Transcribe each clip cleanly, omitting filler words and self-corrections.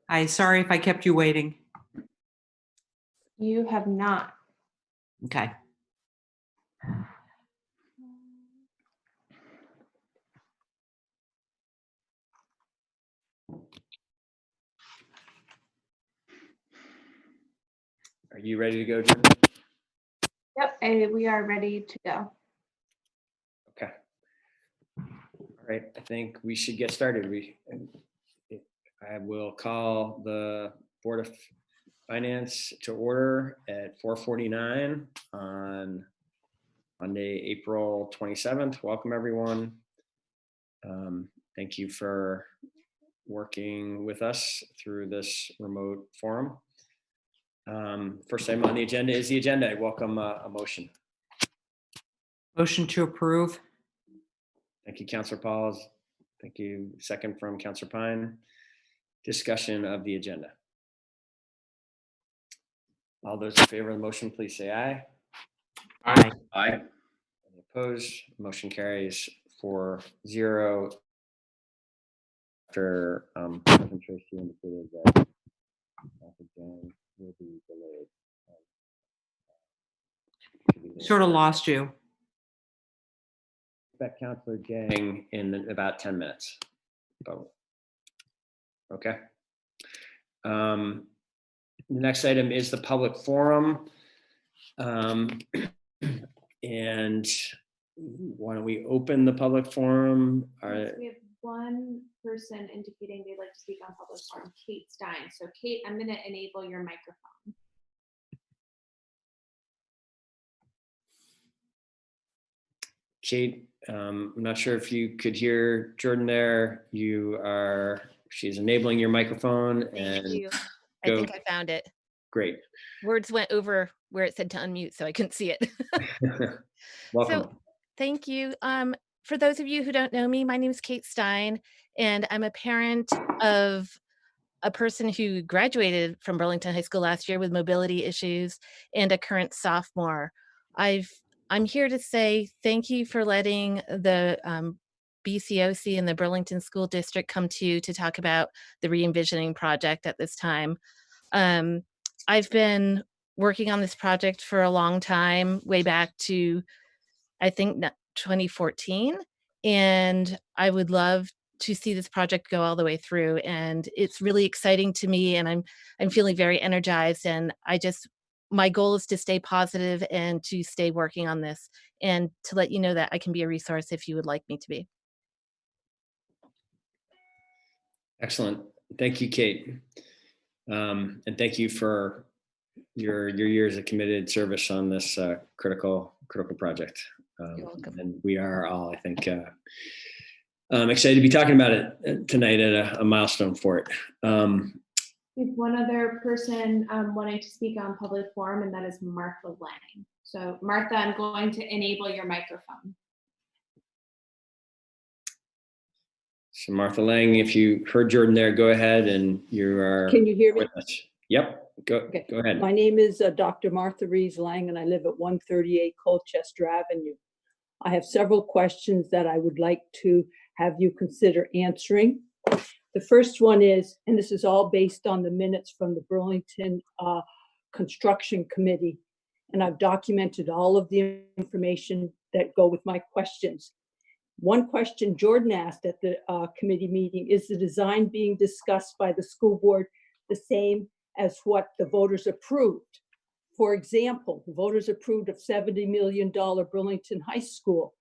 Hi, sorry if I kept you waiting. You have not. Okay. Are you ready to go, Jim? Yep, we are ready to go. Okay. All right, I think we should get started. I will call the Board of Finance to order at 4:49 on Monday, April 27th. Welcome, everyone. Thank you for working with us through this remote forum. First item on the agenda is the agenda. I welcome a motion. Motion to approve. Thank you, Councilor Pauls. Thank you. Second from Councilor Pine. Discussion of the agenda. All those in favor of the motion, please say aye. Aye. Aye. Any opposed? Motion carries 4-0. After Councilman Tracy indicated that Councilor Jang will be delayed. Sort of lost you. Expect Councilor Jang in about 10 minutes. Oh. Okay. The next item is the public forum. And why don't we open the public forum? We have one person indicating they'd like to speak on public forum, Kate Stein. So Kate, I'm going to enable your microphone. Kate, I'm not sure if you could hear Jordan there. She's enabling your microphone. Thank you. I go. think I found it. Great. Words went over where it said to unmute, so I couldn't see it. Welcome. So thank you. For those of you who don't know me, my name is Kate Stein, and I'm a parent of a person who graduated from Burlington High School last year with mobility issues and a current sophomore. I'm here to say thank you for letting the BCOC and the Burlington School District come to you to talk about the re-envisioning project at this time. I've been working on this project for a long time, way back to, I think, 2014, and I would love to see this project go all the way through. And it's really exciting to me, and I'm feeling very energized. And my goal is to stay positive and to stay working on this, and to let you know that I can be a resource if you would like me to be. Excellent. Thank you, Kate. And thank you for your years of committed service on this critical project. You're welcome. And we are all, I think, excited to be talking about it tonight at a milestone for it. We have one other person wanting to speak on public forum, and that is Martha Lang. So Martha, I'm going to enable your microphone. So Martha Lang, if you heard Jordan there, go ahead, and you are. Can you hear me? With us. Yep, go ahead. My name is Dr. Martha Rees Lang, and I live at 138 Colchester Avenue. I have several questions that I would like to have you consider answering. The first one is, and this is all based on the minutes from the Burlington Construction Committee, and I've documented all of the information that go with my questions. One question Jordan asked at the committee meeting: is the design being discussed by the school board the same as what the voters approved? For example, the voters approved of $70 million Burlington High School.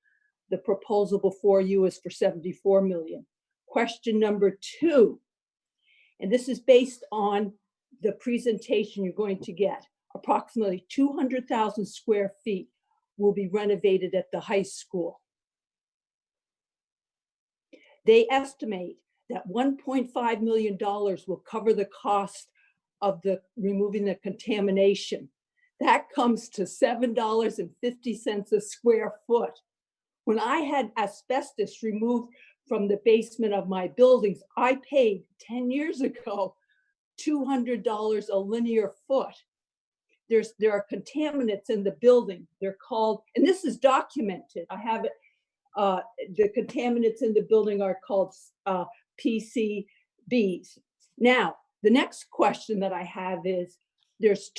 The proposal before you is for $74 million. Question number two, and this is based on the presentation you're going to get. Approximately 200,000 square feet will be renovated at the high school. They estimate that $1.5 million will cover the cost of removing the contamination. That comes to $7.50 a square foot. When I had asbestos removed from the basement of my buildings, I paid 10 years ago $200 a linear foot. There are contaminants in the building. They're called, and this is documented. I have it. The contaminants in the building are called PCBs. Now, the next question that I have is, there is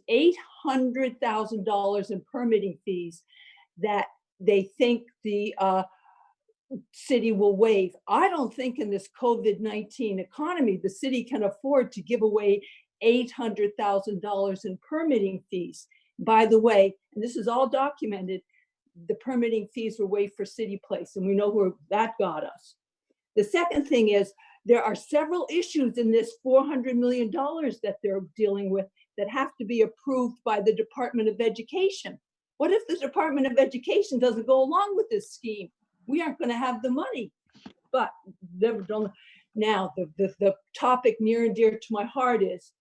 $800,000 in permitting fees that they think the city will waive. I don't think in this COVID-19 economy, the city can afford to give away $800,000 in permitting fees. By the way, and this is all documented, the permitting fees were waived for City Place, and we know where that got us. The second thing is, there are several issues in this $400 million that they're dealing with that have to be approved by the Department of Education. What if the Department of Education doesn't go along with this scheme? We aren't going to have the money. But now, the topic near and dear to my heart is,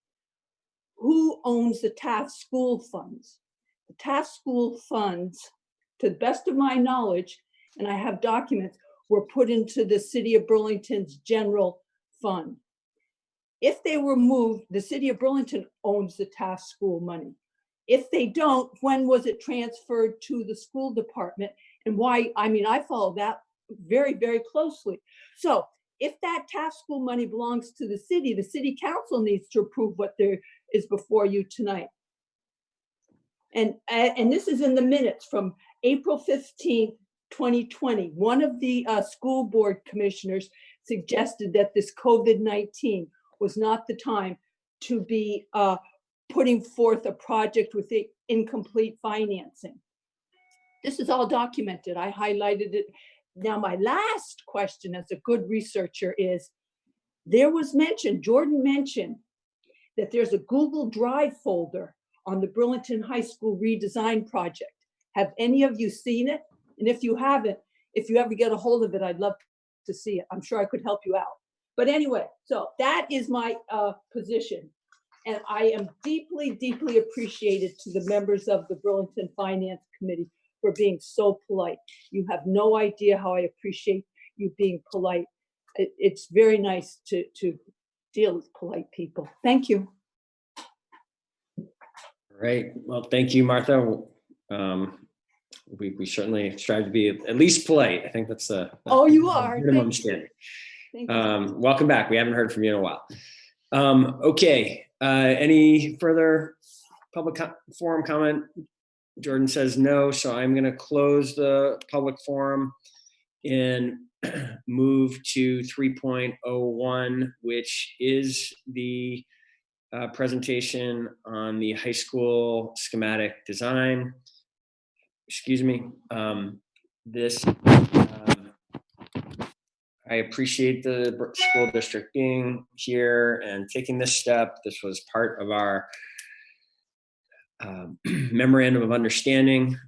who owns the Taft School funds? The Taft School funds, to the best of my knowledge, and I have documents, were put into the City of Burlington's general fund. If they were moved, the City of Burlington owns the Taft School money. If they don't, when was it transferred to the school department, and why? I mean, I follow that very, very closely. So if that Taft School money belongs to the city council needs to approve what there is before you tonight. And this is in the minutes from April 15th, 2020. One of the school board commissioners suggested that this COVID-19 was not the time to be putting forth a project with the incomplete financing. This is all documented. I highlighted it. Now, my last question as a good researcher is, there was mention, Jordan mentioned, that there's a Google Drive folder on the Burlington High School redesign project. Have any of you seen it? And if you haven't, if you ever get a hold of it, I'd love to see it. I'm sure I could help you out. But anyway, so that is my position. And I am deeply, deeply appreciated to the members of the Burlington Finance Committee for being so polite. You have no idea how I appreciate you being polite. It's very nice to deal with polite people. Thank you. All right. Well, thank you, Martha. We certainly strive to be at least polite. I think that's the You are. minimum standard. Thank you. Welcome back. We haven't heard from you in a while. Okay. Any further public forum comment? Jordan says no, so I'm going to close the public forum and move to 3.01, which is the presentation on the high school schematic design. Excuse me. I appreciate the school district being here and taking this step. This was part of our memorandum of understanding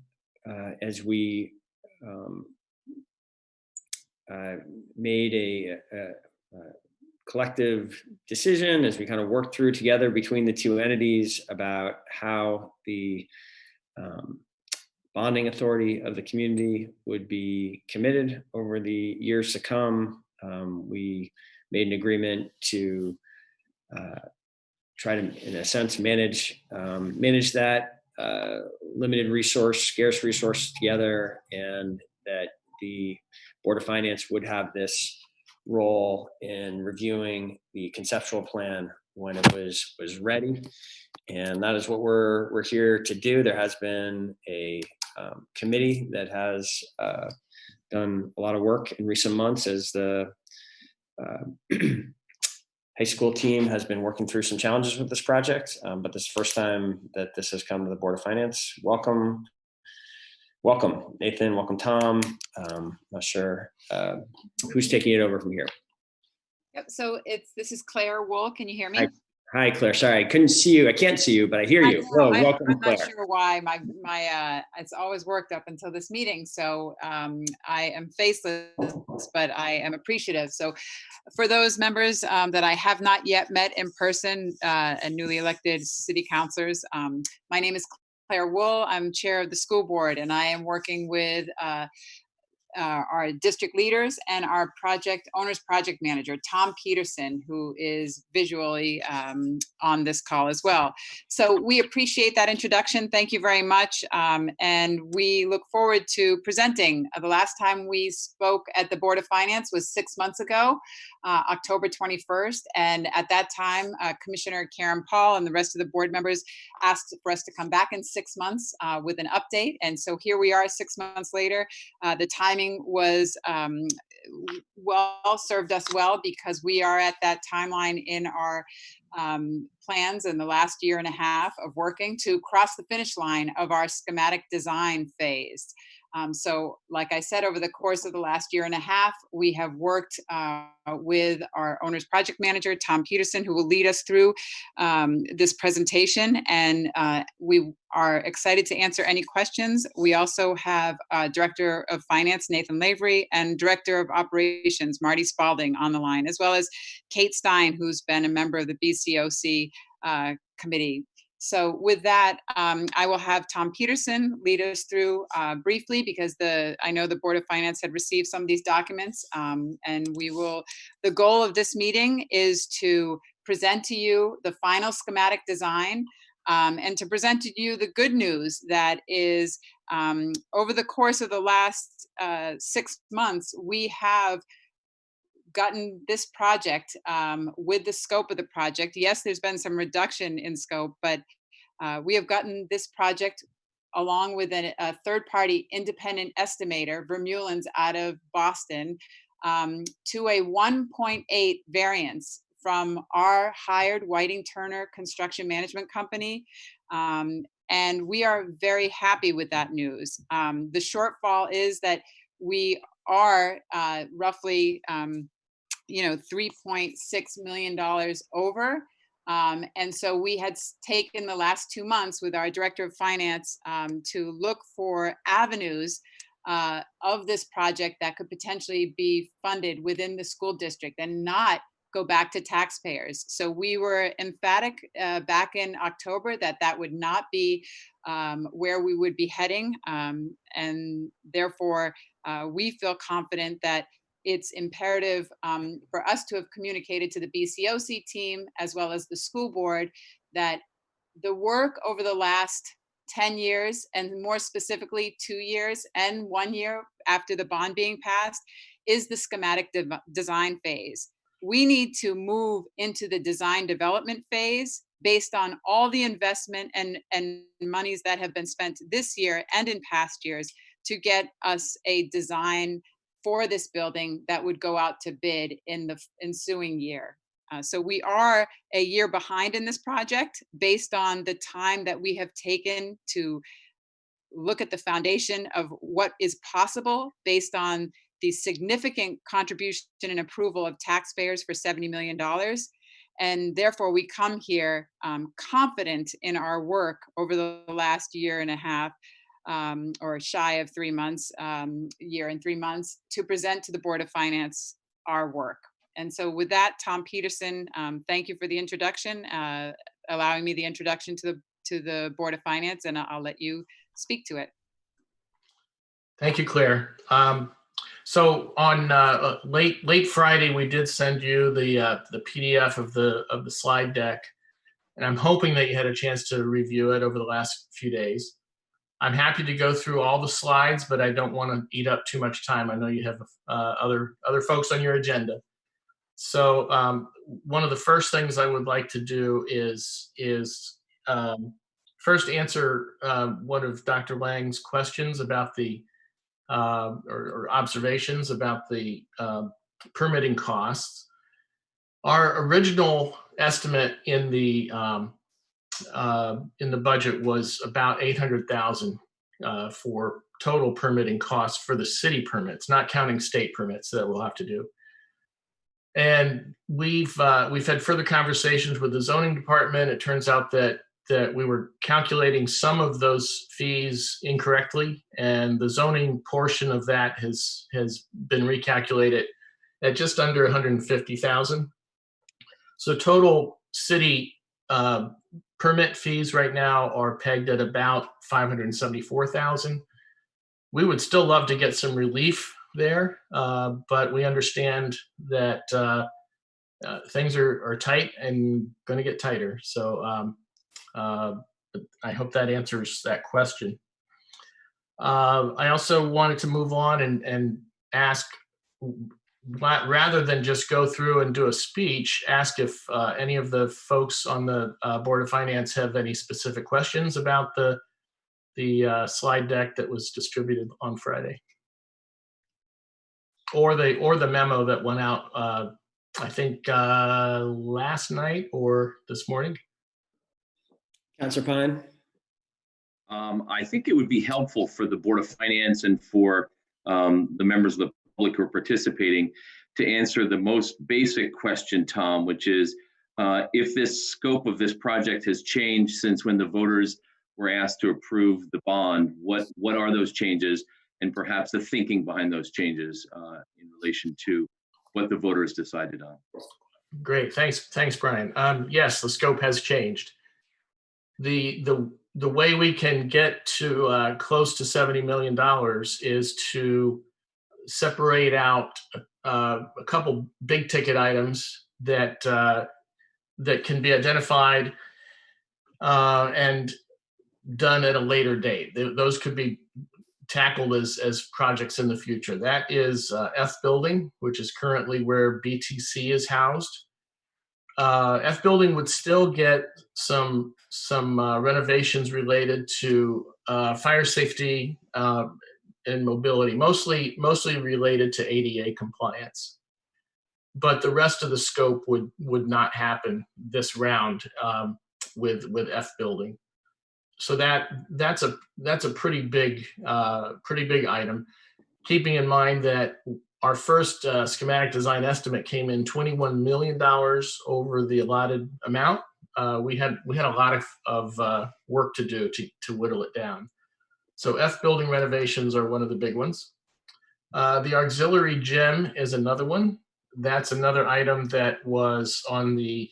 as we made a collective decision, as we kind of worked through together between the two entities about how the bonding authority of the community would be committed over the years to come. We made an agreement to try to, in a sense, manage that limited resource, scarce resource together, and that the Board of Finance would have this role in reviewing the conceptual plan when it was ready. And that is what we're here to do. There has been a committee that has done a lot of work in recent months as the high school team has been working through some challenges with this project, but this is the first time that this has come to the Board of Finance. Welcome, Nathan. Welcome, Tom. Not sure who's taking it over from here. Yep. So this is Claire Wool. Can you hear me? Hi, Claire. Sorry, I couldn't see you. I can't see you, but I hear you. Hello, welcome, Claire. I'm not sure why my it's always worked up until this meeting. So I am faceless, but I am appreciative. So for those members that I have not yet met in person and newly elected city councilors, my name is Claire Wool. I'm chair of the school board, and I am working with our district leaders and our owner's project manager, Tom Peterson, who is visually on this call as well. So we appreciate that introduction. Thank you very much. And we look forward to presenting. The last time we spoke at the Board of Finance was 6 months ago, October 21st. And at that time, Commissioner Karen Paul and the rest of the board members asked for us to come back in 6 months with an update. And so here we are 6 months later. The timing was served us well, because we are at that timeline in our plans in the last year and a half of working to cross the finish line of our schematic design phase. So like I said, over the course of the last year and a half, we have worked with our owner's project manager, Tom Peterson, who will lead us through this presentation. And we are excited to answer any questions. We also have Director of Finance, Nathan Lavery, and Director of Operations, Marty Spalding, on the line, as well as Kate Stein, who's been a member of the BCOC committee. So with that, I will have Tom Peterson lead us through briefly, because I know the Board of Finance had received some of these documents, and the goal of this meeting is to present to you the final schematic design, and to present to you the good news that is, over the course of the last 6 months, we have gotten this project with the scope of the project. Yes, there's been some reduction in scope, but we have gotten this project along with a third-party independent estimator, Vermeulen's out of Boston, to a 1.8 variance from our hired Whiting Turner construction management company. And we are very happy with that news. The shortfall is that we are roughly $3.6 million over. And so we had taken the last 2 months with our Director of Finance to look for avenues of this project that could potentially be funded within the school district and not go back to taxpayers. So we were emphatic back in October that would not be where we would be heading. And therefore, we feel confident that it's imperative for us to have communicated to the BCOC team as well as the school board that the work over the last 10 years, and more specifically 2 years and 1 year after the bond being passed, is the schematic design phase. We need to move into the design development phase based on all the investment and monies that have been spent this year and in past years to get us a design for this building that would go out to bid in the ensuing year. So we are a year behind in this project based on the time that we have taken to look at the foundation of what is possible based on the significant contribution and approval of taxpayers for $70 million. And therefore we come here confident in our work over the last year and a half, or shy of 3 months, year and 3 months, to present to the Board of Finance our work. And so with that, Tom Peterson, thank you for the introduction, allowing me the introduction to the Board of Finance, and I'll let you speak to it. Thank you, Claire. So on late Friday, we did send you the PDF of the slide deck, and I'm hoping that you had a chance to review it over the last few days. I'm happy to go through all the slides, but I don't want to eat up too much time. I know you have other folks on your agenda. So one of the first things I would like to do is first answer one of Dr. Lang's questions about the or observations about the permitting costs. Our original estimate in the budget was about $800,000 for total permitting costs for the city permits, not counting state permits that we'll have to do. And we've had further conversations with the zoning department. It turns out that we were calculating some of those fees incorrectly, and the zoning portion of that has been recalculated at just under $150,000. So total city permit fees right now are pegged at about $574,000. We would still love to get some relief there, but we understand that things are tight and going to get tighter. So I hope that answers that question. I also wanted to move on and ask, rather than just go through and do a speech, ask if any of the folks on the Board of Finance have any specific questions about the slide deck that was distributed on Friday, or the memo that went out, I think last night or this morning. Councilor Pine? I think it would be helpful for the Board of Finance and for the members of the public who are participating to answer the most basic question, Tom, which is if this scope of this project has changed since when the voters were asked to approve the bond, what are those changes, and perhaps the thinking behind those changes in relation to what the voters decided on. Great, thanks, Brian. Yes, the scope has changed. The way we can get to close to $70 million is to separate out a couple big ticket items that can be identified and done at a later date. Those could be tackled as projects in the future. That is F building, which is currently where BTC is housed. F building would still get some renovations related to fire safety and mobility, mostly related to ADA compliance. But the rest of the scope would not happen this round with F building. So that's a pretty big item. Keeping in mind that our first schematic design estimate came in $21 million over the allotted amount. We had a lot of work to do to whittle it down. So F building renovations are one of the big ones. The auxiliary gym is another one. That's another item that was on the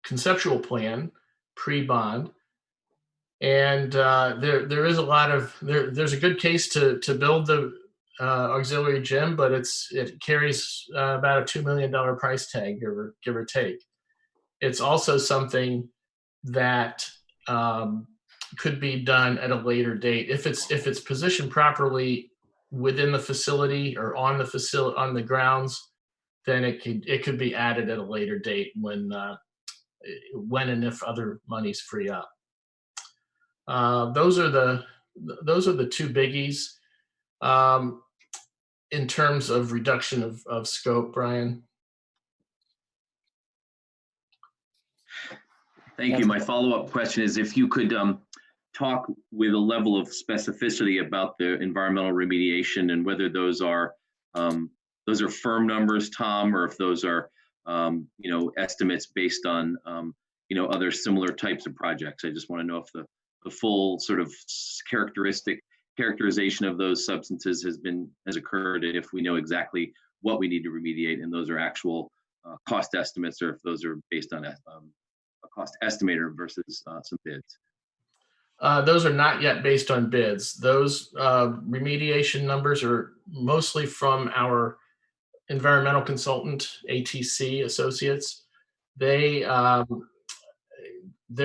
conceptual plan pre-bond. And there is a lot of there's a good case to build the auxiliary gym, but it carries about a $2 million price tag, give or take. It's also something that could be done at a later date if it's positioned properly within the facility or on the grounds. Then it could be added at a later date when and if other monies free up. Those are the two biggies in terms of reduction of scope, Brian. Thank you. My follow-up question is if you could talk with a level of specificity about the environmental remediation and whether those are firm numbers, Tom, or if those are estimates based on other similar types of projects. I just want to know if the full sort of characterization of those substances has occurred, and if we know exactly what we need to remediate, and those are actual cost estimates, or if those are based on a cost estimator versus some bids. Those are not yet based on bids. Those remediation numbers are mostly from our environmental consultant, ATC Associates. They're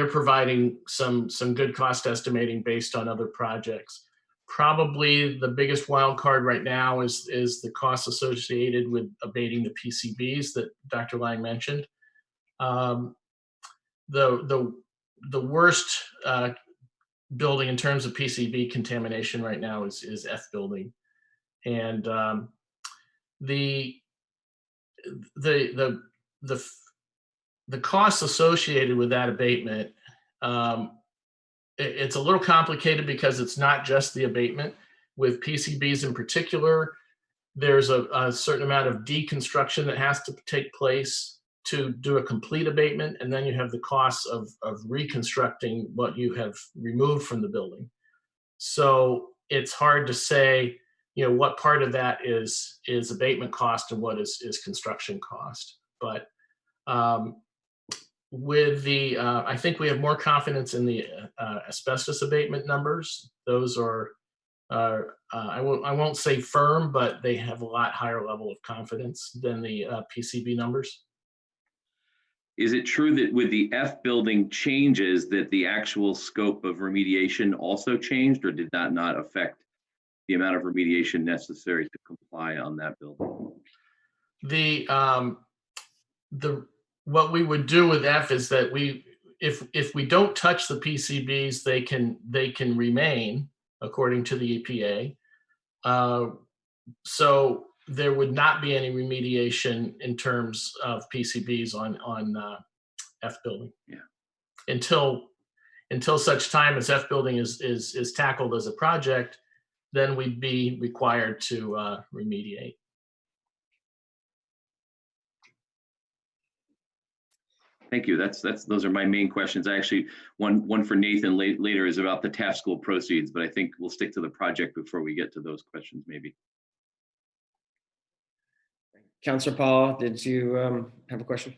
providing some good cost estimating based on other projects. Probably the biggest wild card right now is the costs associated with abating the PCBs that Dr. Lang mentioned. The worst building in terms of PCB contamination right now is F building, and the costs associated with that abatement, it's a little complicated because it's not just the abatement. With PCBs in particular, there's a certain amount of deconstruction that has to take place to do a complete abatement, and then you have the costs of reconstructing what you have removed from the building. So it's hard to say, what part of that is abatement cost and what is construction cost. But with the, I think we have more confidence in the asbestos abatement numbers. Those are I won't say firm, but they have a lot higher level of confidence than the PCB numbers. Is it true that with the F building changes that the actual scope of remediation also changed, or did that not affect the amount of remediation necessary to comply on that building? What we would do with F is that if we don't touch the PCBs, they can remain according to the EPA. So there would not be any remediation in terms of PCBs on F building. Yeah. Until such time as F building is tackled as a project, then we'd be required to remediate. Thank you. Those are my main questions. Actually, one for Nathan later is about the Taft School proceeds, but I think we'll stick to the project before we get to those questions, maybe. Councilor Paul, did you have a question?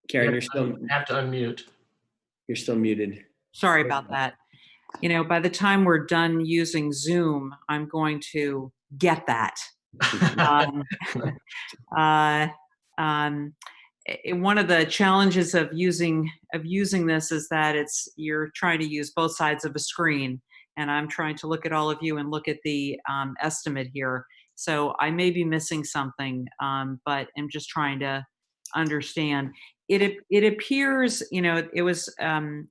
Karen, you're still have to unmute. You're still muted. Sorry about that. You know, by the time we're done using Zoom, I'm going to get that. One of the challenges of using this is that you're trying to use both sides of a screen, and I'm trying to look at all of you and look at the estimate here. So I may be missing something, but I'm just trying to understand. It appears, you know, it was,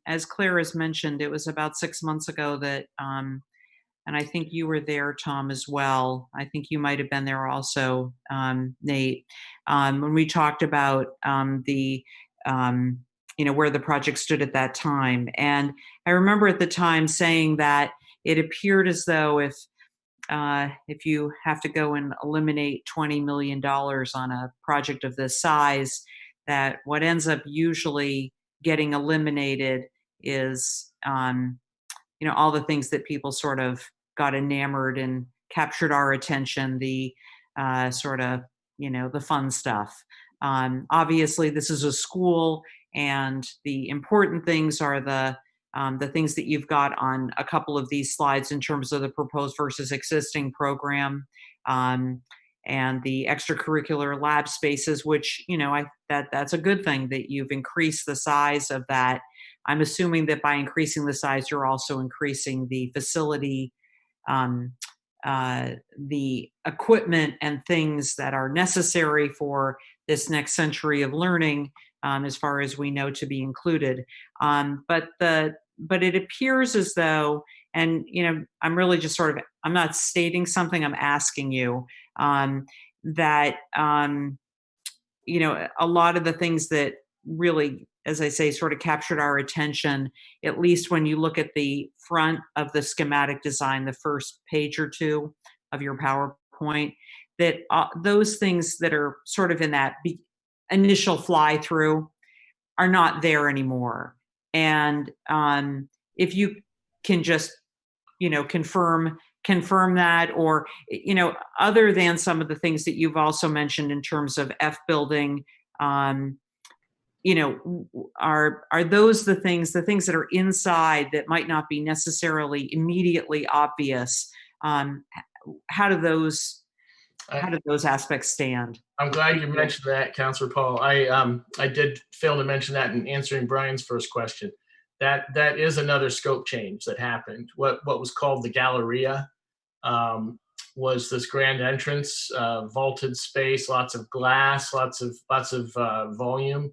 as Claire has mentioned, it was about 6 months ago that, and I think you were there, Tom, as well. I think you might have been there also, Nate, when we talked about you know, where the project stood at that time. And I remember at the time saying that it appeared as though if you have to go and eliminate $20 million on a project of this size, that what ends up usually getting eliminated is, you know, all the things that people sort of got enamored and captured our attention, the sort of, you know, the fun stuff. Obviously, this is a school, and the important things are the things that you've got on a couple of these slides in terms of the proposed versus existing program, and the extracurricular lab spaces, which, you know, that's a good thing that you've increased the size of that. I'm assuming that by increasing the size, you're also increasing the facility, the equipment and things that are necessary for this next century of learning, as far as we know, to be included. But it appears as though, and, you know, I'm really just sort of, I'm not stating something, I'm asking you, that, you know, a lot of the things that really, as I say, sort of captured our attention, at least when you look at the front of the schematic design, the first page or two of your PowerPoint, that those things that are sort of in that initial fly through are not there anymore. And if you can just, you know, confirm that, or, you know, other than some of the things that you've also mentioned in terms of F building, you know, are those the things that are inside that might not be necessarily immediately obvious? How do those aspects stand? I'm glad you mentioned that, Councilor Paul. I did fail to mention that in answering Brian's first question. That is another scope change that happened. What was called the Galleria was this grand entrance, vaulted space, lots of glass, lots of volume.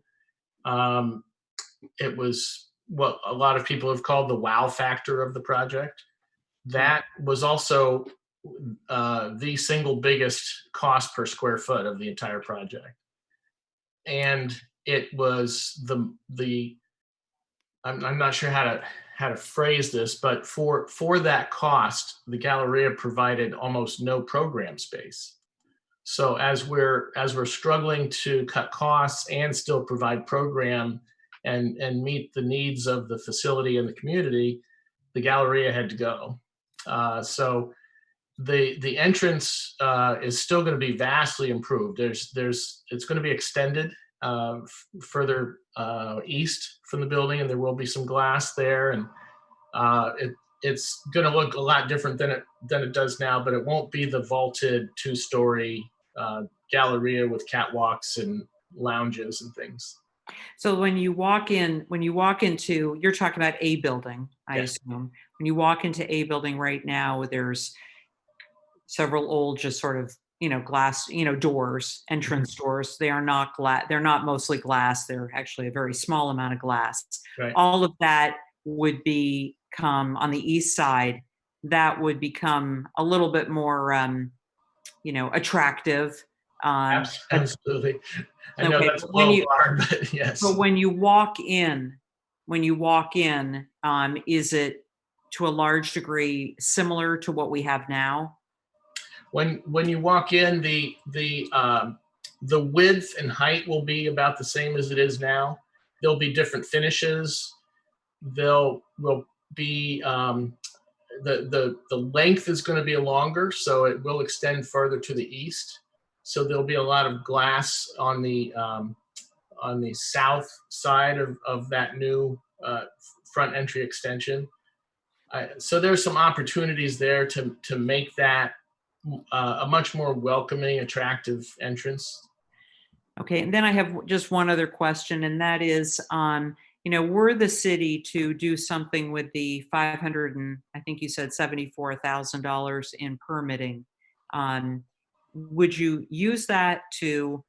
It was what a lot of people have called the wow factor of the project. That was also the single biggest cost per square foot of the entire project. And it was I'm not sure how to phrase this, but for that cost, the Galleria provided almost no program space. So as we're struggling to cut costs and still provide program and meet the needs of the facility and the community, the Galleria had to go. So the entrance is still going to be vastly improved. It's going to be extended. further east from the building, and there will be some glass there, and it's going to look a lot different than it does now, but it won't be the vaulted 2-story galleria with catwalks and lounges and things. So when you walk into, you're talking about A building, I Yes. assume. When you walk into A building right now, there's several old, just sort of, glass, doors, entrance doors. They are not glass. They're not mostly glass. They're actually a very small amount of glass. Right. All of that would become on the east side. That would become a little bit more, attractive. But Absolutely. I know okay, that's a but when low you bar, but yes. but when you walk in, is it to a large degree similar to what we have now? When you walk in, the width and height will be about the same as it is now. There'll be different finishes. Will be the length is going to be longer, so it will extend further to the east. So there'll be a lot of glass on the south side of that new front entry extension. So there's some opportunities there to make that a much more welcoming, attractive entrance. Okay, and then I have just one other question, and that is, were the city to do something with the 500 and I think you said $74,000 in permitting, would you use that to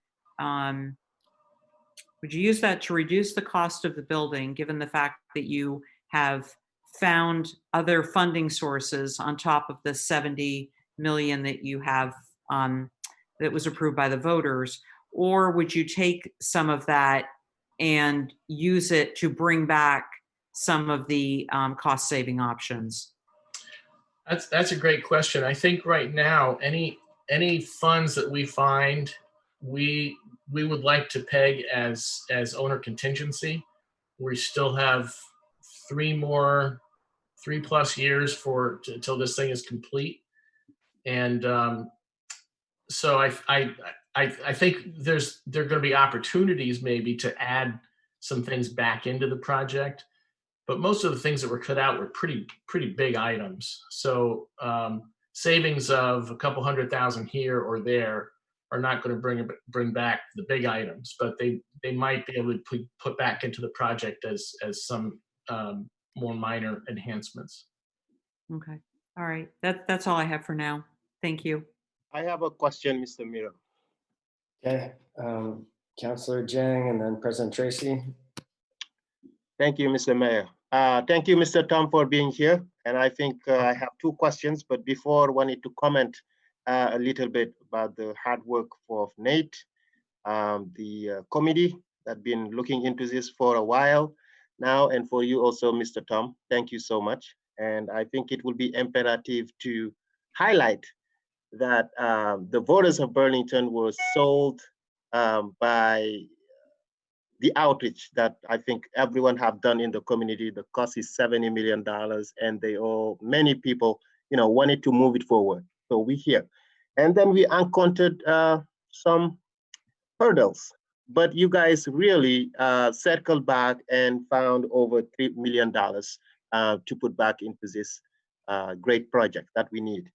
reduce the cost of the building, given the fact that you have found other funding sources on top of the 70 million that you have, that was approved by the voters? Or would you take some of that and use it to bring back some of the cost saving options? That's a great question. I think right now, any funds that we find, we would like to peg as owner contingency. We still have 3+ years till this thing is complete, and so I think there are going to be opportunities maybe to add some things back into the project, but most of the things that were cut out were pretty big items. So savings of a couple $100,000 here or there are not going to bring back the big items, but they might be able to put back into the project as some more minor enhancements. Okay, all right, that's all I have for now. Thank you. I have a question, Mr. Miro. Okay, Councillor Jang and then President Tracy. Thank you, Mr. Mayor. Thank you, Mr. Tom, for being here. And I think I have 2 questions, but before I wanted to comment a little bit about the hard work of Nate, the committee that been looking into this for a while now, and for you also, Mr. Tom, thank you so much. And I think it will be imperative to highlight that the voters of Burlington were sold by the outreach that I think everyone have done in the community. The cost is $70 million, and many people, wanted to move it forward. So we're here, and then we encountered some hurdles, but you guys really circled back and found over $3 million to put back into this great project that we need.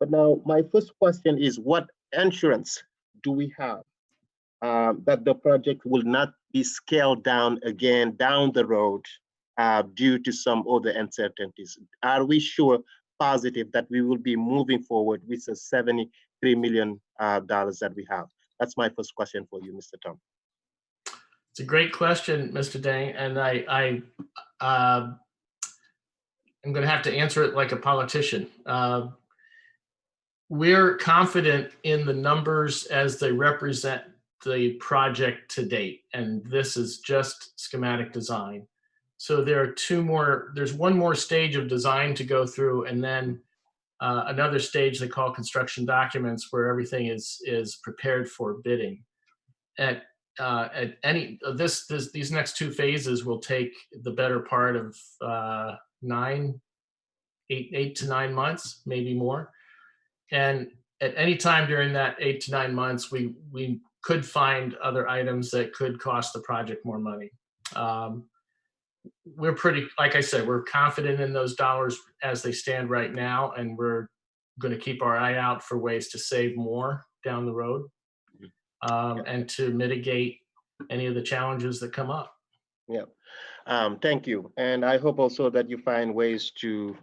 But now my first question is, what insurance do we have that the project will not be scaled down again down the road due to some other uncertainties? Are we sure, positive that we will be moving forward with the $73 million that we have? That's my first question for you, Mr. Tom. It's a great question, Mr. Dang, and I'm going to have to answer it like a politician. We're confident in the numbers as they represent the project to date, and this is just schematic design. So there's one more stage of design to go through, and then another stage they call construction documents, where everything is prepared for bidding. These next 2 phases will take the better part of 8 to 9 months, maybe more. And at any time during that 8 to 9 months, we could find other items that could cost the project more money. We're pretty, like I said, we're confident in those dollars as they stand right now, and we're going to keep our eye out for ways to save more down the road, and to mitigate any of the challenges that come up. Yeah. Thank you. And I hope also that you find ways to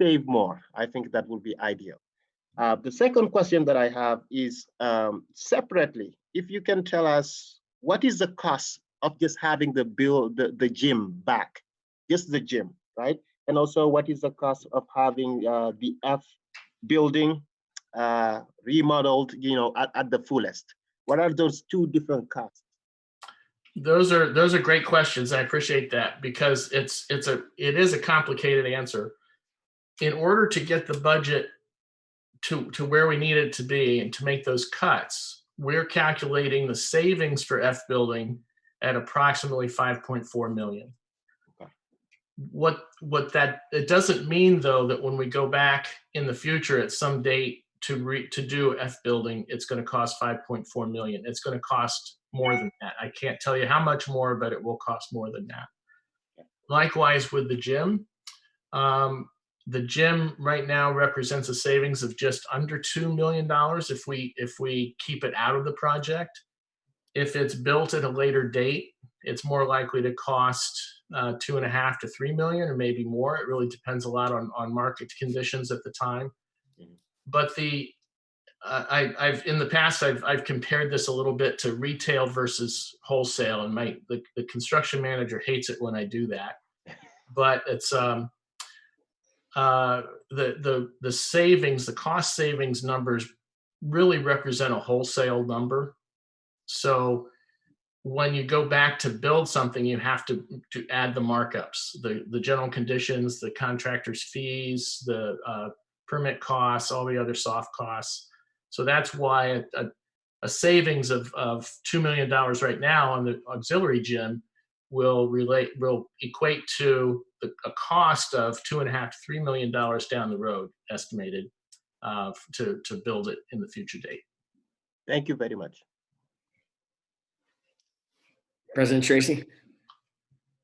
save more. I think that will be ideal. The second question that I have is separately, if you can tell us what is the cost of just having the gym back, just the gym, right? And also what is the cost of having the F building remodeled, at the fullest? What are those two different costs? Those are great questions. I appreciate that, because it is a complicated answer. In order to get the budget to where we need it to be and to make those cuts, we're calculating the savings for F building at approximately 5.4 million. Okay. It doesn't mean, though, that when we go back in the future at some date to do F building, it's going to cost 5.4 million. It's going to cost more than that. I can't tell you how much more, but it will cost more than that. Likewise with the gym. The gym right now represents a savings of just under $2 million if we keep it out of the project. If it's built at a later date, it's more likely to cost $2.5 to $3 million, or maybe more. It really depends a lot on market conditions at the time. But I've in the past I've compared this a little bit to retail versus wholesale, and the construction manager hates it when I do that. But it's the savings, the cost savings numbers really represent a wholesale number. So when you go back to build something, you have to add the markups, the general conditions, the contractor's fees, the permit costs, all the other soft costs. So that's why a savings of $2 million right now on the auxiliary gym will equate to a cost of $2.5 to $3 million down the road, estimated, to build it in the future date. Thank you very much. President Tracy.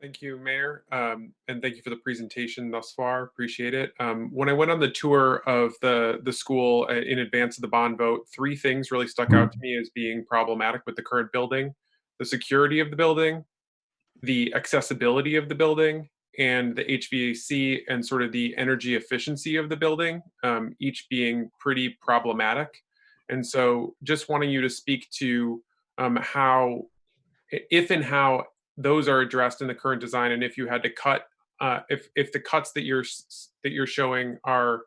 Thank you, Mayor, and thank you for the presentation thus far. Appreciate it. When I went on the tour of the school in advance of the bond vote, three things really stuck out to me as being problematic with the current building: the security of the building, the accessibility of the building, and the HVAC and sort of the energy efficiency of the building, each being pretty problematic. And so just wanting you to speak to how, if and how those are addressed in the current design, and if you had to cut, if the cuts that you're showing are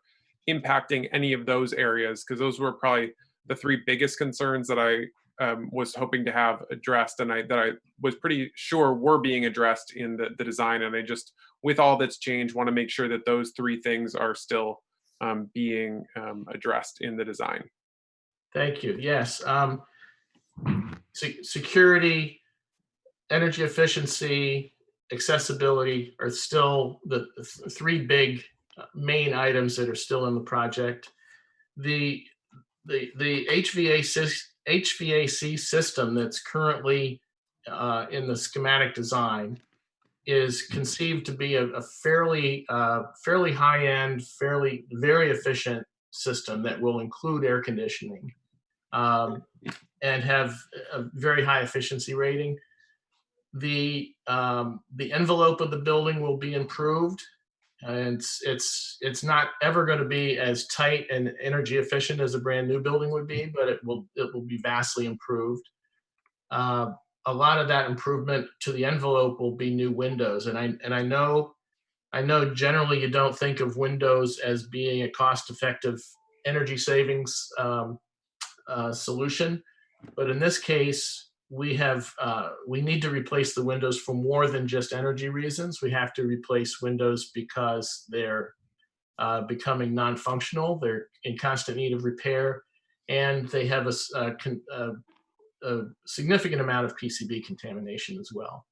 impacting any of those areas, because those were probably the three biggest concerns that I was hoping to have addressed, and that I was pretty sure were being addressed in the design. And I just, with all that's changed, want to make sure that those three things are still being addressed in the design. Thank you. Yes. Security, energy efficiency, accessibility are still the three big main items that are still in the project. The HVAC system that's currently in the schematic design is conceived to be a fairly high-end, very efficient system that will include air conditioning and have a very high efficiency rating. The envelope of the building will be improved, and it's not ever going to be as tight and energy efficient as a brand new building would be, but it will be vastly improved. A lot of that improvement to the envelope will be new windows, and I know generally you don't think of windows as being a cost-effective energy savings solution, but in this case, we need to replace the windows for more than just energy reasons. We have to replace windows because they're becoming non-functional. They're in constant need of repair, and they have a significant amount of PCB contamination as well.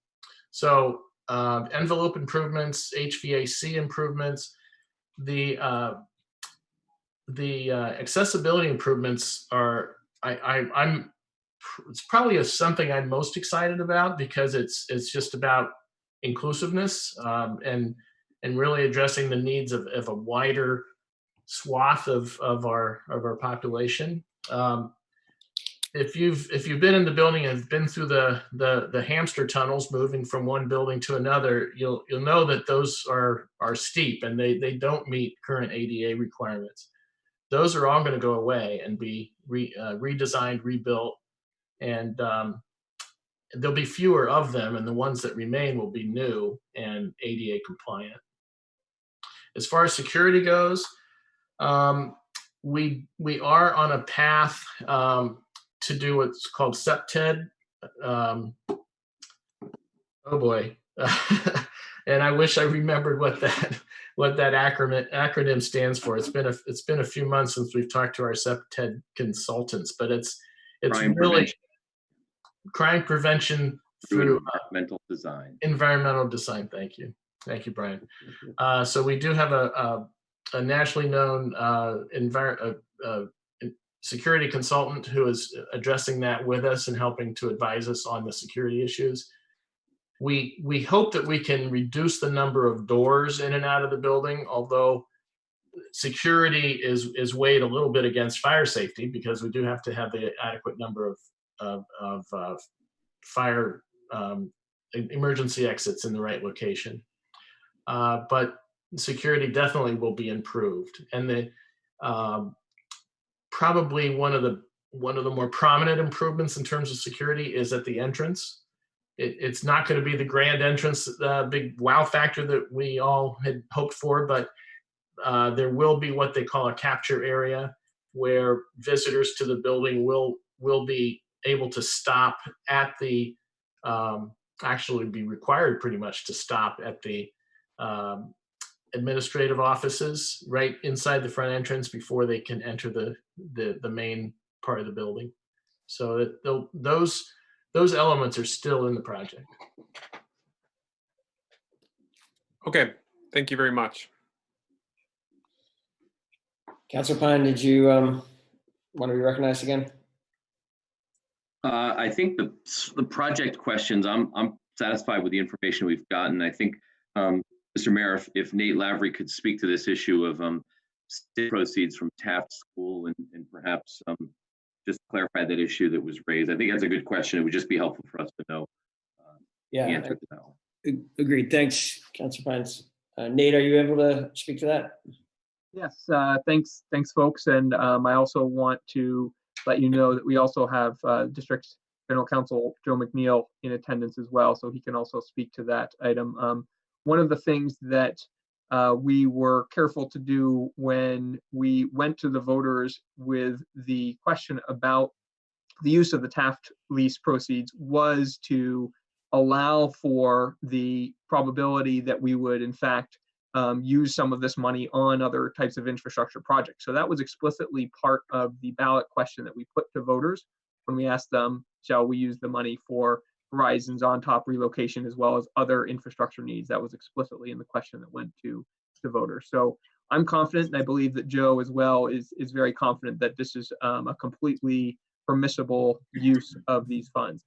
So envelope improvements, HVAC improvements, the accessibility improvements are I'm it's probably something I'm most excited about because it's just about inclusiveness, and really addressing the needs of a wider swath of our population. If you've been in the building and been through the hamster tunnels moving from one building to another, you'll know that those are steep and they don't meet current ADA requirements. Those are all going to go away and be redesigned, rebuilt, and there'll be fewer of them, and the ones that remain will be new and ADA compliant. As far as security goes, we are on a path to do what's called SEPTED. Oh boy, and I wish I remembered what that acronym stands for. It's been a few months since we've talked to our SEPTED consultants, but it's Crime really crime prevention through environmental design. Environmental design. Thank you, Brian. So we do have a nationally known security consultant who is addressing that with us and helping to advise us on the security issues. We hope that we can reduce the number of doors in and out of the building, although security is weighed a little bit against fire safety because we do have to have the adequate number of fire emergency exits in the right location. But security definitely will be improved, and probably one of the more prominent improvements in terms of security is at the entrance. It's not going to be the grand entrance, big wow factor that we all had hoped for, but there will be what they call a capture area where visitors to the building will be able to stop at the actually be required pretty much to stop at the administrative offices right inside the front entrance before they can enter the main part of the building. So that those elements are still in the project. Okay, thank you very much. Councilor Pine, did you want to be recognized again? I think the project questions, I'm satisfied with the information we've gotten. I think, Mr. Mayor, if Nate Lavery could speak to this issue of state proceeds from Taft School and perhaps just clarify that issue that was raised. I think that's a good question. It would just be helpful for us to know the answer to that. Agreed. Thanks, Councilor Pines. Nate, are you able to speak to that? Yes, thanks, folks. And I also want to let you know that we also have District General Counsel Joe McNeil in attendance as well, so he can also speak to that item. One of the things that we were careful to do when we went to the voters with the question about the use of the Taft lease proceeds was to allow for the probability that we would, in fact, use some of this money on other types of infrastructure projects. So that was explicitly part of the ballot question that we put to voters when we asked them, shall we use the money for Verizon's on-top relocation as well as other infrastructure needs? That was explicitly in the question that went to voters. So I'm confident, and I believe that Joe as well is very confident that this is a completely permissible use of these funds.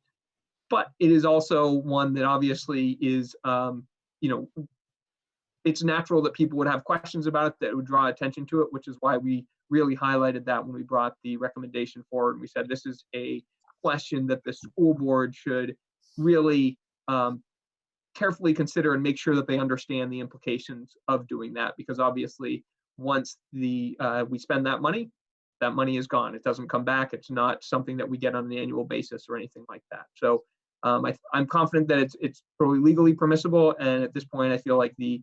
But it is also one that obviously is, it's natural that people would have questions about it that would draw attention to it, which is why we really highlighted that when we brought the recommendation forward. We said this is a question that the school board should really carefully consider and make sure that they understand the implications of doing that, because obviously once we spend that money is gone. It doesn't come back. It's not something that we get on an annual basis or anything like that. So I'm confident that it's totally legally permissible, and at this point I feel like the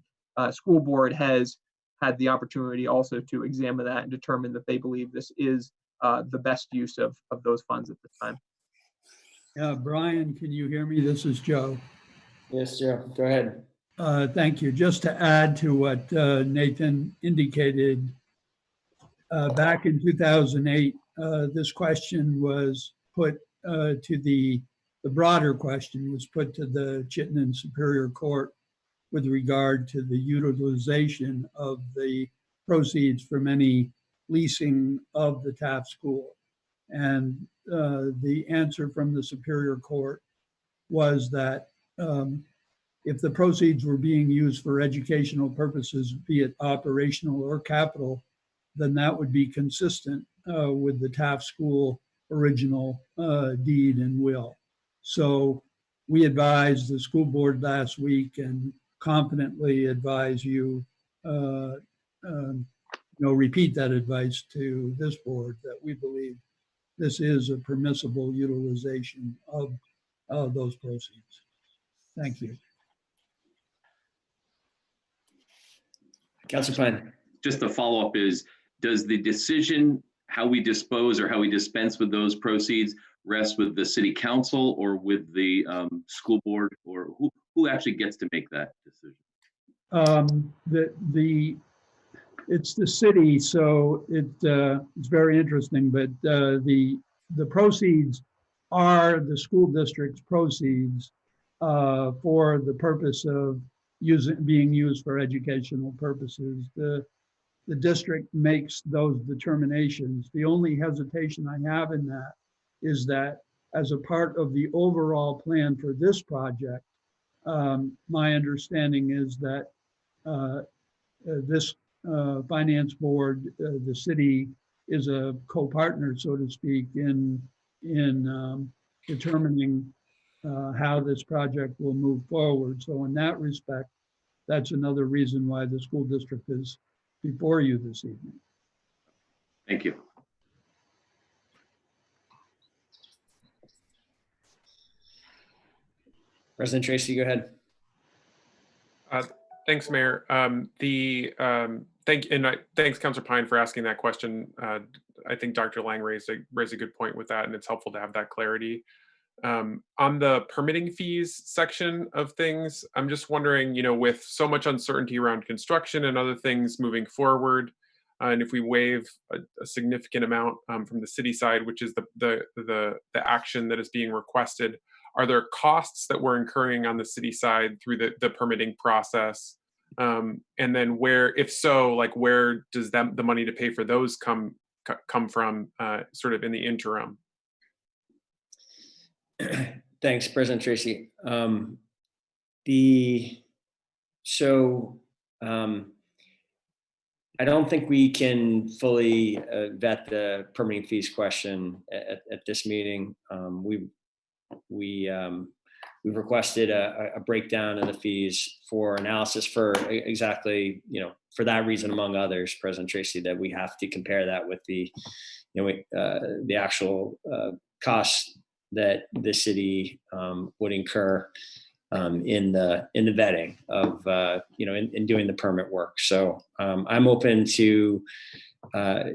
school board has had the opportunity also to examine that and determine that they believe this is the best use of those funds at this time. Brian, can you hear me? This is Joe. Yes, Joe, go ahead. Thank you. Just to add to what Nathan indicated, back in 2008, this question was put to the broader question was put to the Chittenden Superior Court with regard to the utilization of the proceeds from any leasing of the Taft School. And the answer from the Superior Court was that if the proceeds were being used for educational purposes, be it operational or capital, then that would be consistent with the Taft School original deed and will. So we advised the school board last week and confidently advise you, repeat that advice to this board that we believe this is a permissible utilization of those proceeds. Thank you. Councilor Pine. Just the follow-up is, does the decision how we dispose or how we dispense with those proceeds rest with the city council or with the school board, or who actually gets to make that decision? It's the city, so it's very interesting, but the proceeds are the school district's proceeds for the purpose of being used for educational purposes. The district makes those determinations. The only hesitation I have in that is that as a part of the overall plan for this project, my understanding is that this finance board, the city is a co-partner, so to speak, in determining how this project will move forward. So in that respect, that's another reason why the school district is before you this evening. Thank you. President Tracy, go ahead. Thanks, Mayor. Thanks, Councilor Pine, for asking that question. I think Dr. Lang raised a good point with that, and it's helpful to have that clarity. On the permitting fees section of things, I'm just wondering, with so much uncertainty around construction and other things moving forward, and if we waive a significant amount from the city side, which is the action that is being requested, are there costs that we're incurring on the city side through the permitting process? And then if so, where does the money to pay for those come from, sort of in the interim? Thanks, President Tracy. I don't think we can fully vet the permitting fees question at this meeting. We've requested a breakdown of the fees for analysis for exactly, for that reason, among others, President Tracy, that we have to compare that with the actual costs that the city would incur in the vetting of in doing the permit work. So I'm open to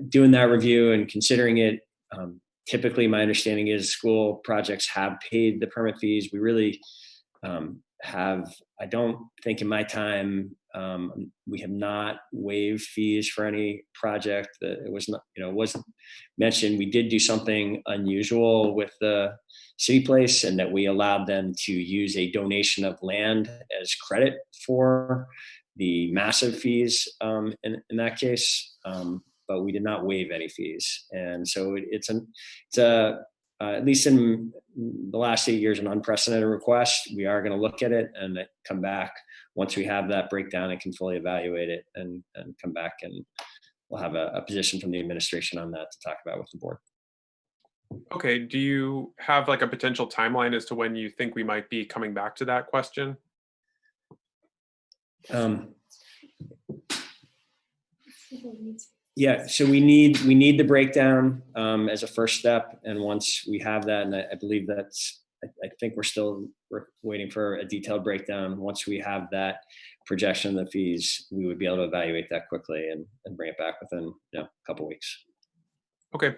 doing that review and considering it. Typically, my understanding is school projects have paid the permit fees. We really I don't think in my time we have not waived fees for any project that it was not, wasn't mentioned. We did do something unusual with the city place, and that we allowed them to use a donation of land as credit for the massive fees in that case. But we did not waive any fees, and so it's at least in the last 8 years, an unprecedented request. We are going to look at it and come back once we have that breakdown and can fully evaluate it, and come back, and we'll have a position from the administration on that to talk about with the board. Okay. Do you have a potential timeline as to when you think we might be coming back to that question? Yeah, so we need the breakdown as a first step, and once we have that, and I believe I think we're waiting for a detailed breakdown. Once we have that projection of the fees, we would be able to evaluate that quickly and bring it back within a couple weeks. Okay,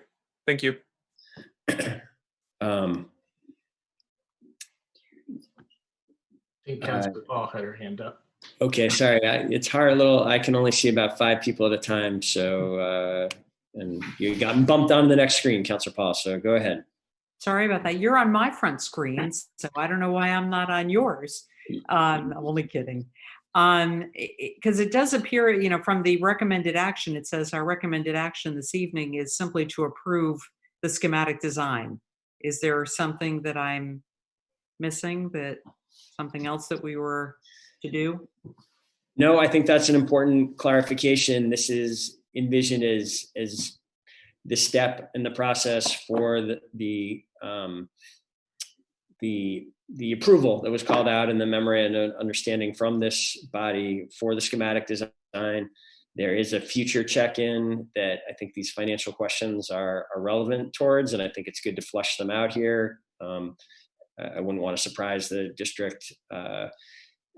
thank you. I think Councilor Paul had her hand up. Okay, sorry. It's hard. I can only see about 5 people at a time. So, and you got bumped onto the next screen, Councilor Paul. So go ahead. Sorry about that. You're on my front screen, so I don't know why I'm not on yours. I'm only kidding. Because it does appear, from the recommended action, it says our recommended action this evening is simply to approve the schematic design. Is there something that I'm missing, something else that we were to do? No, I think that's an important clarification. This is envisioned as the step in the process for the approval that was called out in the memorandum of understanding from this body for the schematic design. There is a future check-in that I think these financial questions are relevant towards, and I think it's good to flush them out here. I wouldn't want to surprise the district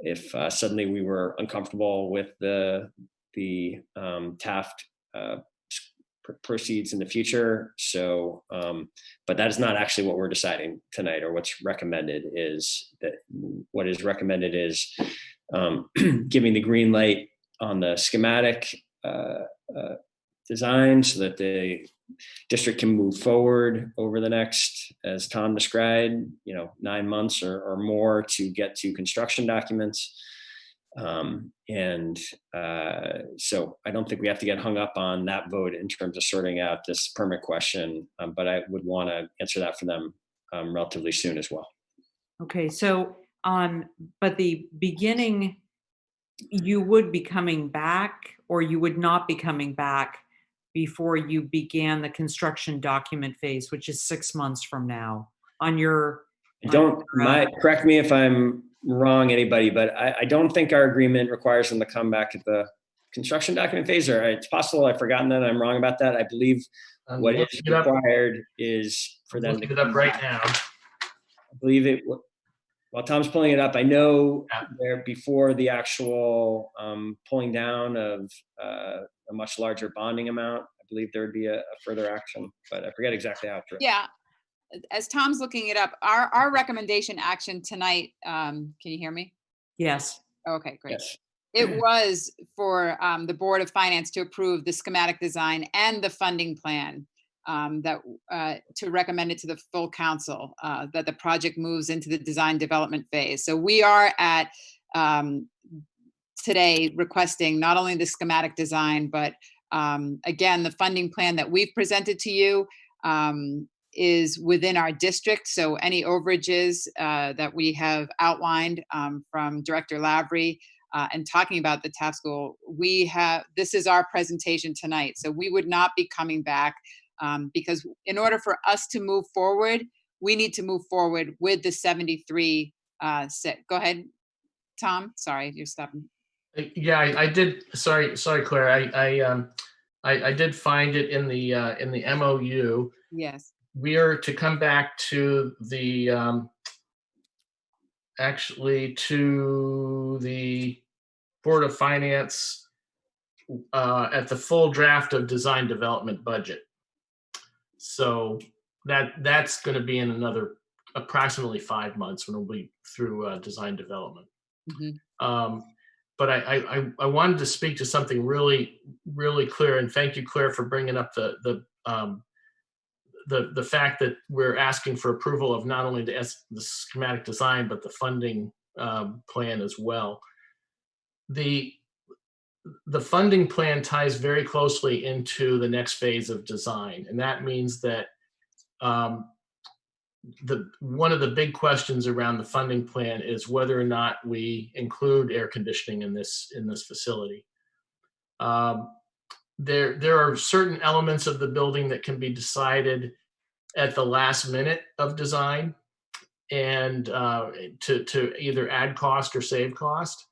if suddenly we were uncomfortable with the Taft proceeds in the future. So, but that is not actually what we're deciding tonight, or what's recommended. Is that what is recommended is giving the green light on the schematic design so that the district can move forward over the next, as Tom described, 9 months or more to get to construction documents. So I don't think we have to get hung up on that vote in terms of sorting out this permit question, but I would want to answer that for them relatively soon as well. Okay, so, but the beginning, you would be coming back, or you would not be coming back before you began the construction document phase, which is 6 months from now on your. Correct me if I'm wrong, anybody, but I don't think our agreement requires them to come back at the construction document phase, or it's possible I've forgotten that. I'm wrong about that. I believe what is required is for them to come right back. now. I believe it. While Tom's pulling it up, I know there before the actual pulling down of a much larger bonding amount, I believe there would be a further action, but I forget exactly how. Yeah, as Tom's looking it up, our recommendation action tonight, can you hear me? Yes. Okay, great. Yes. It was for the Board of Finance to approve the schematic design and the funding plan, to recommend it to the full council, that the project moves into the design development phase. So we are at today requesting not only the schematic design, but again, the funding plan that we've presented to you is within our district. So any overages that we have outlined from Director Lavery and talking about the Taft School, this is our presentation tonight. So we would not be coming back because in order for us to move forward, we need to move forward with the 73 set. Go ahead, Tom. Sorry, you're stopping. Yeah, I did. Sorry, Claire. I did find it in the MOU. Yes. We are to come back to the to the Board of Finance at the full draft of design development budget. So that's going to be in another approximately 5 months when we'll be through design development. Mm-hmm. But I wanted to speak to something really, really clear, and thank you, Claire, for bringing up the fact that we're asking for approval of not only the schematic design, but the funding plan as well. The funding plan ties very closely into the next phase of design, and that means that one of the big questions around the funding plan is whether or not we include air conditioning in this facility. There are certain elements of the building that can be decided at the last minute of design, and to either add cost or save cost.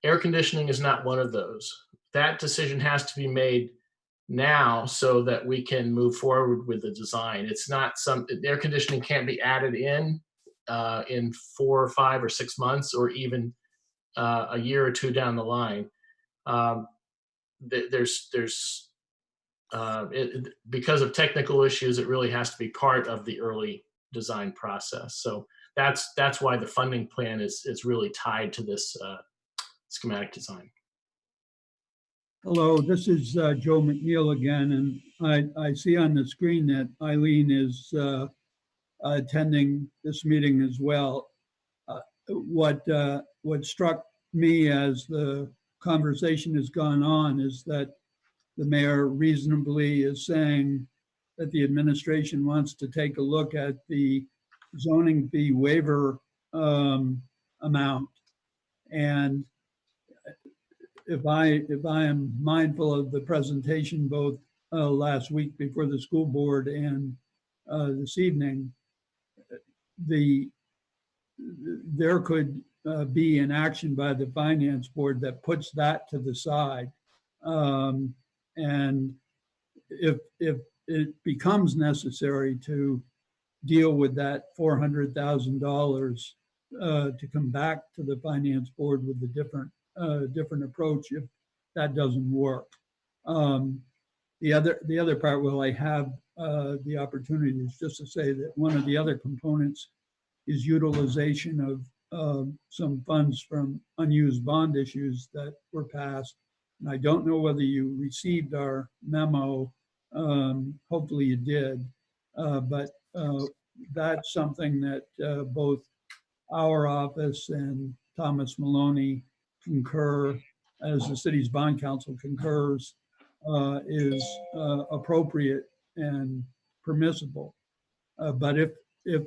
Air conditioning is not one of those. That decision has to be made now so that we can move forward with the design. It's not air conditioning can't be added in 4 or 5 or 6 months, or even a year or two down the line. Because of technical issues, it really has to be part of the early design process. So that's why the funding plan is really tied to this schematic design. Hello, this is Joe McNeil again, and I see on the screen that Eileen is attending this meeting as well. What struck me as the conversation has gone on is that the mayor reasonably is saying that the administration wants to take a look at the zoning fee waiver amount. And if I am mindful of the presentation both last week before the school board and this evening, there could be an action by the finance board that puts that to the side. And if it becomes necessary to deal with that $400,000 to come back to the finance board with a different approach if that doesn't work. The other part, well, I have the opportunity is just to say that one of the other components is utilization of some funds from unused bond issues that were passed. And I don't know whether you received our memo. Hopefully you did, but that's something that both our office and Thomas Maloney concur, as the city's bond council concurs, is appropriate and permissible. But if the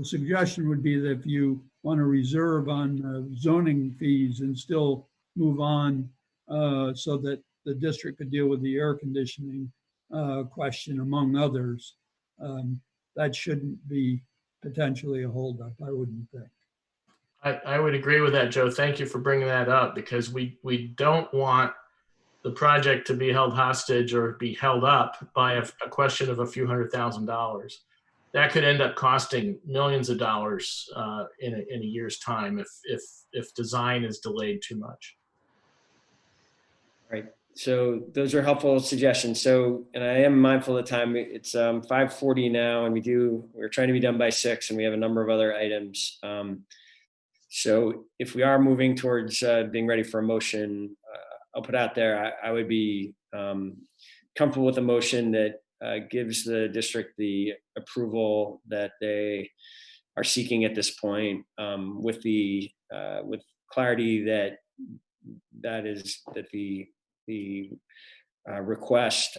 suggestion would be that if you want to reserve on zoning fees and still move on so that the district could deal with the air conditioning question, among others, that shouldn't be potentially a holdup, I wouldn't think. I would agree with that, Joe. Thank you for bringing that up, because we don't want the project to be held hostage or be held up by a question of a few $100,000. That could end up costing millions of dollars in a year's time if design is delayed too much. Right. So those are helpful suggestions. So, and I am mindful of the time. It's 5:40 now, and we're trying to be done by 6, and we have a number of other items. So if we are moving towards being ready for a motion, I'll put out there, I would be comfortable with a motion that gives the district the approval that they are seeking at this point, with clarity that the request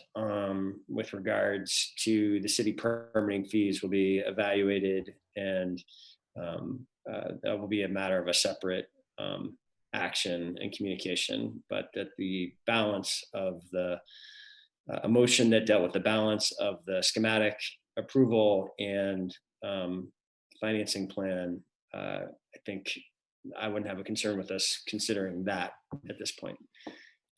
with regards to the city permitting fees will be evaluated, and that will be a matter of a separate action and communication, but that the balance of a motion that dealt with the balance of the schematic approval and financing plan, I think I wouldn't have a concern with us considering that at this point.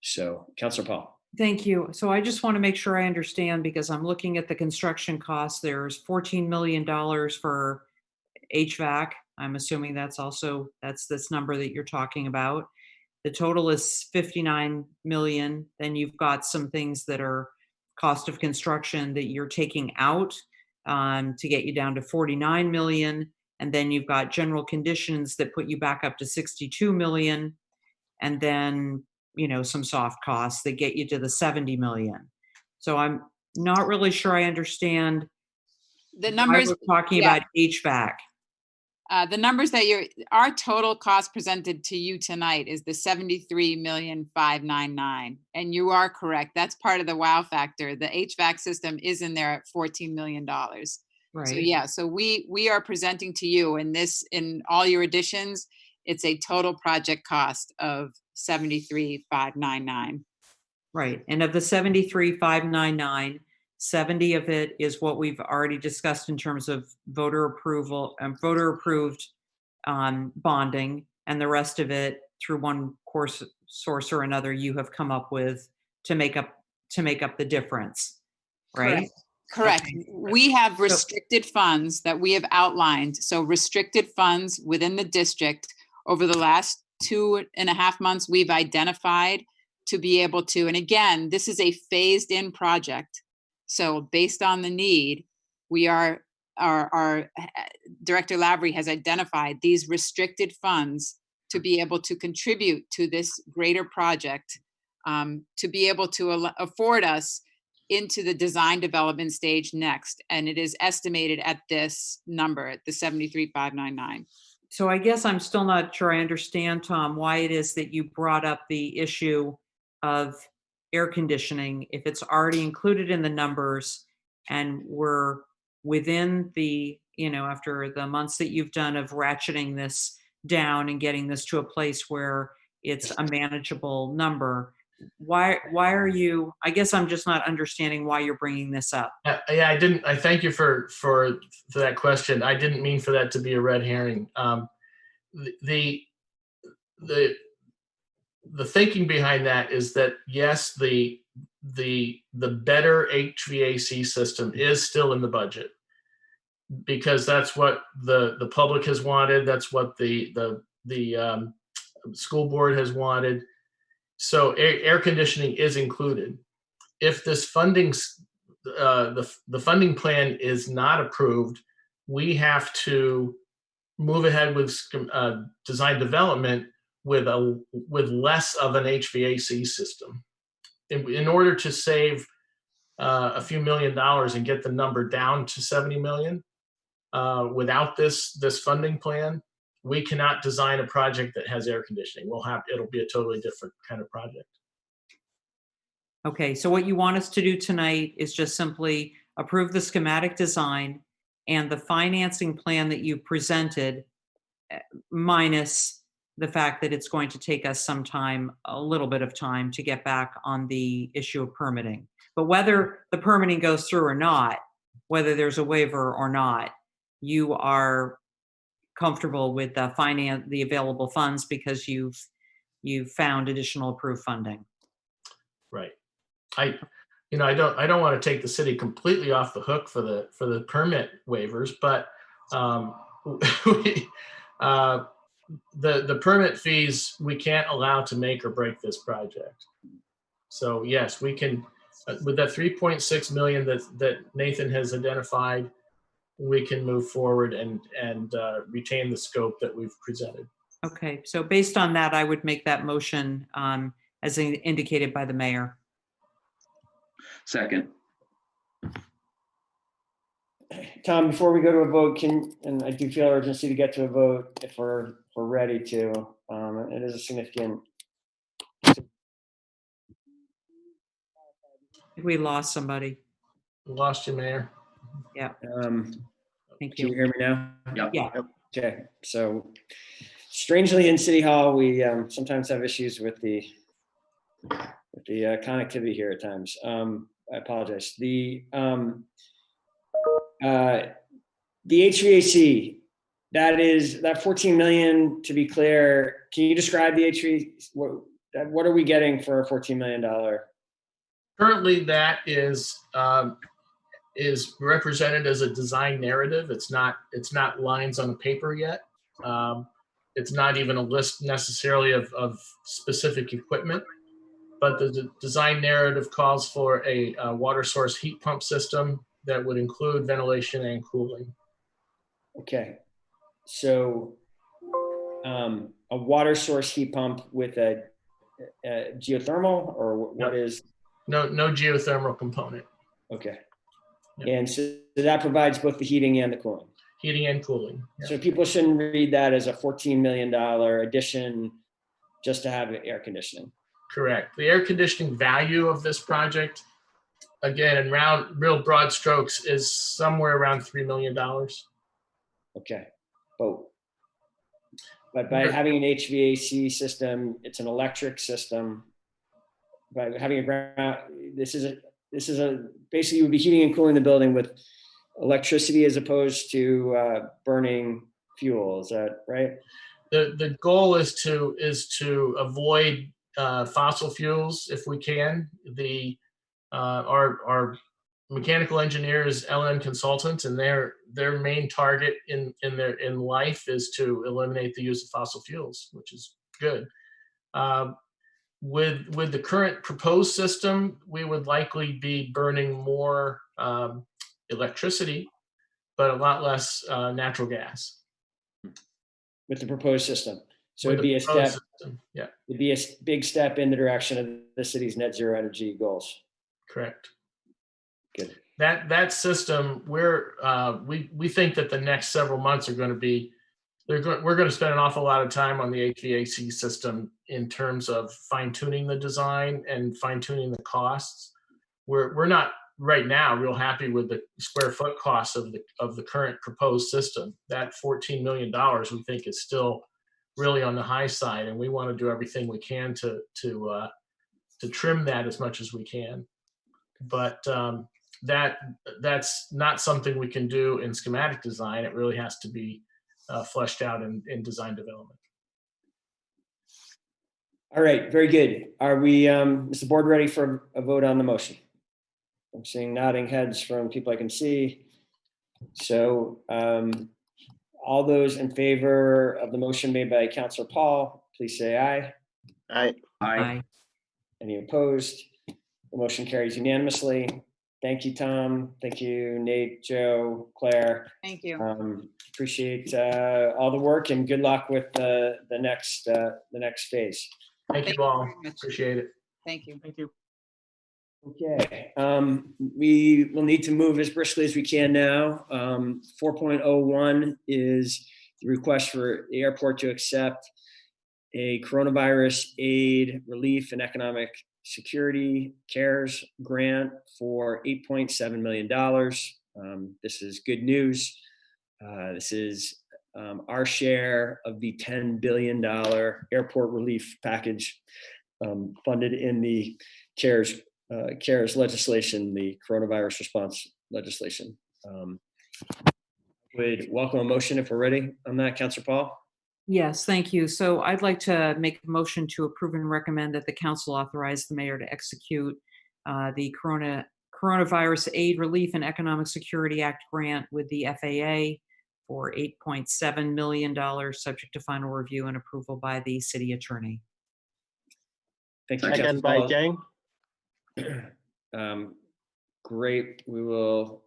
So, Councilor Paul. Thank you. So I just want to make sure I understand, because I'm looking at the construction costs. There's $14 million for HVAC. I'm assuming that's this number that you're talking about. The total is 59 million. Then you've got some things that are cost of construction that you're taking out to get you down to 49 million. And then you've got general conditions that put you back up to 62 million. And then, some soft costs that get you to the 70 million. So I'm not really sure I understand The numbers we're talking about HVAC. The numbers that our total cost presented to you tonight is the 73,599,000, and you are correct. That's part of the wow factor. The HVAC system is in there at $14 million. Right. So yeah, so we are presenting to you in all your additions, it's a total project cost of 73,599. Right. And of the 73,599, 70 of it is what we've already discussed in terms of voter approval and voter approved bonding, and the rest of it through one source or another you have come up with to make up the difference, right? Correct. Okay. We have restricted funds that we have outlined. So restricted funds within the district over the last 2.5 months, we've identified to be able to, and again, this is a phased in project. So based on the need, our Director Lavery has identified these restricted funds to be able to contribute to this greater project, to be able to afford us into the design development stage next. And it is estimated at this number, at the 73,599. So I guess I'm still not sure I understand, Tom, why it is that you brought up the issue of air conditioning, if it's already included in the numbers and we're within the, after the months that you've done of ratcheting this down and getting this to a place where it's a manageable number, why are you, I guess I'm just not understanding why you're bringing this up. Yeah, I thank you for that question. I didn't mean for that to be a red herring. The thinking behind that is that, yes, the better HVAC system is still in the budget, because that's what the public has wanted. That's what the school board has wanted. So air conditioning is included. If this the funding plan is not approved, we have to move ahead with design development with less of an HVAC system in order to save a few $1,000,000 and get the number down to 70 million. Without this funding plan, we cannot design a project that has air conditioning. It'll be a totally different kind of project. Okay, so what you want us to do tonight is just simply approve the schematic design and the financing plan that you presented, minus the fact that it's going to take us some time, a little bit of time, to get back on the issue of permitting. But whether the permitting goes through or not, whether there's a waiver or not, you are comfortable with the available funds because you've found additional approved funding. Right. I don't want to take the city completely off the hook for the permit waivers, but the permit fees we can't allow to make or break this project. So yes, we can, with that 3.6 million that Nathan has identified, we can move forward and retain the scope that we've presented. Okay, so based on that, I would make that motion as indicated by the mayor. Second. Tom, before we go to a vote, and I do feel urgency to get to a vote if we're ready to. It is a significant. We lost somebody. We lost you, Mayor. Yeah. Thank Can you you. hear me now? Yep. Yeah. Okay. So, strangely, in City Hall, we sometimes have issues with the connectivity here at times. I apologize. The HVAC, that 14 million, to be clear, can you describe the HVAC? What are we getting for a $14 million? Currently, that is represented as a design narrative. It's not lines on a paper yet. It's not even a list necessarily of specific equipment, but the design narrative calls for a water source heat pump system that would include ventilation and cooling. Okay, so a water source heat pump with a geothermal, or what is? No geothermal component. Okay. Yep. And so that provides both the heating and the cooling. Heating and cooling. Yep. So people shouldn't read that as a $14 million addition just to have air conditioning. Correct. The air conditioning value of this project, again, in real broad strokes, is somewhere around $3 million. Okay. But by having an HVAC system, it's an electric system. By having a ground, this is basically you would be heating and cooling the building with electricity as opposed to burning fuel. Is that right? The goal is to avoid fossil fuels if we can. Our mechanical engineer is LN Consultants, and their main target in life is to eliminate the use of fossil fuels, which is good. With the current proposed system, we would likely be burning more electricity, but a lot less natural gas. With the proposed system. So With it'd be a the proposed step. system, yeah, It'd be a big step in the direction of the city's net zero energy goals. correct. Good. That system, we think that the next several months are going to be we're going to spend an awful lot of time on the HVAC system in terms of fine tuning the design and fine tuning the costs. We're not right now real happy with the square foot costs of the current proposed system. That $14 million we think is still really on the high side, and we want to do everything we can to trim that as much as we can. But that's not something we can do in schematic design. It really has to be fleshed out in design development. All right, very good. Are we, is the board ready for a vote on the motion? I'm seeing nodding heads from people I can see. So all those in favor of the motion made by Councilor Paul, please say aye. Aye. Aye. Any opposed? The motion carries unanimously. Thank you, Tom. Thank you, Nate, Joe, Claire. Thank you. Appreciate all the work and good luck with the next phase. Thank you Thank you all. very much. Appreciate it. Thank you. Thank you. Okay, we will need to move as briskly as we can now. 4.01 is the request for the airport to accept a coronavirus aid, relief, and economic security CARES grant for $8.7 million. This is good news. This is our share of the $10 billion airport relief package funded in the CARES legislation, the coronavirus response legislation. Would welcome a motion if we're ready on that, Councilor Paul. Yes, thank you. So I'd like to make a motion to approve and recommend that the council authorize the mayor to execute the Coronavirus Aid, Relief, and Economic Security Act grant with the FAA for $8.7 million, subject to final review and approval by the city attorney. Thank you, Second by Councilor Jang. Paul. Great. We will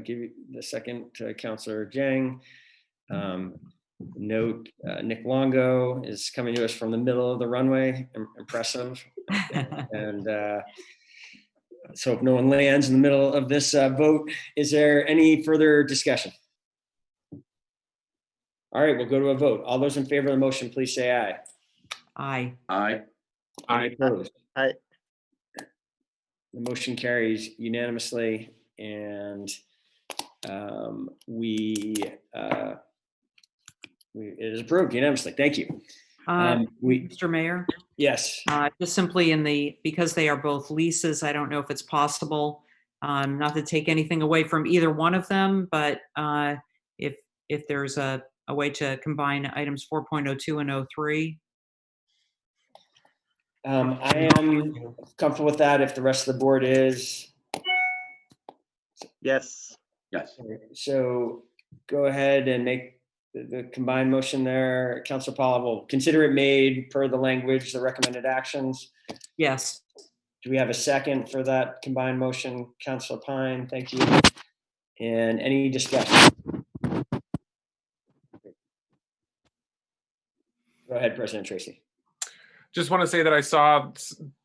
give you the second to Councilor Jang. Note Nick Longo is coming to us from the middle of the runway. Impressive. And let's hope no one lands in the middle of this vote. Is there any further discussion? All right, we'll go to a vote. All those in favor of the motion, please say aye. Aye. Aye. Any opposed? Aye. The motion carries unanimously, and it is approved unanimously. Thank you. Mr. Mayor, Yes. just simply because they are both leases, I don't know if it's possible, not to take anything away from either one of them, but if there's a way to combine items 4.02 and 03. I am comfortable with that if the rest of the board is. Yes. Yes. So go ahead and make the combined motion there. Councilor Paul will consider it made per the language, the recommended actions. Yes. Do we have a second for that combined motion? Councilor Pine, thank you. And any discussion? Go ahead, President Tracy. Just want to say that I saw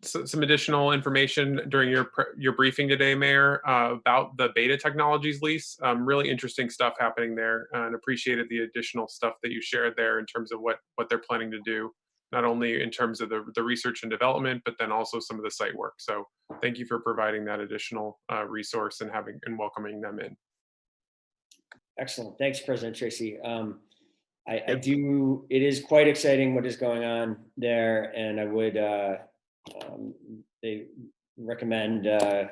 some additional information during your briefing today, Mayor, about the Beta Technologies lease. Really interesting stuff happening there, and appreciated the additional stuff that you shared there in terms of what they're planning to do, not only in terms of the research and development, but then also some of the site work. So thank you for providing that additional resource and welcoming them in. Excellent. Thanks, President Tracy. I do, it is quite exciting what is going on there, and I would recommend a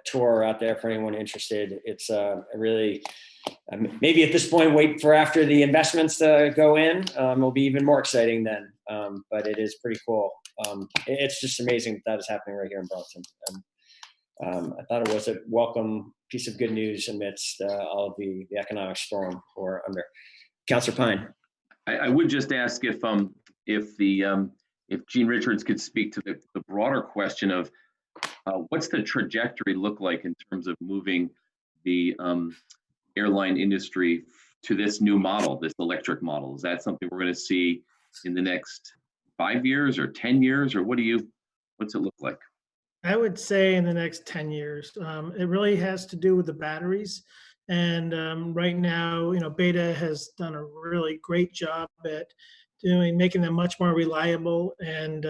tour out there for anyone interested. It's really, maybe at this point, wait for after the investments to go in. It'll be even more exciting then, but it is pretty cool. It's just amazing that is happening right here in Burlington. I thought it was a welcome piece of good news amidst all of the economic storm we're under. Councilor Pine. I would just ask if Gene Richards could speak to the broader question of what's the trajectory look like in terms of moving the airline industry to this new model, this electric model? Is that something we're going to see in the next 5 years or 10 years, or what's it look like? I would say in the next 10 years. It really has to do with the batteries And right now, Beta has done a really great job at making them much more reliable. And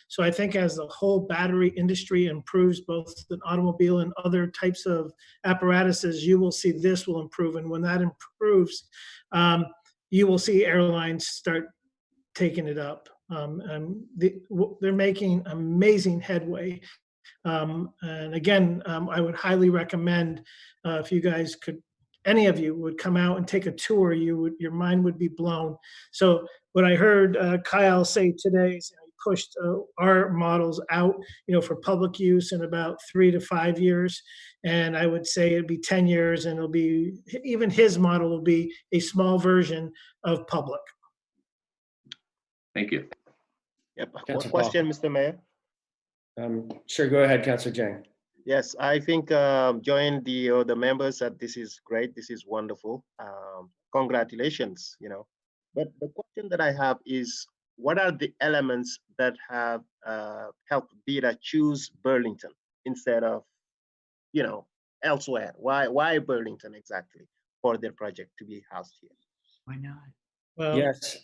so I think as the whole battery industry improves, both the automobile and other types of apparatuses, you will see this will improve. And when that improves, you will see airlines start taking it up. They're making amazing headway. And again, I would highly recommend if you guys could, any of you would come out and take a tour, your mind would be blown. So what I heard Kyle say today is he pushed our models out, for public use in about 3 to 5 years. And I would say it'd be 10 years, and it'll be, even his model will be a small version of public. Thank you. Yep. One Councilor question, Mr. Mayor. Sure, go ahead, Councilor Jang. Yes, I think join the members that this is great. This is wonderful. Congratulations, But the question that I have is, what are the elements that have helped Beta choose Burlington instead of, elsewhere? Why Burlington exactly for their project to be housed here? Why not? Well, Yes.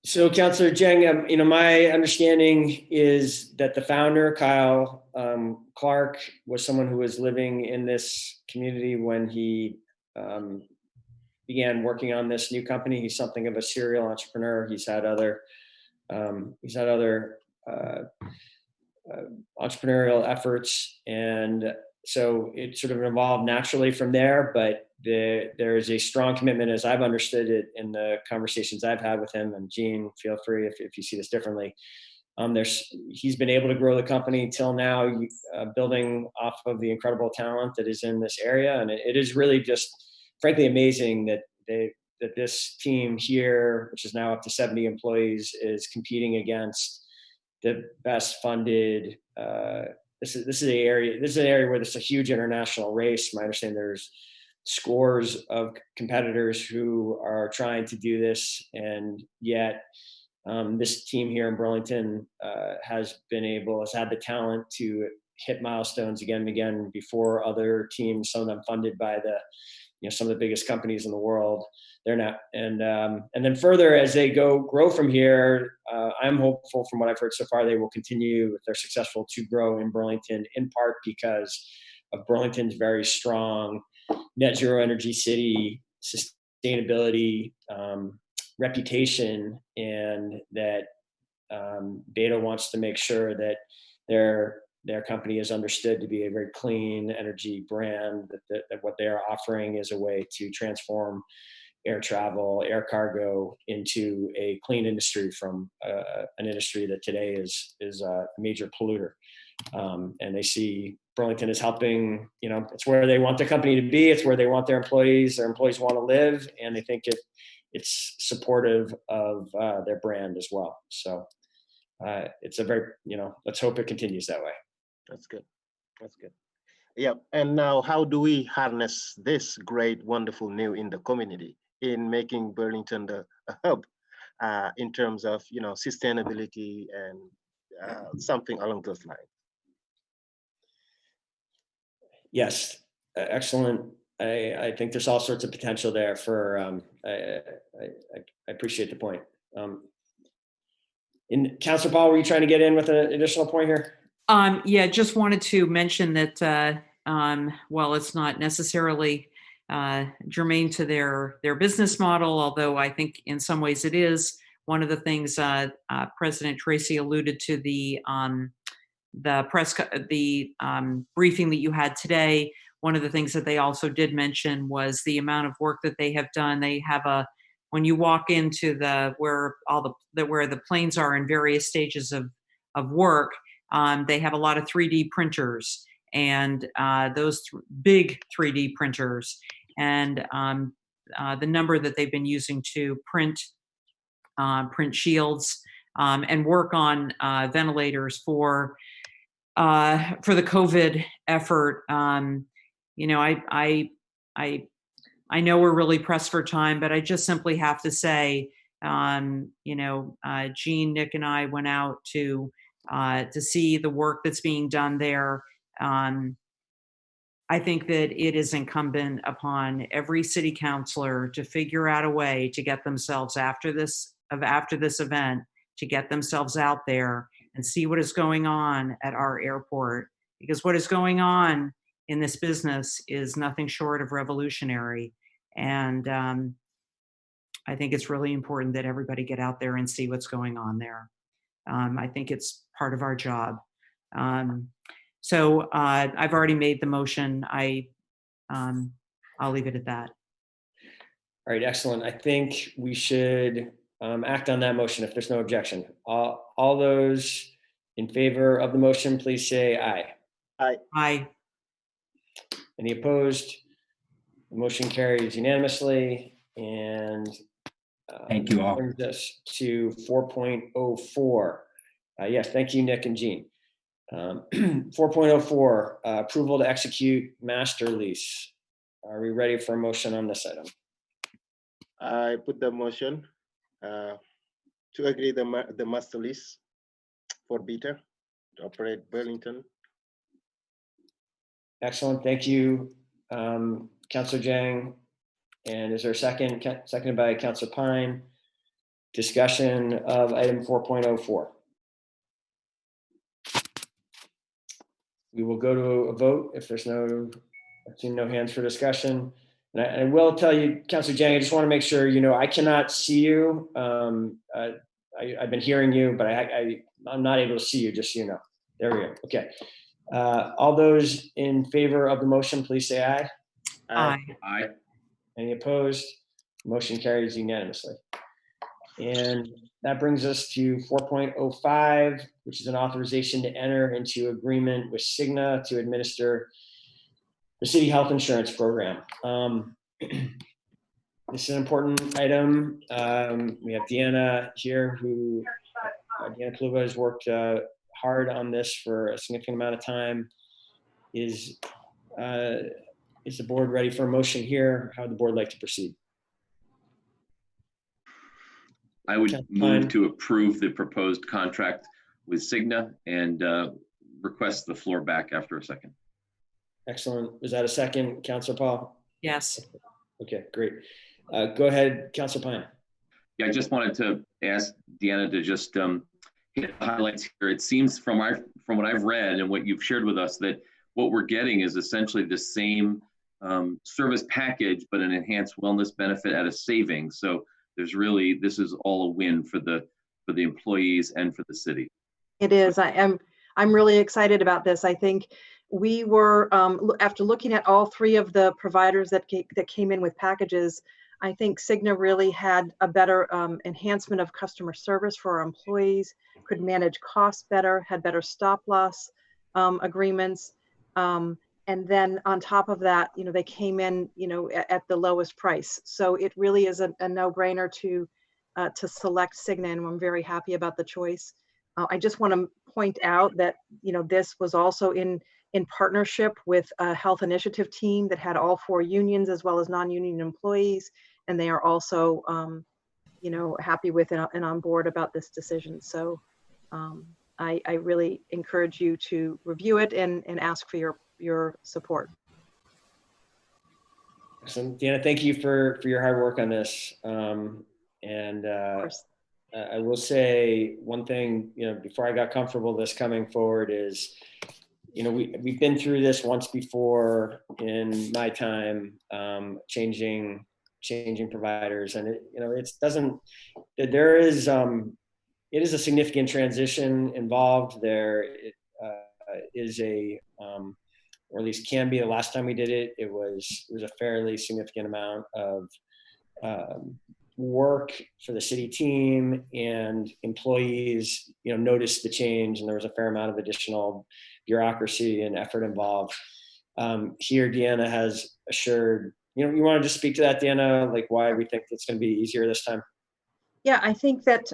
So, Councilor Jang, my understanding is that the founder, Kyle Clark, was someone who was living in this community when he began working on this new company. He's something of a serial entrepreneur. He's had other entrepreneurial efforts, and so it sort of evolved naturally from there. But there is a strong commitment, as I've understood it in the conversations I've had with him, and Gene, feel free if you see this differently. He's been able to grow the company till now, building off of the incredible talent that is in this area. And it is really just frankly amazing that this team here, which is now up to 70 employees, is competing against the best funded. This is an area where there's a huge international race. My understanding, there's scores of competitors who are trying to do this, and yet this team here in Burlington has had the talent to hit milestones again and again before other teams, some of them funded by some of the biggest companies in the world. They're not, and then further as they grow from here, I'm hopeful from what I've heard so far they will continue, if they're successful, to grow in Burlington, in part because of Burlington's very strong net zero energy city sustainability reputation, and that Beta wants to make sure that their company is understood to be a very clean energy brand, that what they are offering is a way to transform air travel, air cargo into a clean industry from an industry that today is a major polluter. And they see Burlington as helping, it's where they want the company to be. It's where they want their employees want to live. And they think it's supportive of their brand as well. So it's a very, let's hope it continues that way. That's good. That's good. Yeah. And now, how do we harness this great, wonderful new in the community in making Burlington a hub in terms of, sustainability and something along those lines? Yes, excellent. I think there's all sorts of potential there for. I appreciate the point. In Councilor Paul, were you trying to get in with an additional point here? Yeah, just wanted to mention that while it's not necessarily germane to their business model, although I think in some ways it is, one of the things President Tracy alluded to the briefing that you had today. One of the things that they also did mention was the amount of work that they have done. They have when you walk into where the planes are in various stages of work, they have a lot of 3D printers, and those big 3D printers, and the number that they've been using to print shields and work on ventilators for the COVID effort. I know we're really pressed for time, but I just simply have to say, Gene, Nick, and I went out to see the work that's being done there. I think that it is incumbent upon every city councilor to figure out a way to get themselves after this event, to get themselves out there and see what is going on at our airport. Because what is going on in this business is nothing short of revolutionary. And I think it's really important that everybody get out there and see what's going on there. I think it's part of our job. So I've already made the motion. I'll leave it at that. All right, excellent. I think we should act on that motion if there's no objection. All those in favor of the motion, please say aye. Aye. Any opposed? The motion carries unanimously, and Thank you all. brings us to 4.04. Yes, thank you, Nick and Jean. 4.04, approval to execute master lease. Are we ready for a motion on this item? I put the motion to agree the master lease for Beta to operate Burlington. Excellent, thank you, Councilor Jang. And is there a second? Seconded by Councilor Pine. Discussion of item 4.04. We will go to a vote if there's I've seen no hands for discussion. And I will tell you, Councilor Jang, I just want to make sure, I cannot see you. I've been hearing you, but I'm not able to see you, just so you know. There we go. Okay. All those in favor of the motion, please say aye. Aye. Aye. Any opposed? Motion carries unanimously. And that brings us to 4.05, which is an authorization to enter into agreement with Cigna to administer the city health insurance program. This is an important item. We have Deanna here, Deanna Kaluva has worked hard on this for a significant amount of time. Is the board ready for a motion here? How would the board like to proceed? I would move to approve the proposed contract with Cigna and request the floor back after a second. Excellent. Is that a second, Councilor Paul? Yes. Okay, great. Go ahead, Councilor Pine. Yeah, I just wanted to ask Deanna to just hit the highlights here. It seems from what I've read and what you've shared with us that what we're getting is essentially the same service package, but an enhanced wellness benefit at a savings. So this is all a win for the employees and for the city. It is. I'm really excited about this. I think we were, after looking at all three of the providers that came in with packages, I think Cigna really had a better enhancement of customer service for our employees, could manage costs better, had better stop loss agreements. And then on top of that, they came in, at the lowest price. So it really is a no-brainer to select Cigna, and I'm very happy about the choice. I just want to point out that, this was also in partnership with a health initiative team that had all four unions as well as non-union employees, and they are also, happy with and on board about this decision. So I really encourage you to review it and ask for your support. Excellent. Deanna, thank you for your hard work on this. I will say one thing, before I got comfortable this coming forward is, we've been through this once before in my time, changing providers, and it is a significant transition involved. There is or at least can be. The last time we did it, it was a fairly significant amount of work for the city team, and employees, noticed the change, and there was a fair amount of additional bureaucracy and effort involved. Here, Deanna has assured, you want to just speak to that, Deanna, like why we think it's going to be easier this time? Yeah, I think that,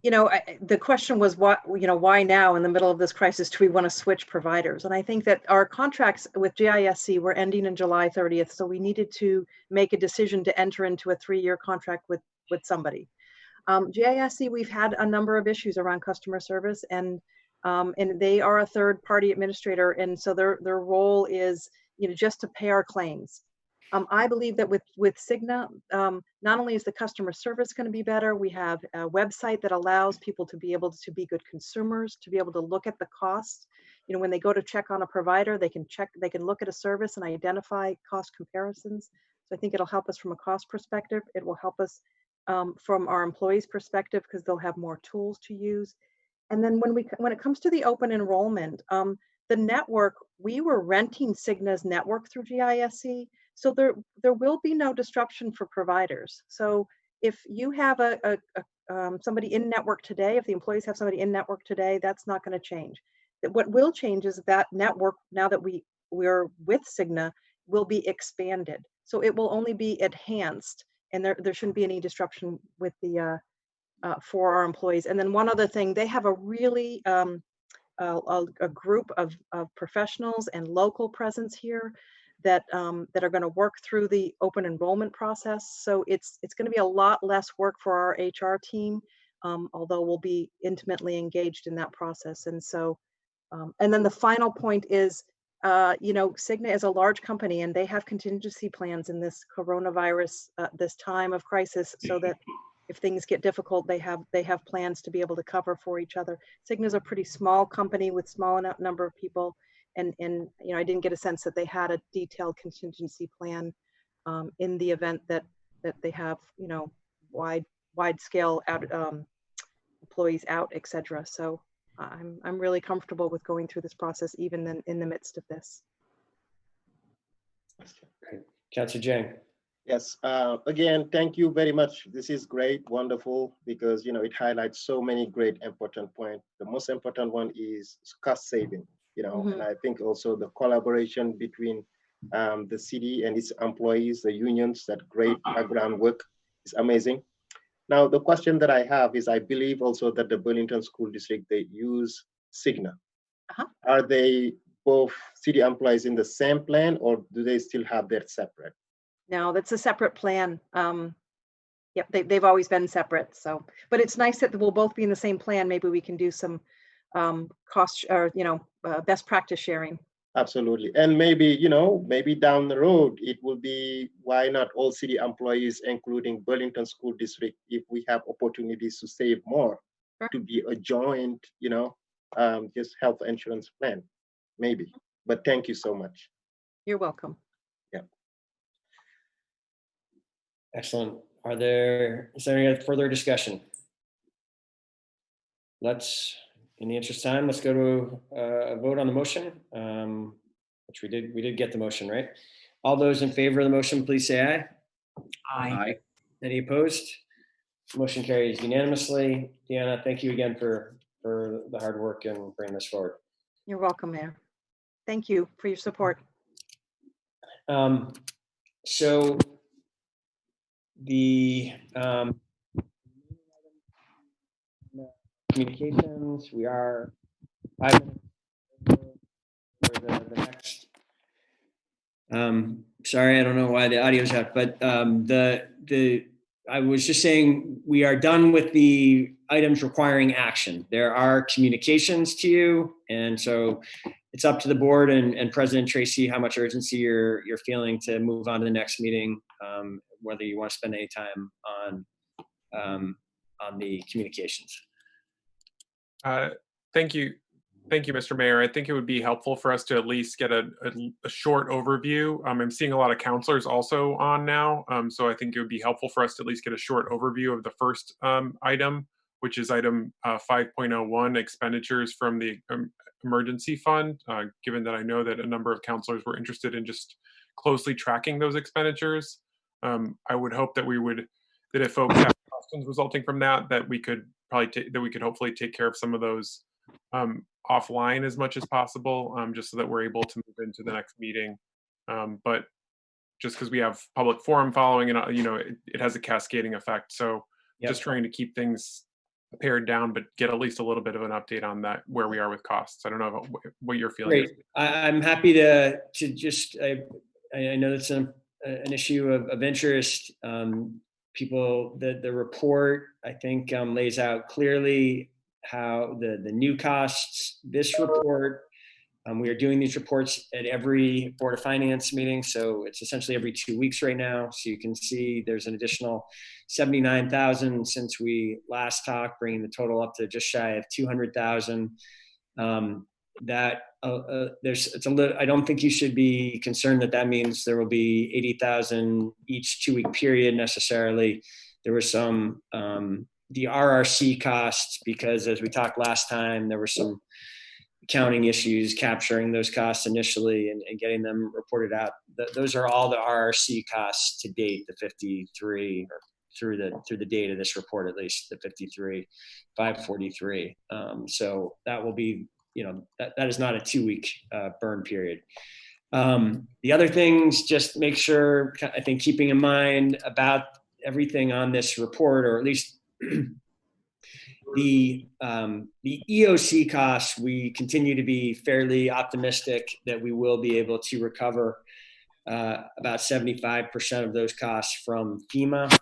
the question was why now in the middle of this crisis do we want to switch providers? And I think that our contracts with GISC were ending in July 30th. So we needed to make a decision to enter into a 3-year contract with somebody. GISC, we've had a number of issues around customer service, and they are a third-party administrator. And so their role is just to pay our claims. I believe that with Cigna, not only is the customer service going to be better, we have a website that allows people to be able to be good consumers, to be able to look at the costs. When they go to check on a provider, they can look at a service and identify cost comparisons. So I think it'll help us from a cost perspective. It will help us from our employees' perspective because they'll have more tools to use. And then when it comes to the open enrollment, the network, we were renting Cigna's network through GISC. So there will be no disruption for providers. So if you have somebody in network today, if the employees have somebody in network today, that's not going to change. What will change is that network, now that we're with Cigna, will be expanded. So it will only be enhanced, and there shouldn't be any disruption with the for our employees. And then one other thing, they have a really a group of professionals and local presence here that are going to work through the open enrollment process. So it's going to be a lot less work for our HR team, although we'll be intimately engaged in that process. And so, and then the final point is, Cigna is a large company and they have contingency plans in this coronavirus, this time of crisis, so that if things get difficult, they have plans to be able to cover for each other. Cigna is a pretty small company with small enough number of people. And I didn't get a sense that they had a detailed contingency plan in the event that they have, wide scale out employees out, et cetera. So I'm really comfortable with going through this process, even in the midst of this. Great. Councilor Jang. Yes, again, thank you very much. This is great, wonderful, because it highlights so many great important points. The most important one is cost saving, and I think also the collaboration between the city and its employees, the unions, that great background work is amazing. Now, the question that I have is, I believe also that the Burlington School District, they use Cigna. Are they both city employees in the same plan, or do they still have their separate? No, that's a separate plan. Yep, they've always been separate. So, but it's nice that we'll both be in the same plan. Maybe we can do some cost or best practice sharing. Absolutely, and maybe maybe down the road it will be, why not all city employees, including Burlington School District, if we have opportunities to save more, to be a joint, just health insurance plan, maybe. But thank you so much. You're welcome. Yeah. Excellent. Is there any further discussion? In the interest of time, let's go to a vote on the motion, which we did. We did get the motion, right? All those in favor of the motion, please say aye. Aye. Any opposed? Motion carries unanimously. Deanna, thank you again for the hard work and bringing this forward. You're welcome, Mayor. Thank you for your support. So the communications, we are 5 minutes for the next. Sorry, I don't know why the audio's out, but I was just saying we are done with the items requiring action. There are communications to you, and so it's up to the board and President Tracy how much urgency you're feeling to move on to the next meeting, whether you want to spend any time on the communications. Thank you, Mr. Mayor. I think it would be helpful for us to at least get a short overview. I'm seeing a lot of counselors also on now, so I think it would be helpful for us to at least get a short overview of the first item, which is item 5.01, expenditures from the emergency fund, given that I know that a number of counselors were interested in just closely tracking those expenditures. I would hope that that if folks have questions resulting from that we could hopefully take care of some of those offline as much as possible, just so that we're able to move into the next meeting. But just because we have public forum following, and it has a cascading effect. So just trying to keep things pared down, but get at least a little bit of an update on that, where we are with costs. I don't know what you're feeling. Great. I'm happy to just, I know that's an issue of interest. The report, I think, lays out clearly how the new costs, this report We are doing these reports at every Board of Finance meeting, so it's essentially every 2 weeks right now. So you can see there's an additional 79,000 since we last talked, bringing the total up to just shy of 200,000. It's a little. I don't think you should be concerned that that means there will be 80,000 each 2 week period necessarily. There was some the RRC costs, because as we talked last time, there were some accounting issues capturing those costs initially and getting them reported out. Those are all the RRC costs to date, the 53, or through the date of this report, at least the 53,543. So that will be, that is not a 2 week burn period. The other things, just make sure, I think, keeping in mind about everything on this report, or at least the EOC costs, we continue to be fairly optimistic that we will be able to recover about 75% of those costs from FEMA.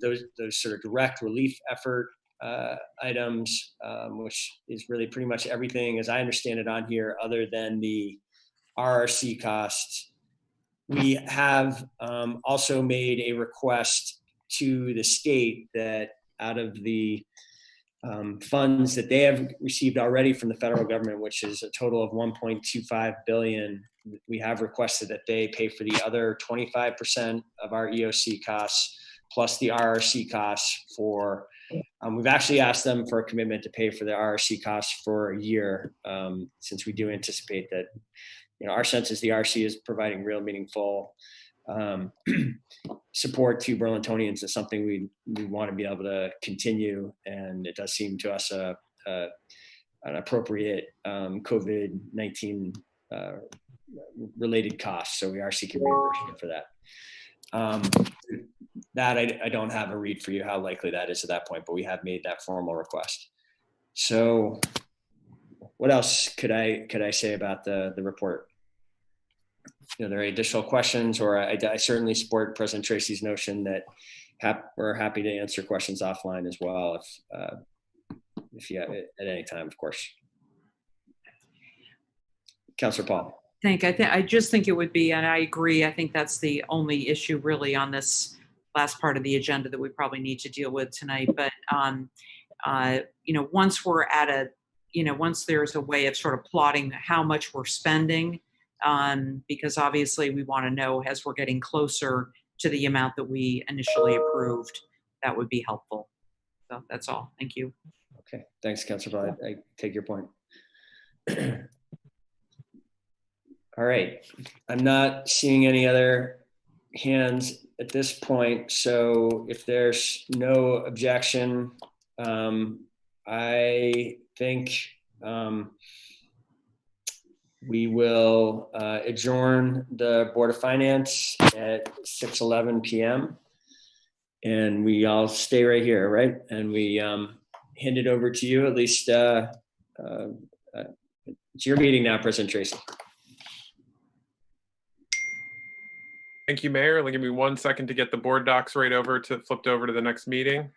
Those sort of direct relief effort items, which is really pretty much everything, as I understand it, on here, other than the RRC costs. We have also made a request to the state that out of the funds that they have received already from the federal government, which is a total of 1.25 billion, we have requested that they pay for the other 25% of our EOC costs plus the RRC costs for, we've actually asked them for a commitment to pay for the RRC costs for a year, since we do anticipate that, our sense is the RC is providing real meaningful support to Burlingtonians. Is something we want to be able to continue, and it does seem to us an appropriate COVID-19 related cost. So we are seeking reimbursement for that. That I don't have a read for you how likely that is at that point, but we have made that formal request. So what else could I say about the report? Are there any additional questions, or I certainly support President Tracy's notion that we're happy to answer questions offline as well, if you have it at any time, of course. Councilor Paul. I just think it would be, and I agree, I think that's the only issue really on this last part of the agenda that we probably need to deal with tonight. But, once we're at once there's a way of sort of plotting how much we're spending, because obviously we want to know as we're getting closer to the amount that we initially approved, that would be helpful. So that's all. Thank you. Okay, thanks, Councilor Paul. I take your point. All right, I'm not seeing any other hands at this point. So if there's no objection, I think we will adjourn the Board of Finance at 6:11 p.m. and we all stay right here, right? And we hand it over to you. At least it's your meeting now, President Tracy. Thank you, Mayor. Give me 1 second to get the board docs flipped over to the next meeting.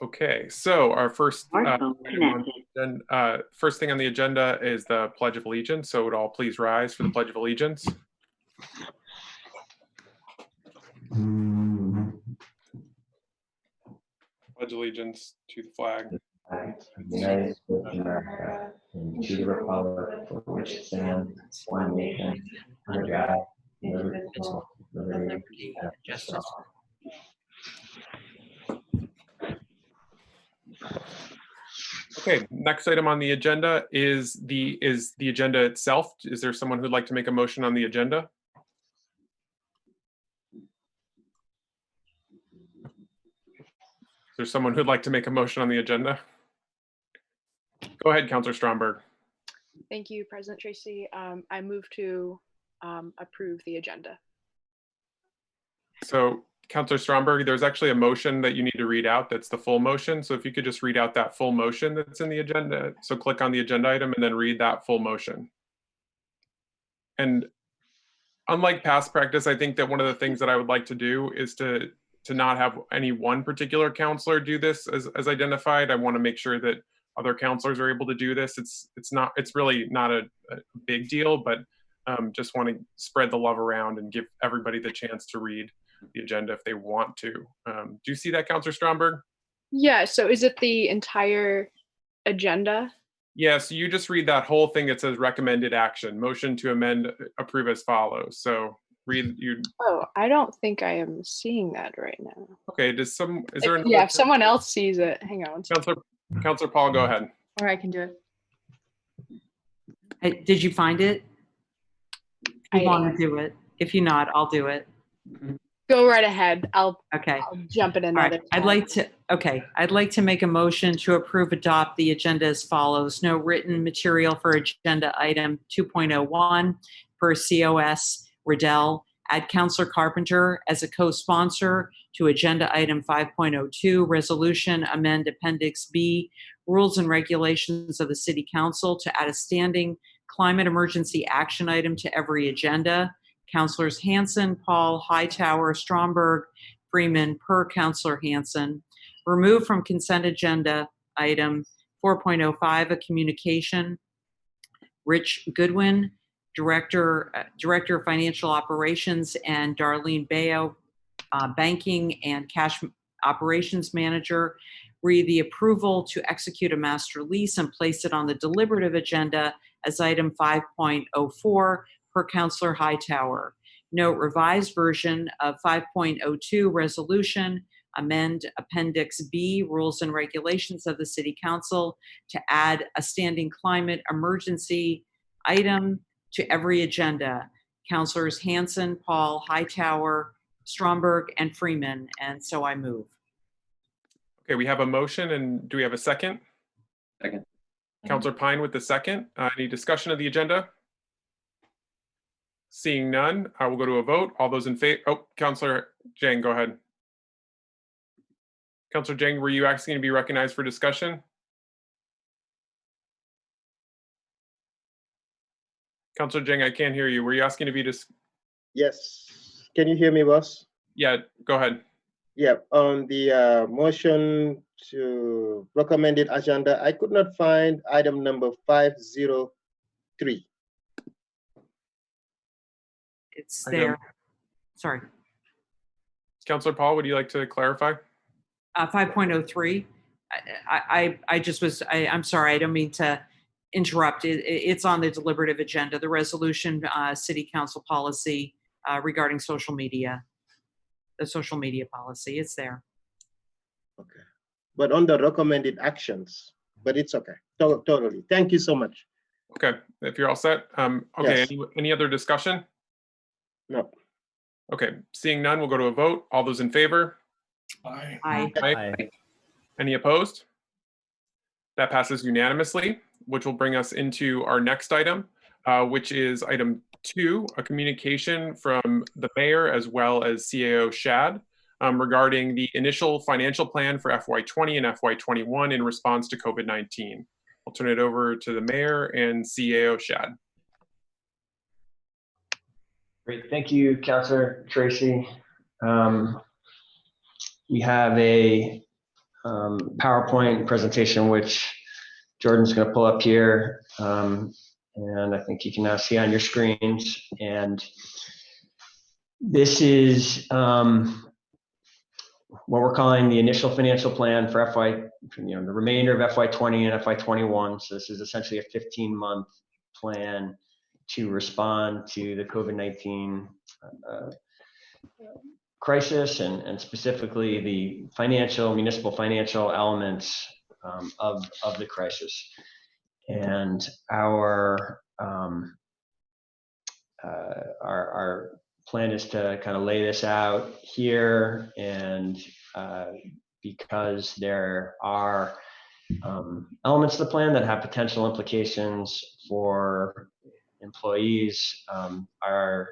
Okay, so our first thing on the agenda is the Pledge of Allegiance. So would all please rise for the Pledge of Allegiance. Pledge allegiance to the flag of the United States of America, and to the republic for which it stands, one nation, under God, indivisible, with liberty and justice. Okay, next item on the agenda is the agenda itself. Is there someone who'd like to make a motion on the agenda? Is there someone who'd like to make a motion on the agenda? Go ahead, Councilor Stromberg. Thank you, President Tracy. I move to approve the agenda. So, Councilor Stromberg, there's actually a motion that you need to read out. That's the full motion. So if you could just read out that full motion that's in the agenda. So click on the agenda item and then read that full motion. And unlike past practice, I think that one of the things that I would like to do is to not have any one particular counselor do this as identified. I want to make sure that other counselors are able to do this. It's really not a big deal, but just want to spread the love around and give everybody the chance to read the agenda if they want to. Do you see that, Counselor Stromberg? Yeah, so is it the entire agenda? Yeah, so you just read that whole thing that says recommended action, motion to amend, approve as follows. So read you. Oh, I don't think I am seeing that right now. Okay, is there another? Yeah, if someone else sees it, hang on. Counselor Paul, go ahead. Or I can do it. Did you find it? You I want to do it? If you not, I'll do it. Go right ahead. I'll Okay. jump in All another right. I'd like to make a motion to adopt the agenda as follows. No written material for agenda item 2.01 per COS Riddell. Add Counselor Carpenter as a co-sponsor to agenda item 5.02, resolution amend Appendix B, rules and regulations of the City Council to add a standing climate emergency action item to every agenda. Counselors Hanson, Paul, Hightower, Stromberg, Freeman, per Counselor Hanson. Remove from consent agenda item 4.05, a communication. Rich Goodwin, Director of Financial Operations, and Darlene Bayo, Banking and Cash Operations Manager, read the approval to execute a master lease and place it on the deliberative agenda as item 5.04 per Counselor Hightower. Note revised version of 5.02 resolution, amend Appendix B, rules and regulations of the City Council to add a standing climate emergency item to every agenda. Counselors Hanson, Paul, Hightower, Stromberg, and Freeman, and so I move. Okay, we have a motion, and do we have a second? Second. Counselor Pine with the second. Any discussion of the agenda? Seeing none, I will go to a vote. All those in favor, Counselor Jang, go ahead. Counselor Jang, were you asking to be recognized for discussion? Counselor Jang, I can't hear you. Were you asking to be Yes. Can you hear me, boss? Yeah, go ahead. Yeah, on the motion to recommended agenda, I could not find item number 503. It's there. Sorry. Counselor Paul, would you like to clarify? 5.03. I'm sorry, I don't mean to interrupt. It's on the deliberative agenda, the resolution, City Council policy regarding social media, the social media policy. It's there. Okay. But on the recommended actions, but it's okay. Totally. Thank you so much. Okay, if you're all set. Okay, Yes. any other discussion? No. Okay, seeing none, we'll go to a vote. All those in favor? Aye. Aye. Any opposed? That passes unanimously, which will bring us into our next item, which is item 2, a communication from the mayor as well as CAO Shad regarding the initial financial plan for FY20 and FY21 in response to COVID-19. I'll turn it over to the mayor and CAO Shad. Great, thank you, Councilor Tracy. We have a PowerPoint presentation which Jordan's going to pull up here, and I think you can now see on your screens. And this is what we're calling the initial financial plan for the remainder of FY20 and FY21. So this is essentially a 15-month plan to respond to the COVID-19 crisis and specifically the municipal financial elements of the crisis. And our plan is to kind of lay this out here, and because there are elements of the plan that have potential implications for employees, our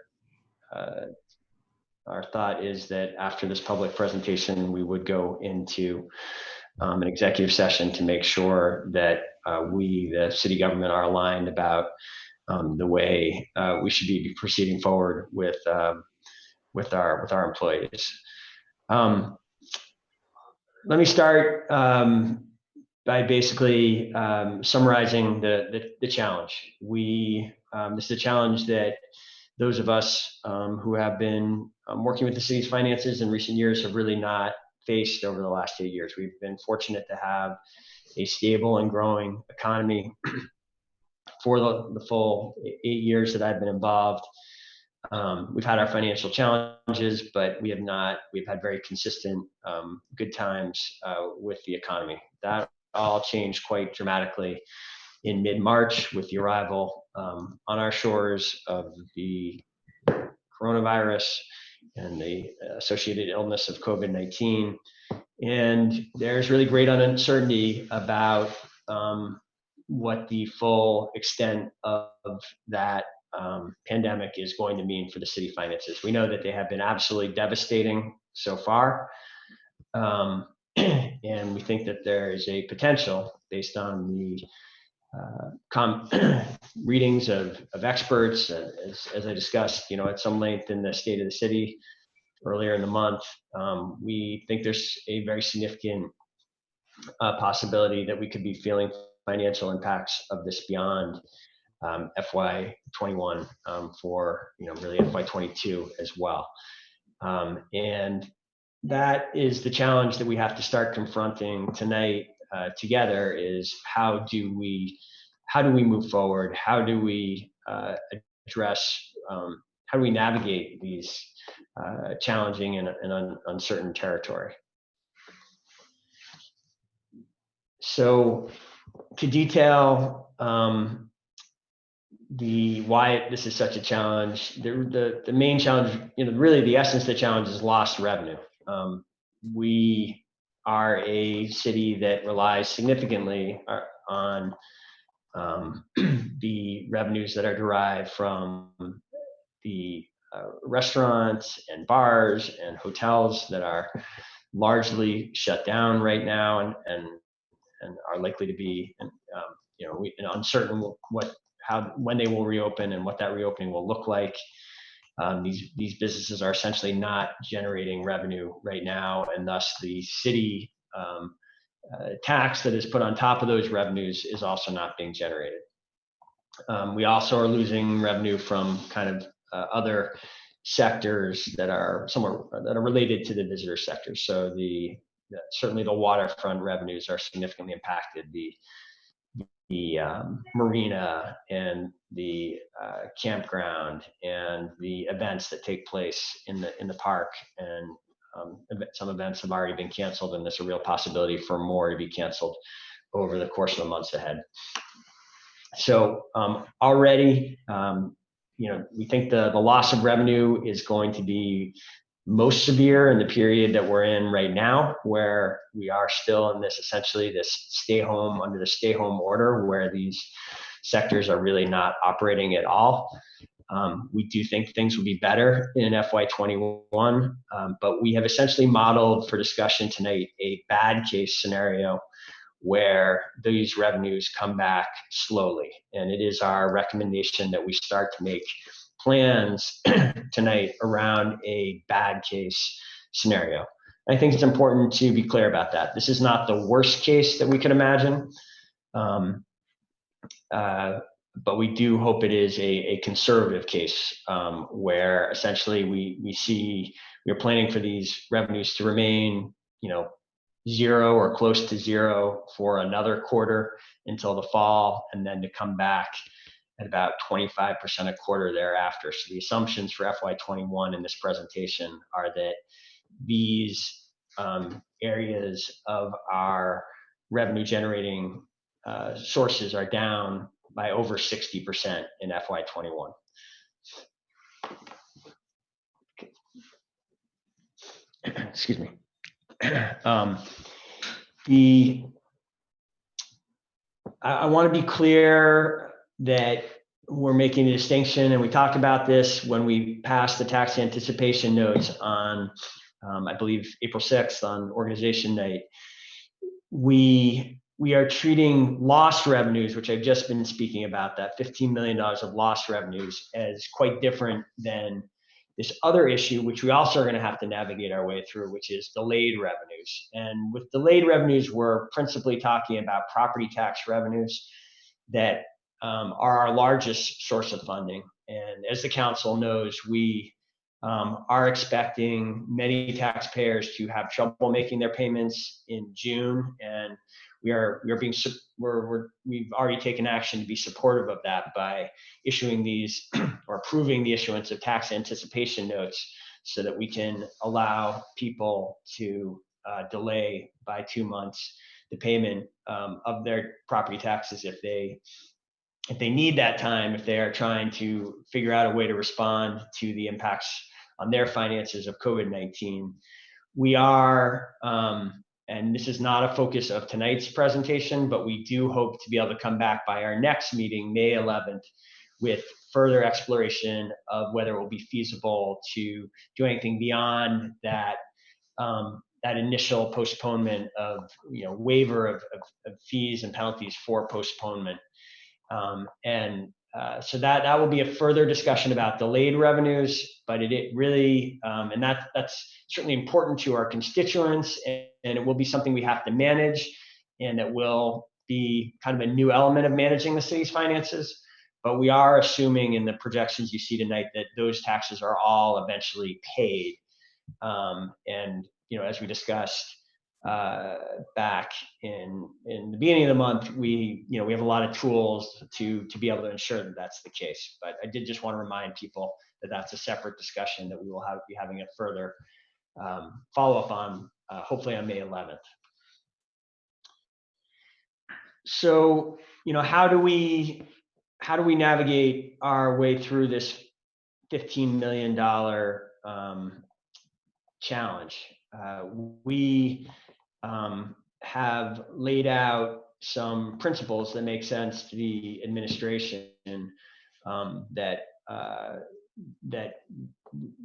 thought is that after this public presentation, we would go into an executive session to make sure that we, the city government, are aligned about the way we should be proceeding forward with our employees. Let me start by basically summarizing the challenge. This is a challenge that those of us who have been working with the city's finances in recent years have really not faced over the last 8 years. We've been fortunate to have a stable and growing economy for the full 8 years that I've been involved. We've had our financial challenges, but we've had very consistent good times with the economy. That all changed quite dramatically in mid-March with the arrival on our shores of the coronavirus and the associated illness of COVID-19. And there's really great uncertainty about what the full extent of that pandemic is going to mean for the city finances. We know that they have been absolutely devastating so far. And we think that there is a potential based on the readings of experts, as I discussed, at some length in the State of the City earlier in the month. We think there's a very significant possibility that we could be feeling financial impacts of this beyond FY21 for really FY22 as well. And that is the challenge that we have to start confronting tonight together, is how do we move forward? How do we address, how do we navigate these challenging and uncertain territory? So to detail why this is such a challenge, the main challenge, really the essence of the challenge is lost revenue. We are a city that relies significantly on the revenues that are derived from the restaurants and bars and hotels that are largely shut down right now and are likely to be, uncertain when they will reopen and what that reopening will look like. These businesses are essentially not generating revenue right now, and thus the city tax that is put on top of those revenues is also not being generated. We also are losing revenue from kind of other sectors that are related to the visitor sector. So certainly the waterfront revenues are significantly impacted. The marina and the campground and the events that take place in the park, and some events have already been canceled, and there's a real possibility for more to be canceled over the course of the months ahead. So already, we think the loss of revenue is going to be most severe in the period that we're in right now, where we are still in this stay home order, where these sectors are really not operating at all. We do think things will be better in FY21, but we have essentially modeled for discussion tonight a bad case scenario where these revenues come back slowly. And it is our recommendation that we start to make plans tonight around a bad case scenario. I think it's important to be clear about that. This is not the worst case that we could imagine, but we do hope it is a conservative case where essentially we're planning for these revenues to remain, zero or close to zero for another quarter until the fall, and then to come back at about 25% a quarter thereafter. So the assumptions for FY21 in this presentation are that these areas of our revenue generating sources are down by over 60% in FY21. Excuse me. I want to be clear that we're making a distinction, and we talked about this when we passed the tax anticipation notes on, I believe, April 6th on organization night. We we are treating lost revenues, which I've just been speaking about, that $15 million of lost revenues, as quite different than this other issue, which we also are going to have to navigate our way through, which is delayed revenues. And with delayed revenues, we're principally talking about property tax revenues that are our largest source of funding. And as the council knows, we are expecting many taxpayers to have trouble making their payments in June, and we've already taken action to be supportive of that by issuing these or approving the issuance of tax anticipation notes so that we can allow people to delay by 2 months the payment of their property taxes if they need that time, if they are trying to figure out a way to respond to the impacts on their finances of COVID-19. We are, and this is not a focus of tonight's presentation, but we do hope to be able to come back by our next meeting, May 11th, with further exploration of whether it will be feasible to do anything beyond that that initial postponement of, waiver of fees and penalties for postponement. So that will be a further discussion about delayed revenues, but it really, and that's certainly important to our constituents, and it will be something we have to manage, and it will be kind of a new element of managing the city's finances. But we are assuming in the projections you see tonight that those taxes are all eventually paid. And, as we discussed, back in the beginning of the month, we have a lot of tools to be able to ensure that that's the case. But I did just want to remind people that that's a separate discussion that we will be having a further follow-up on, hopefully on May 11th. So, how do we navigate our way through this $15 million challenge? We have laid out some principles that make sense to the administration that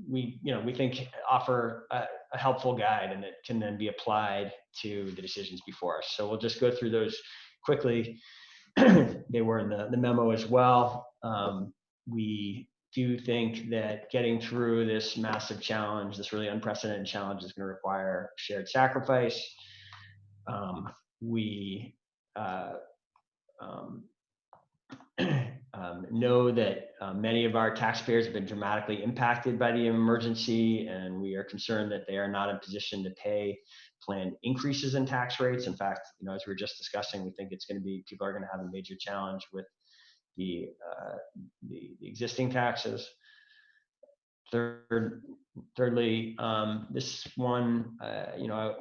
we think offer a helpful guide and that can then be applied to the decisions before us. So we'll just go through those quickly. They were in the memo as well. We do think that getting through this massive challenge, this really unprecedented challenge, is going to require shared sacrifice. We know that many of our taxpayers have been dramatically impacted by the emergency, and we are concerned that they are not in position to pay planned increases in tax rates. In fact, as we were just discussing, we think people are going to have a major challenge with the existing taxes. Thirdly, this one, I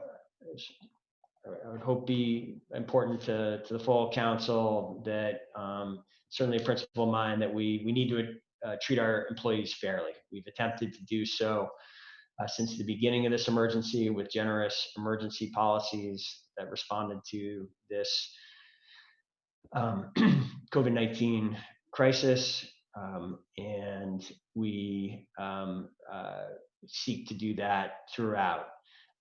would hope be important to the full council, that certainly a principle of mine that we need to treat our employees fairly. We've attempted to do so since the beginning of this emergency with generous emergency policies that responded to this COVID-19 crisis, and we seek to do that throughout.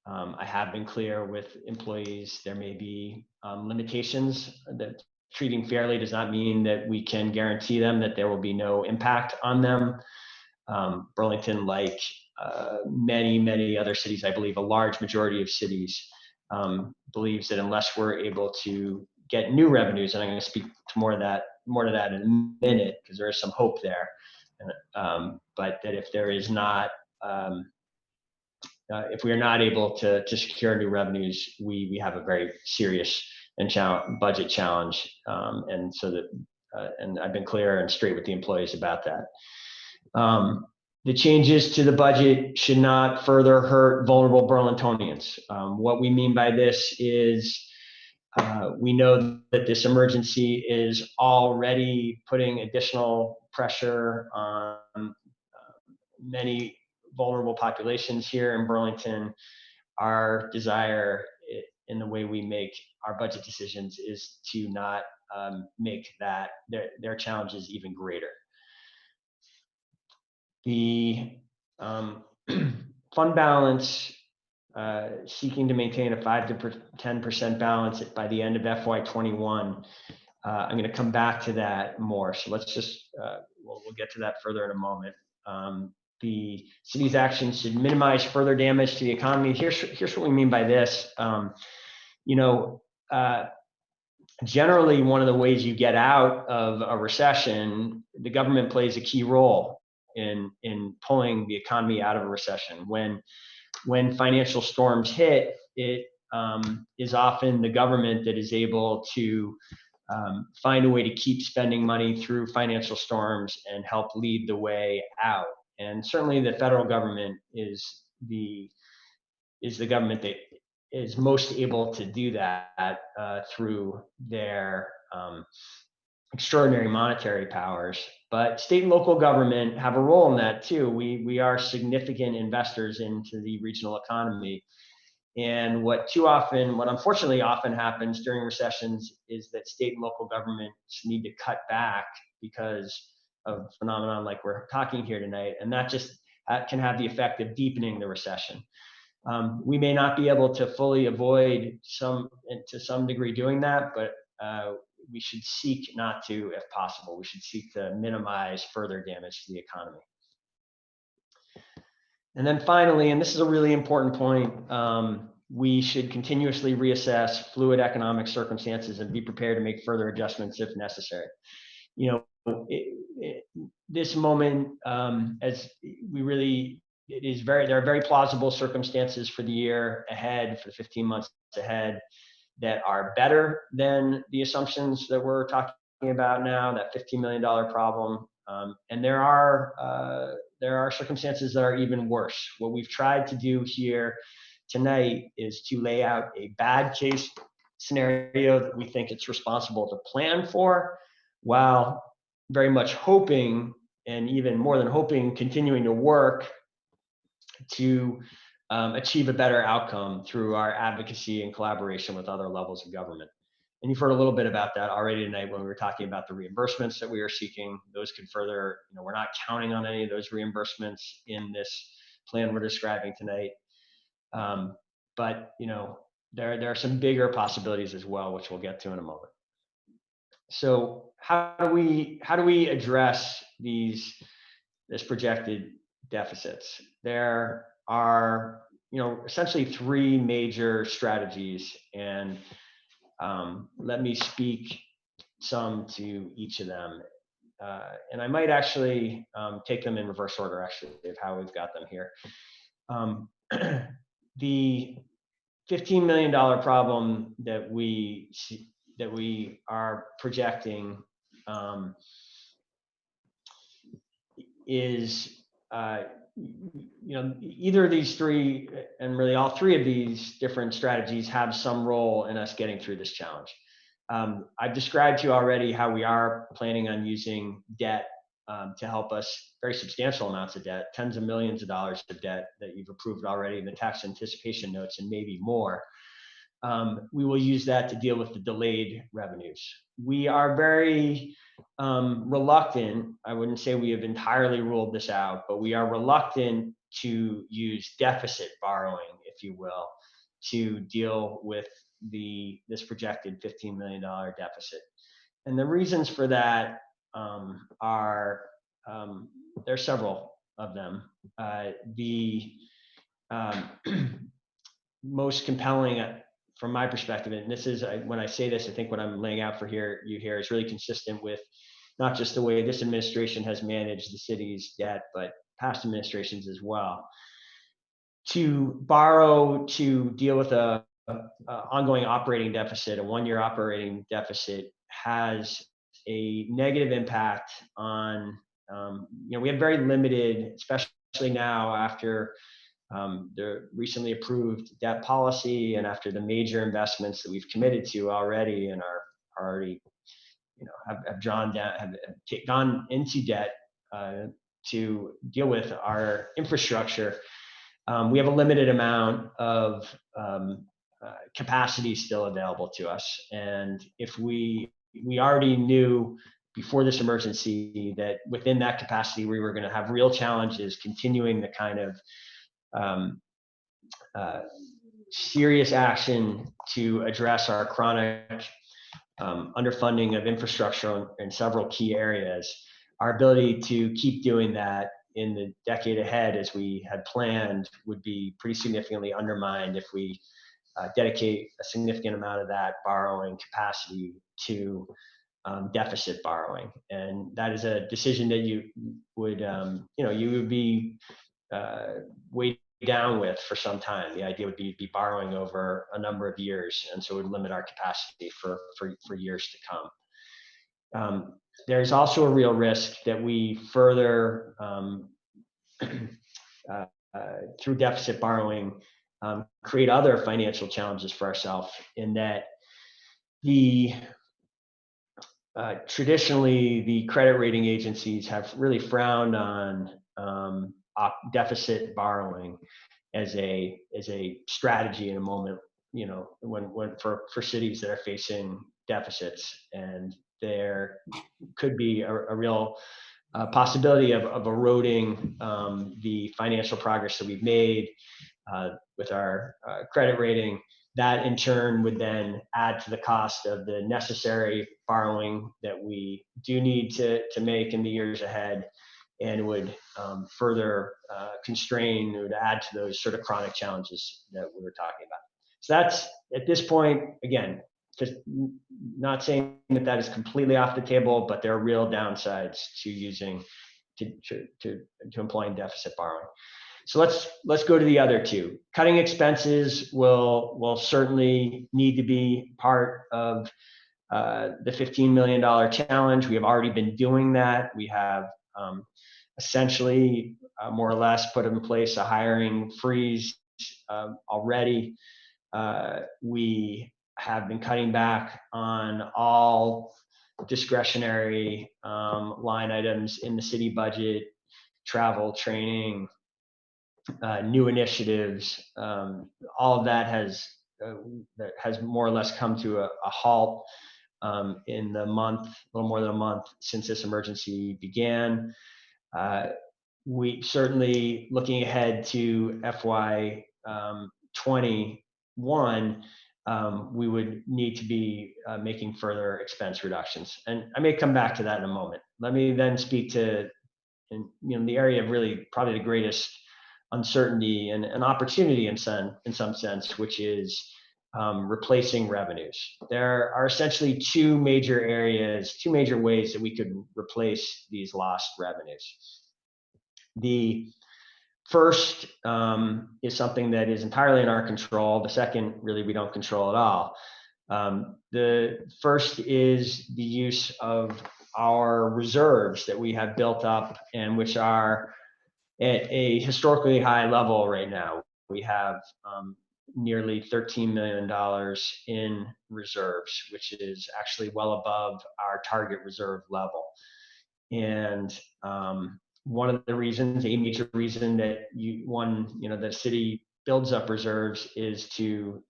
I have been clear with employees, there may be limitations. That treating fairly does not mean that we can guarantee them that there will be no impact on them. Burlington, like many other cities, I believe a large majority of cities, believes that unless we're able to get new revenues, and I'm going to speak to more to that in a minute, because there is some hope there, but that if there is not, if we are not able to secure new revenues, we have a very serious and budget challenge, and so that, and I've been clear and straight with the employees about that. The changes to the budget should not further hurt vulnerable Burlingtonians. What we mean by this is, we know that this emergency is already putting additional pressure on many vulnerable populations here in Burlington. Our desire in the way we make our budget decisions is to not make their challenges even greater. The fund balance seeking to maintain a 5 to 10% balance by the end of FY21. I'm going to come back to that more. So let's just, we'll get to that further in a moment. The city's actions should minimize further damage to the economy. Here's what we mean by this. Generally, one of the ways you get out of a recession, the government plays a key role in pulling the economy out of a recession. When financial storms hit, it is often the government that is able to find a way to keep spending money through financial storms and help lead the way out. And certainly the federal government is the government that is most able to do that through their extraordinary monetary powers. But state and local government have a role in that too. We are significant investors into the regional economy. And what unfortunately often happens during recessions is that state and local governments need to cut back because of phenomenon like we're talking here tonight. And that just can have the effect of deepening the recession. We may not be able to fully avoid to some degree doing that, but we should seek not to if possible. We should seek to minimize further damage to the economy. And then finally, and this is a really important point, we should continuously reassess fluid economic circumstances and be prepared to make further adjustments if necessary. This moment, as we really, there are very plausible circumstances for the year ahead, for the 15 months ahead, that are better than the assumptions that we're talking about now, that $15 million problem. And there are circumstances that are even worse. What we've tried to do here tonight is to lay out a bad case scenario that we think it's responsible to plan for, while very much hoping, and even more than hoping, continuing to work to achieve a better outcome through our advocacy and collaboration with other levels of government. And you've heard a little bit about that already tonight when we were talking about the reimbursements that we are seeking. Those could further, we're not counting on any of those reimbursements in this plan we're describing tonight. But there are some bigger possibilities as well, which we'll get to in a moment. So how do we address this projected deficits? There are essentially three major strategies, and let me speak some to each of them. And I might actually take them in reverse order, actually, of how we've got them here. The $15 million problem that we are projecting is either of these three, and really all three of these different strategies, have some role in us getting through this challenge. I've described to you already how we are planning on using debt to help us, very substantial amounts of debt, tens of millions of dollars of debt that you've approved already in the tax anticipation notes, and maybe more. We will use that to deal with the delayed revenues. We are very reluctant, I wouldn't say we have entirely ruled this out, but we are reluctant to use deficit borrowing, if you will, to deal with this projected $15 million deficit. And the reasons for that are, there are several of them. The most compelling, from my perspective, and this is, when I say this, I think what I'm laying out for you here is really consistent with not just the way this administration has managed the city's debt, but past administrations as well. To borrow to deal with a ongoing operating deficit, a one-year operating deficit, has a negative impact on, we have very limited, especially now after the recently approved debt policy and after the major investments that we've committed to already and are already, have drawn down, have gone into debt to deal with our infrastructure. We have a limited amount of capacity still available to us. And if we already knew before this emergency that within that capacity, we were going to have real challenges continuing the kind of serious action to address our chronic underfunding of infrastructure in several key areas. Our ability to keep doing that in the decade ahead as we had planned would be pretty significantly undermined if we dedicate a significant amount of that borrowing capacity to deficit borrowing. And that is a decision that you would, you would be weighed down with for some time. The idea would be borrowing over a number of years, and so it would limit our capacity for years to come. There's also a real risk that we further, through deficit borrowing, create other financial challenges for ourselves, in that traditionally the credit rating agencies have really frowned on deficit borrowing as a strategy in a moment, when for cities that are facing deficits. And there could be a real possibility of eroding the financial progress that we've made with our credit rating. That in turn would then add to the cost of the necessary borrowing that we do need to make in the years ahead, and would further constrain, or to add to those sort of chronic challenges that we were talking about. So that's, at this point, again, just not saying that is completely off the table, but there are real downsides to employing deficit borrowing. So let's go to the other two. Cutting expenses will certainly need to be part of the $15 million challenge. We have already been doing that. We have essentially more or less put in place a hiring freeze already. We have been cutting back on all discretionary line items in the city budget, travel, training, new initiatives. All of that has more or less come to a halt in the month, a little more than a month since this emergency began. We certainly, looking ahead to FY 21, we would need to be making further expense reductions. And I may come back to that in a moment. Let me then speak to the area of really probably the greatest uncertainty and an opportunity in some sense, which is replacing revenues. There are essentially two major ways that we could replace these lost revenues. The first is something that is entirely in our control. The second, really, we don't control at all. The first is the use of our reserves that we have built up, and which are at a historically high level right now. We have nearly $13 million in reserves, which is actually well above our target reserve level. And one of the reasons, a major reason that the city builds up reserves is to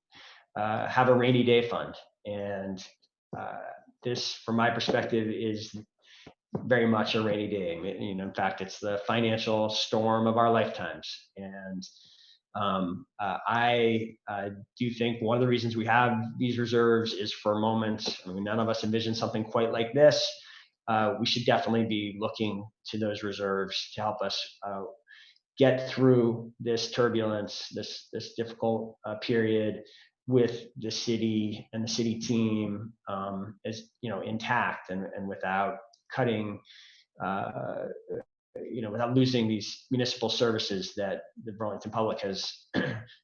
have a rainy day fund. And this, from my perspective, is very much a rainy day. In fact, it's the financial storm of our lifetimes. And I do think one of the reasons we have these reserves is for moments. None of us envision something quite like this. We should definitely be looking to those reserves to help us get through this turbulence, this difficult period, with the city and the city team as intact, and without cutting, without losing these municipal services that the Burlington public has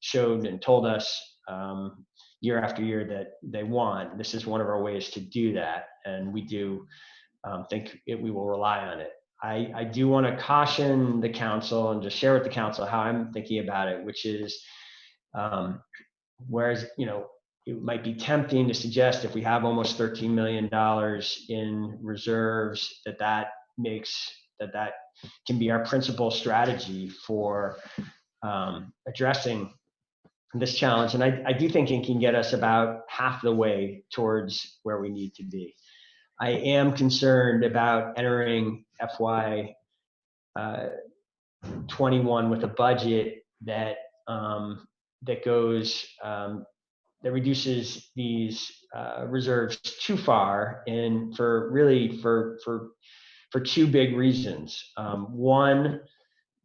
showed and told us year after year that they want. This is one of our ways to do that, and we do think we will rely on it. I do want to caution the council and just share with the council how I'm thinking about it, which is, whereas it might be tempting to suggest, if we have almost $13 million in reserves, that can be our principal strategy for addressing this challenge. And I do think it can get us about half the way towards where we need to be. I am concerned about entering FY 21 with a budget that that goes that reduces these reserves too far, and for two big reasons. One,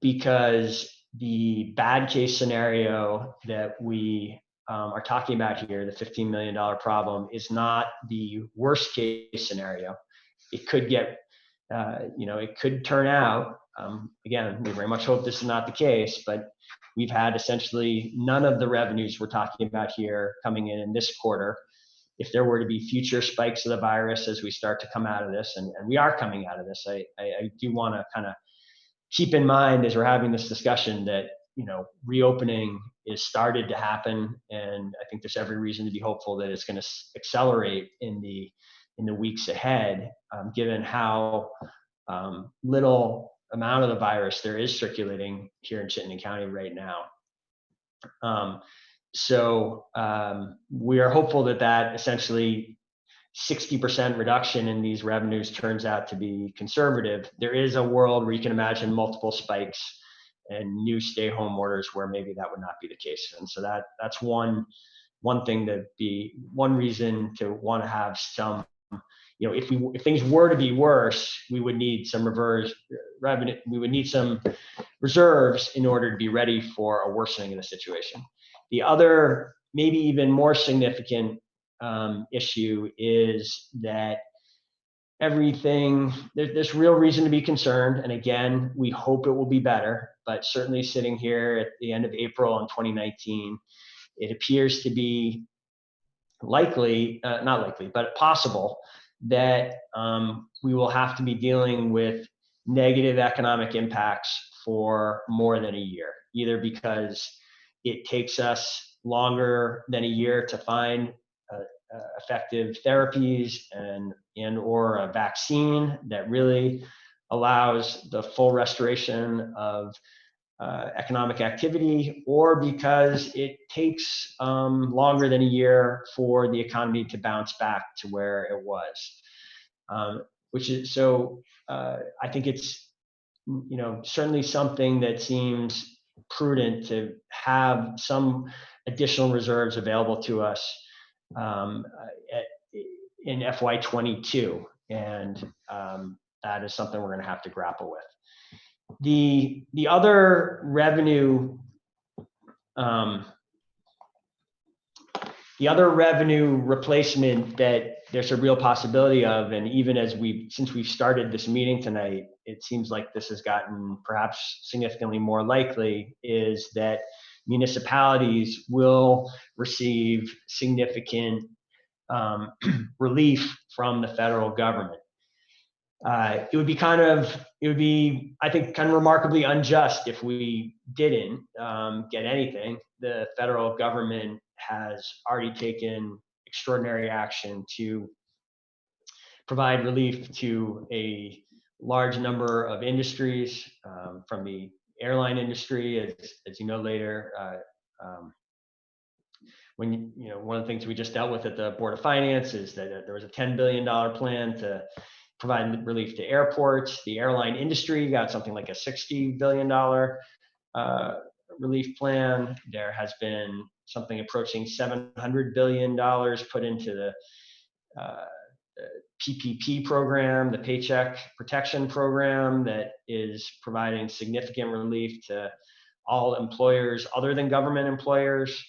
because the bad case scenario that we are talking about here, the $15 million problem, is not the worst case scenario. It could get, it could turn out, again, we very much hope this is not the case, but we've had essentially none of the revenues we're talking about here coming in this quarter. If there were to be future spikes of the virus as we start to come out of this, and we are coming out of this, I do want to kind of keep in mind as we're having this discussion that, reopening is started to happen, and I think there's every reason to be hopeful that it's going to accelerate in the weeks ahead, given how little amount of the virus there is circulating here in Chittenden County right now. So we are hopeful that essentially 60% reduction in these revenues turns out to be conservative. There is a world where you can imagine multiple spikes and new stay-home orders where maybe that would not be the case. And so that's one thing one reason to want to have some, if things were to be worse, we would need some revenue. We would need some reserves in order to be ready for a worsening of the situation. The other, maybe even more significant issue is that there's real reason to be concerned. And again, we hope it will be better, but certainly sitting here at the end of April in 2019, it appears to be not likely, but possible that we will have to be dealing with negative economic impacts for more than a year, either because it takes us longer than a year to find effective therapies and or a vaccine that really allows the full restoration of economic activity, or because it takes longer than a year for the economy to bounce back to where it was. Which is so. I think it's certainly something that seems prudent to have some additional reserves available to us in FY22, and that is something we're going to have to grapple with. The other revenue replacement that there's a real possibility of, and even since we've started this meeting tonight, it seems like this has gotten perhaps significantly more likely, is that municipalities will receive significant relief from the federal government. It would be, I think, kind of remarkably unjust if we didn't get anything. The federal government has already taken extraordinary action to provide relief to a large number of industries, from the airline industry, as you know later. When one of the things we just dealt with at the Board of Finance is that there was a $10 billion plan to provide relief to airports. The airline industry got something like a $60 billion relief plan. There has been something approaching $700 billion put into the PPP program, the Paycheck Protection Program, that is providing significant relief to all employers other than government employers.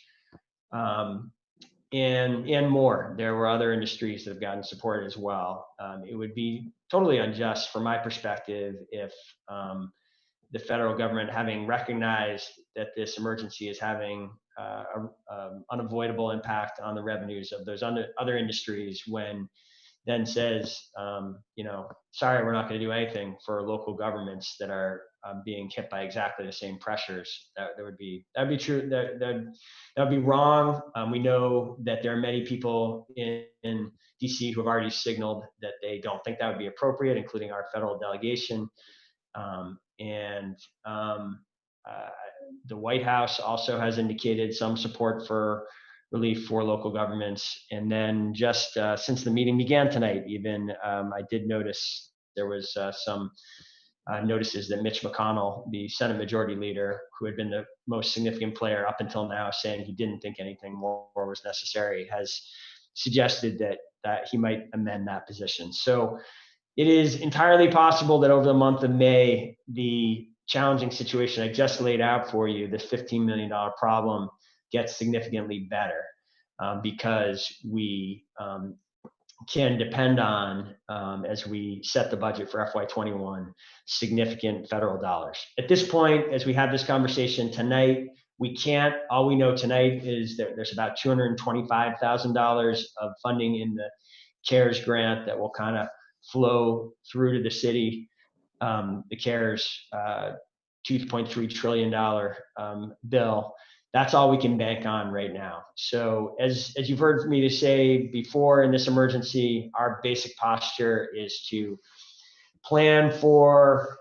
And more. There were other industries that have gotten support as well. It would be totally unjust from my perspective if the federal government, having recognized that this emergency is having unavoidable impact on the revenues of those other industries, when then says, sorry, we're not going to do anything for local governments that are being hit by exactly the same pressures. That would be true. That would be wrong. We know that there are many people in DC who have already signaled that they don't think that would be appropriate, including our federal delegation. The White House also has indicated some support for relief for local governments. And then just since the meeting began tonight, even I did notice there was some notices that Mitch McConnell, the Senate Majority Leader, who had been the most significant player up until now, saying he didn't think anything more was necessary, has suggested that he might amend that position. So it is entirely possible that over the month of May, the challenging situation I just laid out for you, this $15 million problem, gets significantly better because we can depend on, as we set the budget for FY21, significant federal dollars. At this point, as we have this conversation tonight, we can't, all we know tonight is that there's about $225,000 of funding in the CARES grant that will kind of flow through to the city. The CARES $2.3 trillion bill. That's all we can bank on right now. So as you've heard me to say before in this emergency, our basic posture is to plan for,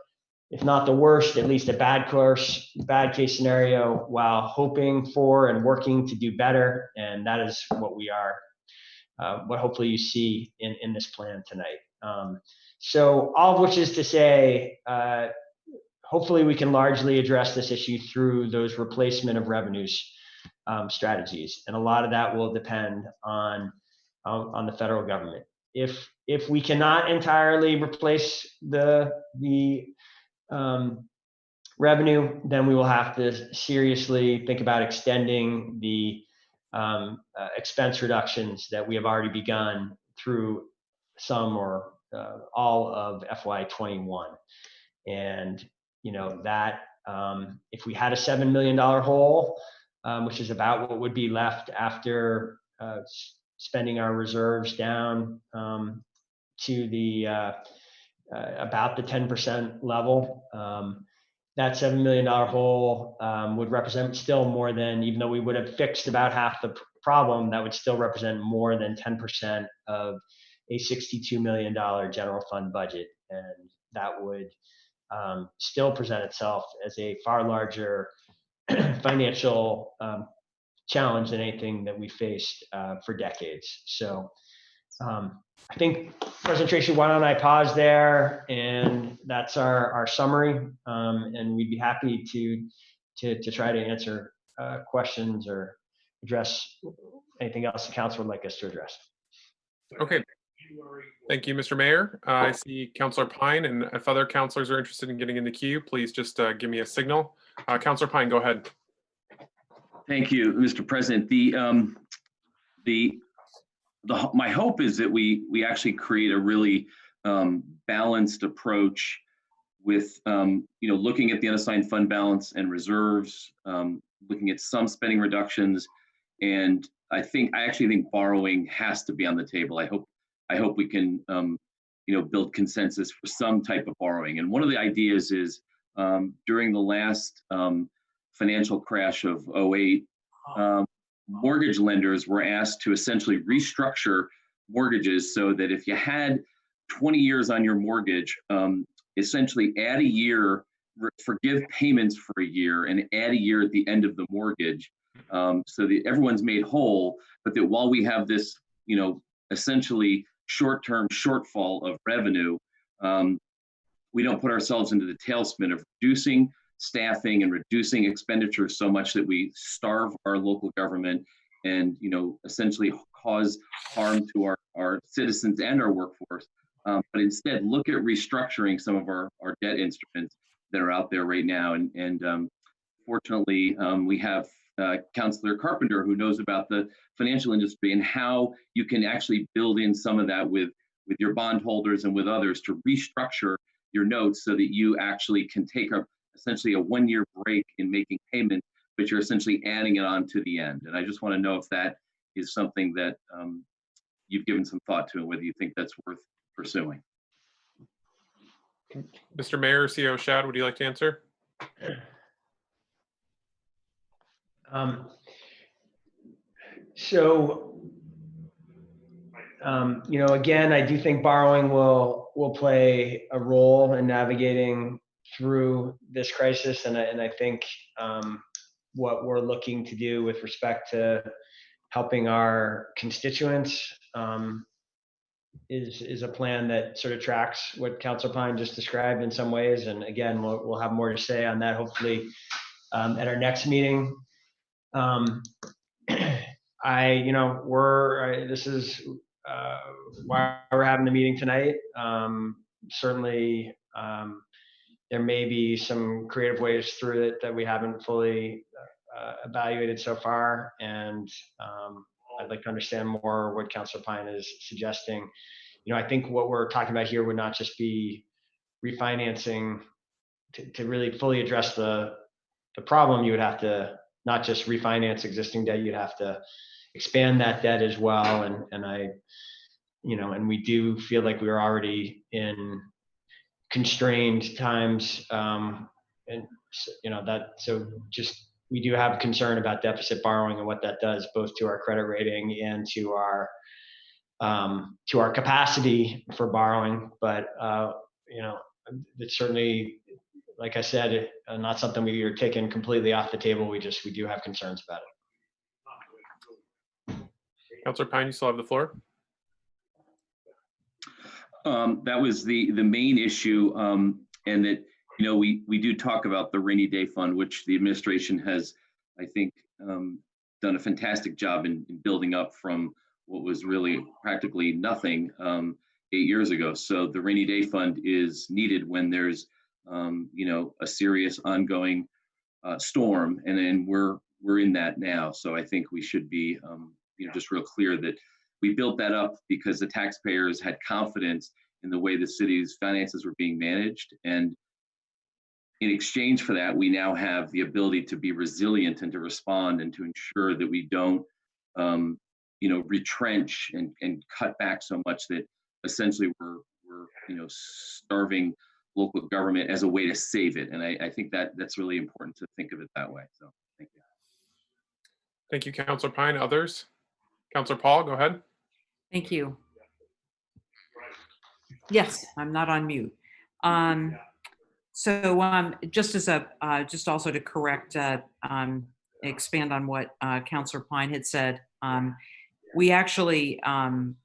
if not the worst, at least a bad case scenario, while hoping for and working to do better. And that is what we are, what hopefully you see in this plan tonight. So all of which is to say, hopefully we can largely address this issue through those replacement of revenues strategies. And a lot of that will depend on the federal government. If we cannot entirely replace the revenue, then we will have to seriously think about extending the expense reductions that we have already begun through some or all of FY21. And that if we had a $7 million hole, which is about what would be left after spending our reserves down to the about the 10% level, that $7 million hole would represent still more than, even though we would have fixed about half the problem, that would still represent more than 10% of a $62 million general fund budget. And that would still present itself as a far larger financial challenge than anything that we faced for decades. So I think, President Tracy, why don't I pause there? And that's our summary. And we'd be happy to try to answer questions or address anything else the council would like us to address. Okay. Thank you, Mr. Mayor. I see Councilor Pine, and if other councilors are interested in getting in the queue, please just give me a signal. Councilor Pine, go ahead. Thank you, Mr. President. My hope is that we actually create a really balanced approach with looking at the unassigned fund balance and reserves, looking at some spending reductions, and I actually think borrowing has to be on the table. I hope we can build consensus for some type of borrowing. And one of the ideas is during the last financial crash of 2008, mortgage lenders were asked to essentially restructure mortgages so that if you had 20 years on your mortgage, essentially add a year, forgive payments for a year, and add a year at the end of the mortgage, so that everyone's made whole, but that while we have this, essentially short-term shortfall of revenue, we don't put ourselves into the tailspin of reducing staffing and reducing expenditures so much that we starve our local government and essentially cause harm to our citizens and our workforce, but instead look at restructuring some of our debt instruments that are out there right now. And fortunately, we have Councilor Carpenter, who knows about the financial industry and how you can actually build in some of that with your bondholders and with others to restructure your notes so that you actually can take essentially a one-year break in making payment, but you're essentially adding it on to the end. And I just want to know if that is something that you've given some thought to and whether you think that's worth pursuing. Mr. Mayor, CEO Shad, would you like to answer? Again, I do think borrowing will play a role in navigating through this crisis, and I think what we're looking to do with respect to helping our constituents is a plan that sort of tracks what Councilor Pine just described in some ways. And again, we'll have more to say on that hopefully at our next meeting. This is why we're having the meeting tonight. Certainly, there may be some creative ways through it that we haven't fully evaluated so far, and I'd like to understand more what Councilor Pine is suggesting. I think what we're talking about here would not just be refinancing to really fully address the problem. You would have to not just refinance existing debt, you'd have to expand that debt as well. And we do feel like we are already in constrained times. We do have concern about deficit borrowing and what that does both to our credit rating and to our capacity for borrowing. But it's certainly, like I said, not something we are taking completely off the table. We do have concerns about it. Councilor Pine, you still have the floor. That was the main issue, and that we do talk about the rainy day fund, which the administration has, I think, done a fantastic job in building up from what was really practically nothing 8 years ago. So the rainy day fund is needed when there's a serious ongoing storm, and then we're in that now. So I think we should be just real clear that we built that up because the taxpayers had confidence in the way the city's finances were being managed. And in exchange for that, we now have the ability to be resilient and to respond and to ensure that we don't, retrench and cut back so much that essentially we're starving local government as a way to save it. And I think that's really important to think of it that way. So thank you. Thank you, Councilor Pine. Others? Councilor Paul, go ahead. Thank you. Yes, I'm not on mute. Just also to correct, expand on what Councilor Pine had said, we actually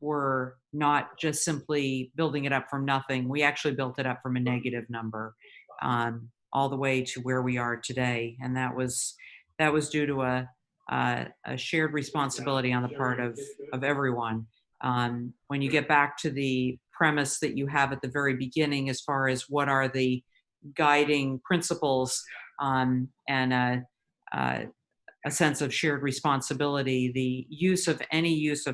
were not just simply building it up from nothing. We actually built it up from a negative number all the way to where we are today. And that was due to a shared responsibility on the part of everyone. When you get back to the premise that you have at the very beginning, as far as what are the guiding principles and a sense of shared responsibility, the use of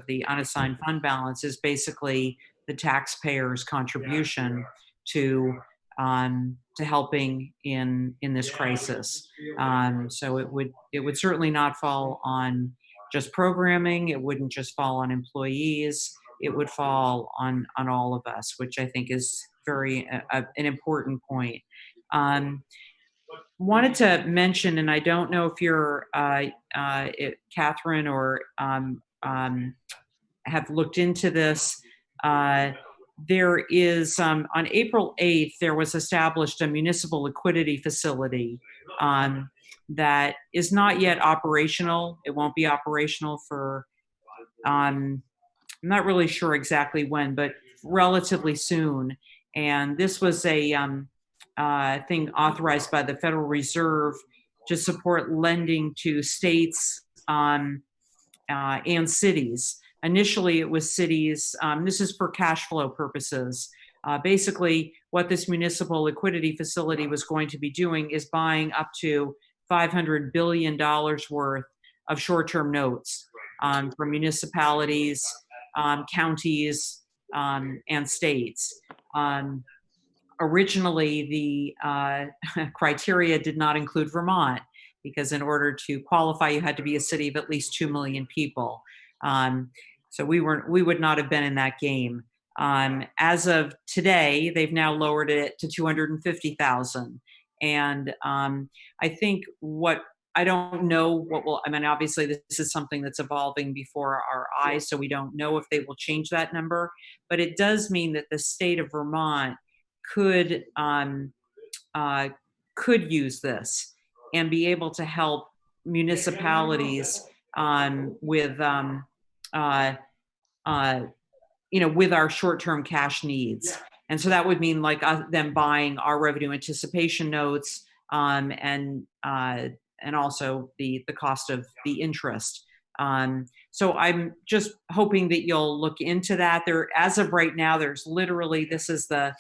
the unassigned fund balance is basically the taxpayer's contribution to helping in this crisis. So it would certainly not fall on just programming. It wouldn't just fall on employees. It would fall on all of us, which I think is an important point. Wanted to mention, and I don't know if you're Catherine or have looked into this. There is on April 8th, there was established a municipal liquidity facility that is not yet operational. It won't be operational for, I'm not really sure exactly when, but relatively soon. And this was a thing authorized by the Federal Reserve to support lending to states and cities. Initially, it was cities. This is for cash flow purposes. Basically, what this municipal liquidity facility was going to be doing is buying up to $500 billion worth of short-term notes for municipalities, counties, and states. Originally, the criteria did not include Vermont, because in order to qualify, you had to be a city of at least 2 million people. So we would not have been in that game. As of today, they've now lowered it to 250,000. And I think I don't know what will, obviously this is something that's evolving before our eyes, so we don't know if they will change that number, but it does mean that the state of Vermont could use this and be able to help municipalities with with our short-term cash needs. And so that would mean like them buying our revenue anticipation notes, and also the cost of the interest. So I'm just hoping that you'll look into that. There, as of right now, there's literally this is the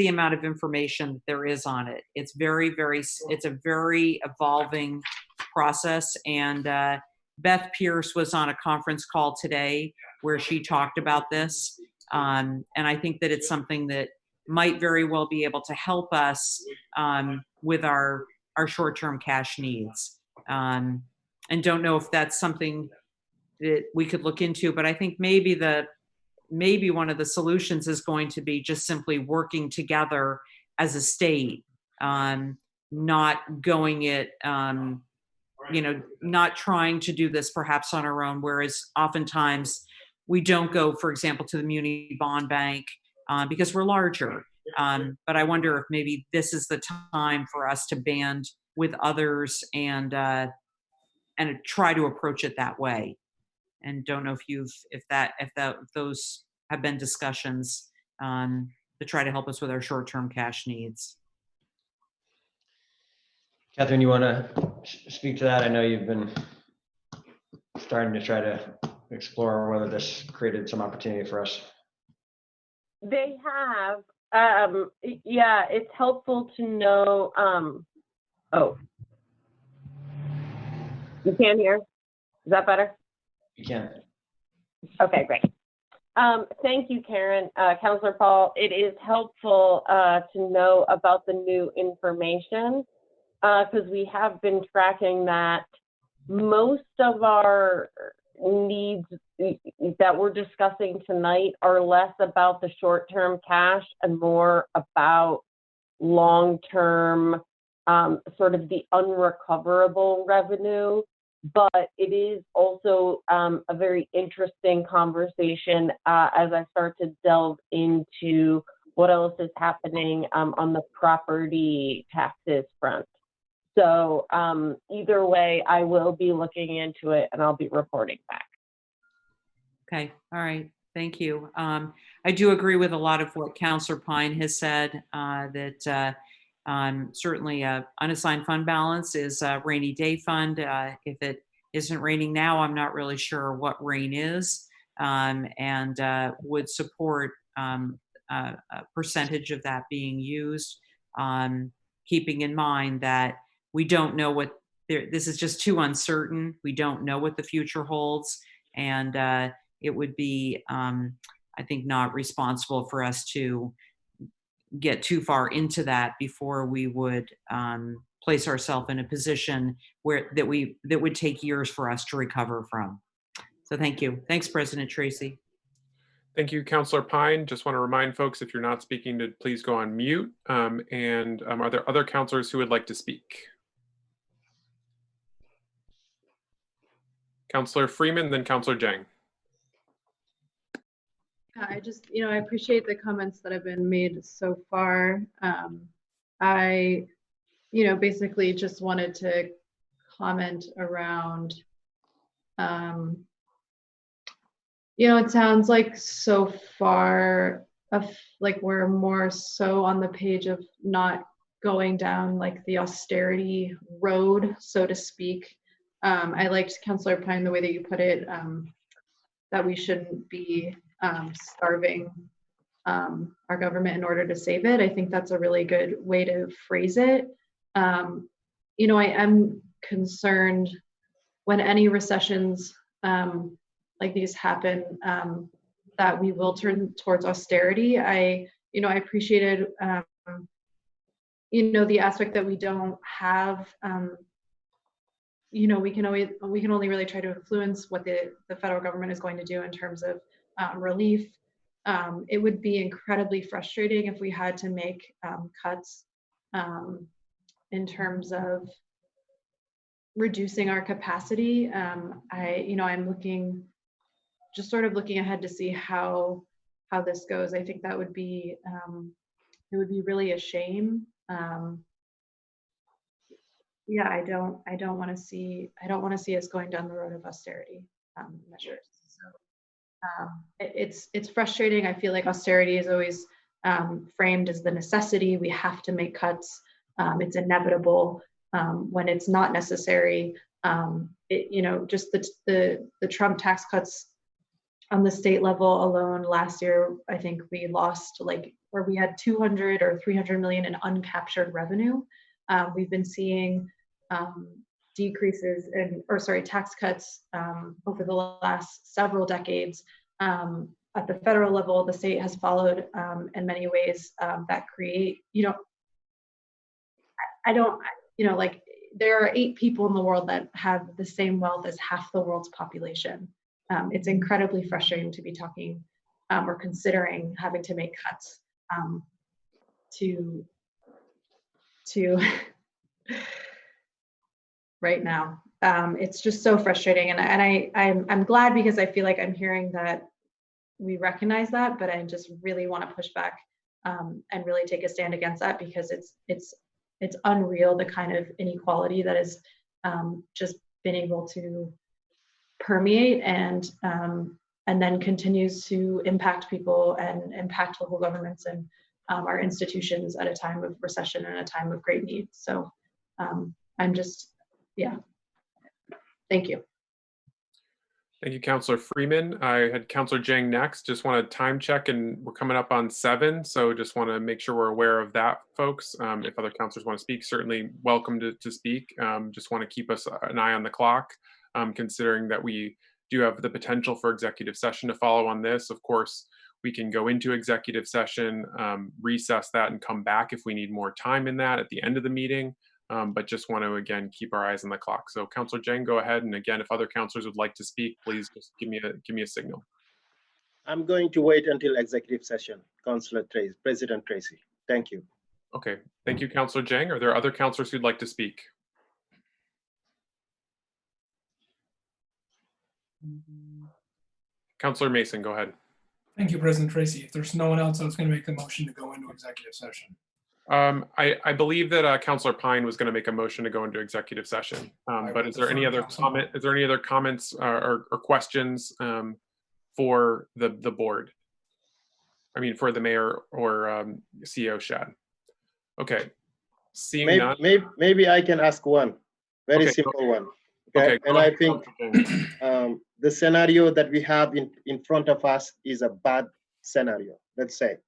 amount of information that there is on it. It's it's a very evolving process. And Beth Pierce was on a conference call today where she talked about this. And I think that it's something that might very well be able to help us with our short-term cash needs. And don't know if that's something that we could look into, but I think maybe one of the solutions is going to be just simply working together as a state, not going it, not trying to do this perhaps on our own, whereas oftentimes we don't go, for example, to the Muni Bond Bank because we're larger. But I wonder if maybe this is the time for us to band with others and try to approach it that way. And don't know if those have been discussions to try to help us with our short-term cash needs. Catherine, you want to speak to that? I know you've been starting to try to explore whether this created some opportunity for us. They have. Yeah, it's helpful to know. Oh, you can't hear? Is that better? You can. Okay, great. Thank you, Karen. Councilor Paul, it is helpful to know about the new information because we have been tracking that. Most of our needs that we're discussing tonight are less about the short-term cash and more about long-term, sort of the unrecoverable revenue. But it is also a very interesting conversation as I start to delve into what else is happening on the property taxes front. So either way, I will be looking into it and I'll be reporting back. Okay, all right, thank you. I do agree with a lot of what Councilor Pine has said, that certainly unassigned fund balance is a rainy day fund. If it isn't raining now, I'm not really sure what rain is, and would support a percentage of that being used, keeping in mind that we don't know this is just too uncertain. We don't know what the future holds, and it would be, I think, not responsible for us to get too far into that before we would place ourselves in a position that would take years for us to recover from. So thank you. Thanks, President Tracy. Thank you, Councilor Pine. Just want to remind folks, if you're not speaking, to please go on mute. Are there other councilors who would like to speak? Councilor Freeman, then Councilor Jang. I just, I appreciate the comments that have been made so far. I, basically just wanted to comment around, it sounds like so far, like we're more so on the page of not going down like the austerity road, so to speak. I liked Councilor Pine, the way that you put it, that we shouldn't be starving our government in order to save it. I think that's a really good way to phrase it. I am concerned when any recessions like these happen, that we will turn towards austerity. I appreciated, the aspect that we don't have, we can only really try to influence what the federal government is going to do in terms of relief. It would be incredibly frustrating if we had to make cuts in terms of reducing our capacity. I'm looking ahead to see how this goes. I think that would be it would be really a shame. Yeah, I don't want to see us going down the road of austerity measures. So It's frustrating. I feel like austerity is always framed as the necessity. We have to make cuts. It's inevitable. When it's not necessary, just the Trump tax cuts on the state level alone last year, I think we lost where we had 200 or 300 million in uncaptured revenue. We've been seeing decreases tax cuts over the last several decades. At the federal level, the state has followed in many ways that create, there are 8 people in the world that have the same wealth as half the world's population. It's incredibly frustrating to be talking or considering having to make cuts to right now. It's just so frustrating, and I'm glad because I feel like I'm hearing that we recognize that, but I just really want to push back and really take a stand against that, because it's unreal, the kind of inequality that has just been able to permeate and then continues to impact people and impact local governments and our institutions at a time of recession and a time of great need. So I'm just, thank you. Thank you, Councillor Freeman. I had Councillor Jang next. Just want to time check, and we're coming up on 7, so just want to make sure we're aware of that, folks. If other councillors want to speak, certainly welcome to speak. Just want to keep an eye on the clock, considering that we do have the potential for executive session to follow on this. Of course, we can go into executive session, recess that, and come back if we need more time in that at the end of the meeting. But just want to, again, keep our eyes on the clock. So Councillor Jang, go ahead. And again, if other councillors would like to speak, please just give me a signal. I'm going to wait until executive session, Councillor Tracy, President Tracy. Thank you. Okay, thank you, Councillor Jang. Are there other councillors who'd like to speak? Councillor Mason, go ahead. Thank you, President Tracy. If there's no one else, I was going to make the motion to go into executive session. I believe that Councillor Pine was going to make a motion to go into executive session. But is there any other comment? Is there any other comments or questions for the board? I mean, for the mayor or CEO Shad. Okay. Seeing none. Maybe I can ask one very simple one. Okay. And I think the scenario that we have in front of us is a bad scenario, let's say.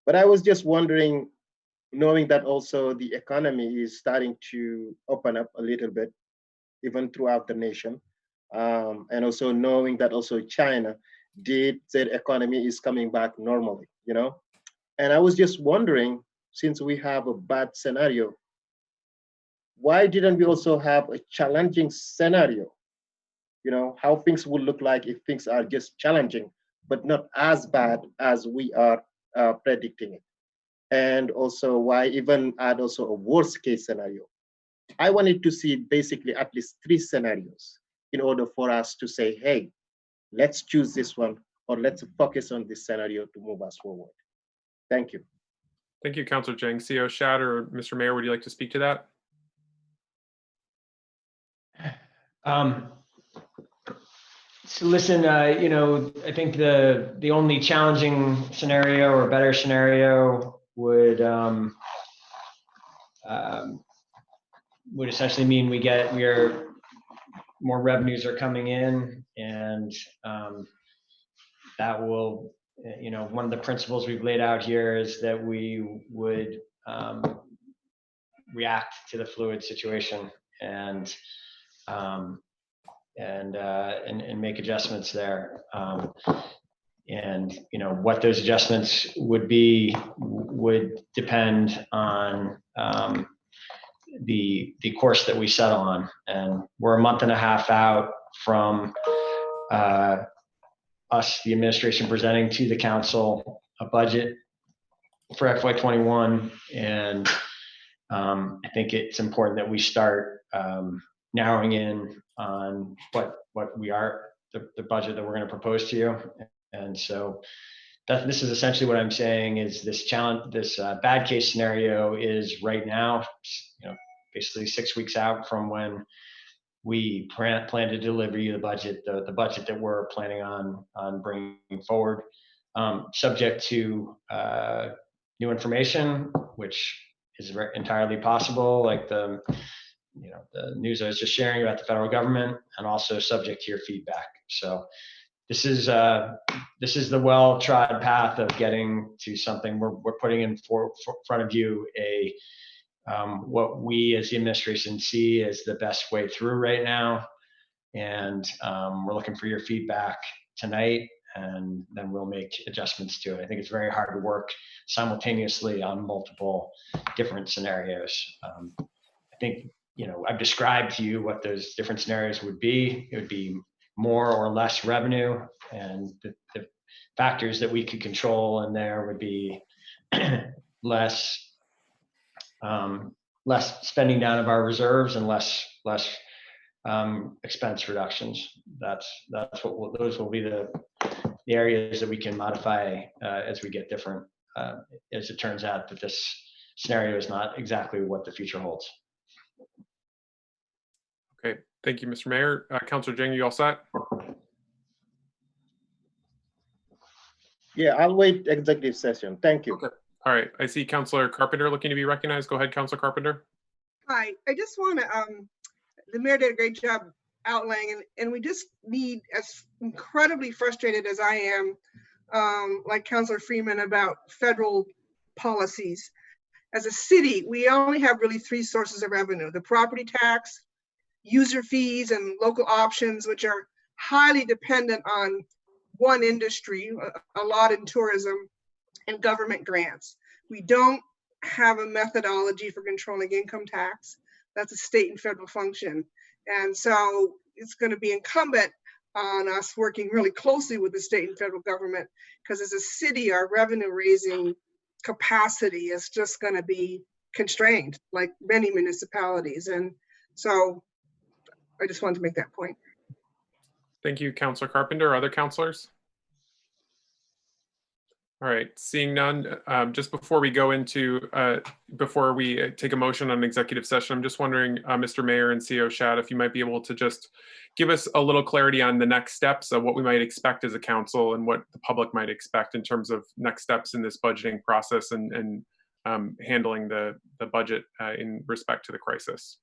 But I was just wondering, knowing that also the economy is starting to open up a little bit, even throughout the nation, and also knowing that also China did say the economy is coming back normally, And I was just wondering, since we have a bad scenario, why didn't we also have a challenging scenario? How things would look like if things are just challenging, but not as bad as we are predicting it. And also why even add also a worst case scenario. I wanted to see basically at least 3 scenarios in order for us to say, hey, let's choose this one, or let's focus on this scenario to move us forward. Thank you. Thank you, Councillor Jang. CEO Shad or Mr. Mayor, would you like to speak to that? So listen, I think the only challenging scenario or better scenario would essentially mean more revenues are coming in, and that will, one of the principles we've laid out here is that we would react to the fluid situation and make adjustments there. And what those adjustments would be would depend on the course that we settle on. And we're a month and a half out from us, the administration, presenting to the council a budget for FY21. And I think it's important that we start narrowing in on what the budget that we're going to propose to you. And so this is essentially what I'm saying is this challenge, this bad case scenario is right now, basically 6 weeks out from when we plan to deliver you the budget that we're planning on bringing forward, subject to new information, which is entirely possible, like the news I was just sharing about the federal government, and also subject to your feedback. So this is the well-trod path of getting to something. We're putting in front of you what we as the administration see as the best way through right now, and we're looking for your feedback tonight, and then we'll make adjustments to it. I think it's very hard to work simultaneously on multiple different scenarios. I think I've described to you what those different scenarios would be. It would be more or less revenue, and the factors that we could control in there would be less spending down of our reserves and less expense reductions. Those will be the areas that we can modify as we get different. As it turns out that this scenario is not exactly what the future holds. Okay, thank you, Mr. Mayor. Councilor Jang, you all set? Yeah, I'll wait executive session. Thank you. Okay. All right, I see Councilor Carpenter looking to be recognized. Go ahead, Councilor Carpenter. Hi, I just want to, the mayor did a great job outlining, and we just need, as incredibly frustrated as I am, like Councilor Freeman, about federal policies. As a city, we only have really 3 sources of revenue: the property tax, user fees, and local options, which are highly dependent on one industry, a lot in tourism, and government grants. We don't have a methodology for controlling income tax. That's a state and federal function. And so it's going to be incumbent on us working really closely with the state and federal government, because as a city, our revenue raising capacity is just going to be constrained, like many municipalities. And so I just wanted to make that point. Thank you, Councilor Carpenter. Other councilors? All right, seeing none, just before we go into, before we take a motion on executive session, I'm just wondering, Mr. Mayor and CEO Shad, if you might be able to just give us a little clarity on the next steps of what we might expect as a council and what the public might expect in terms of next steps in this budgeting process and handling the budget in respect to the crisis.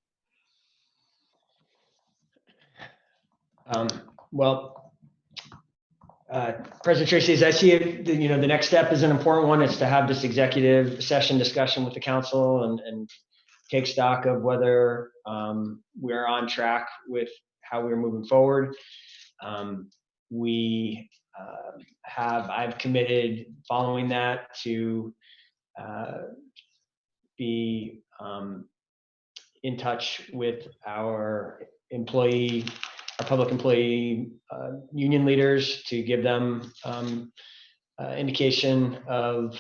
President Tracy, as I see it, the next step is an important one. It's to have this executive session discussion with the council and take stock of whether we're on track with how we're moving forward. I've committed following that to be in touch with our public employee union leaders to give them indication of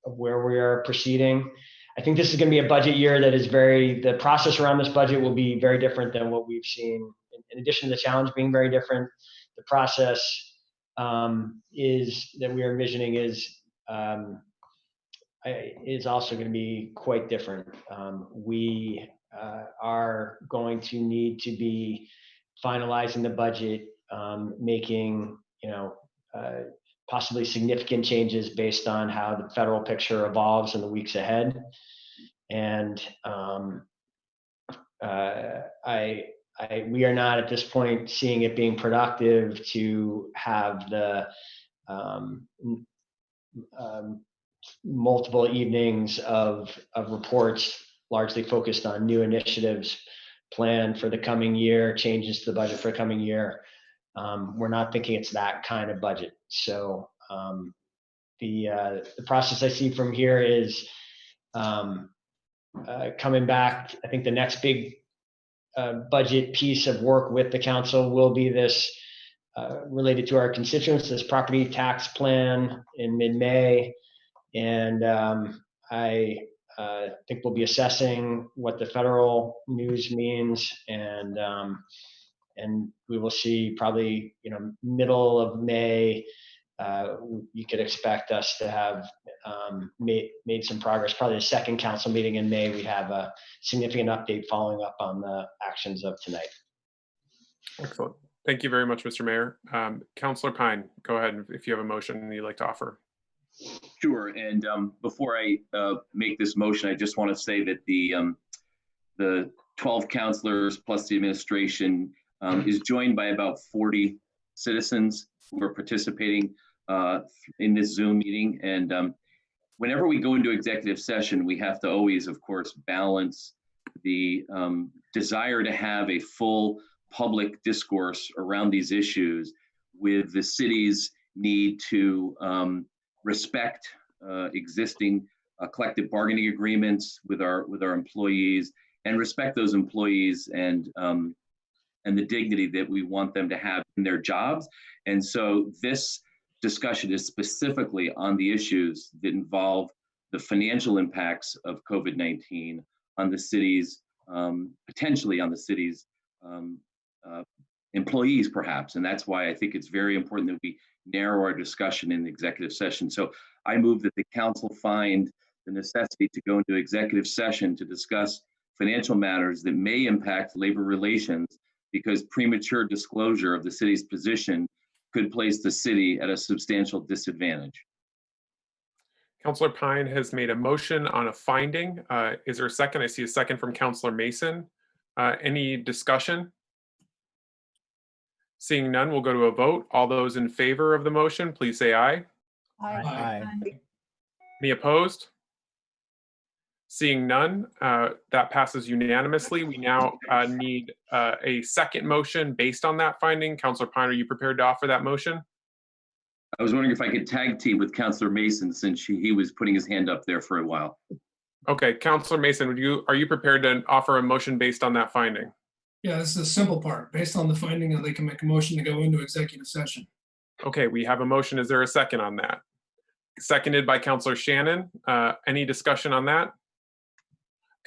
where we are proceeding. I think this is going to be a budget year that is the process around this budget will be very different than what we've seen. In addition to the challenge being very different, the process that we are envisioning is also going to be quite different. We are going to need to be finalizing the budget, making possibly significant changes based on how the federal picture evolves in the weeks ahead. And we are not at this point seeing it being productive to have the multiple evenings of reports largely focused on new initiatives planned for the coming year, changes to the budget for the coming year. We're not thinking it's that kind of budget. So the process I see from here is coming back. I think the next big budget piece of work with the council will be this related to our constituents, this property tax plan in mid-May. And I think we'll be assessing what the federal news means, and we will see probably middle of May. You could expect us to have made some progress. Probably the second council meeting in May, we have a significant update following up on the actions of tonight. Excellent. Thank you very much, Mr. Mayor. Councillor Pine, go ahead if you have a motion you'd like to offer. Sure. And before I make this motion, I just want to say that the 12 counselors plus the administration is joined by about 40 citizens who are participating in this Zoom meeting. And whenever we go into executive session, we have to always, of course, balance the desire to have a full public discourse around these issues with the city's need to respect existing collective bargaining agreements with our employees, and respect those employees and the dignity that we want them to have in their jobs. And so this discussion is specifically on the issues that involve the financial impacts of COVID-19 on the city's, potentially on the city's employees perhaps. And that's why I think it's very important that we narrow our discussion in the executive session. So I move that the council find the necessity to go into executive session to discuss financial matters that may impact labor relations, because premature disclosure of the city's position could place the city at a substantial disadvantage. Councillor Pine has made a motion on a finding. Is there a second? I see a second from Councillor Mason. Any discussion? Seeing none, we'll go to a vote. All those in favor of the motion, please say aye. Aye. Any opposed? Seeing none, that passes unanimously. We now need a second motion based on that finding. Councillor Pine, are you prepared to offer that motion? I was wondering if I could tag team with Councillor Mason, since he was putting his hand up there for a while. Okay, Councillor Mason, are you prepared to offer a motion based on that finding? Yeah, this is the simple part. Based on the finding that they can make a motion to go into executive session. Okay, we have a motion. Is there a second on that? Seconded by Councillor Shannon. Any discussion on that?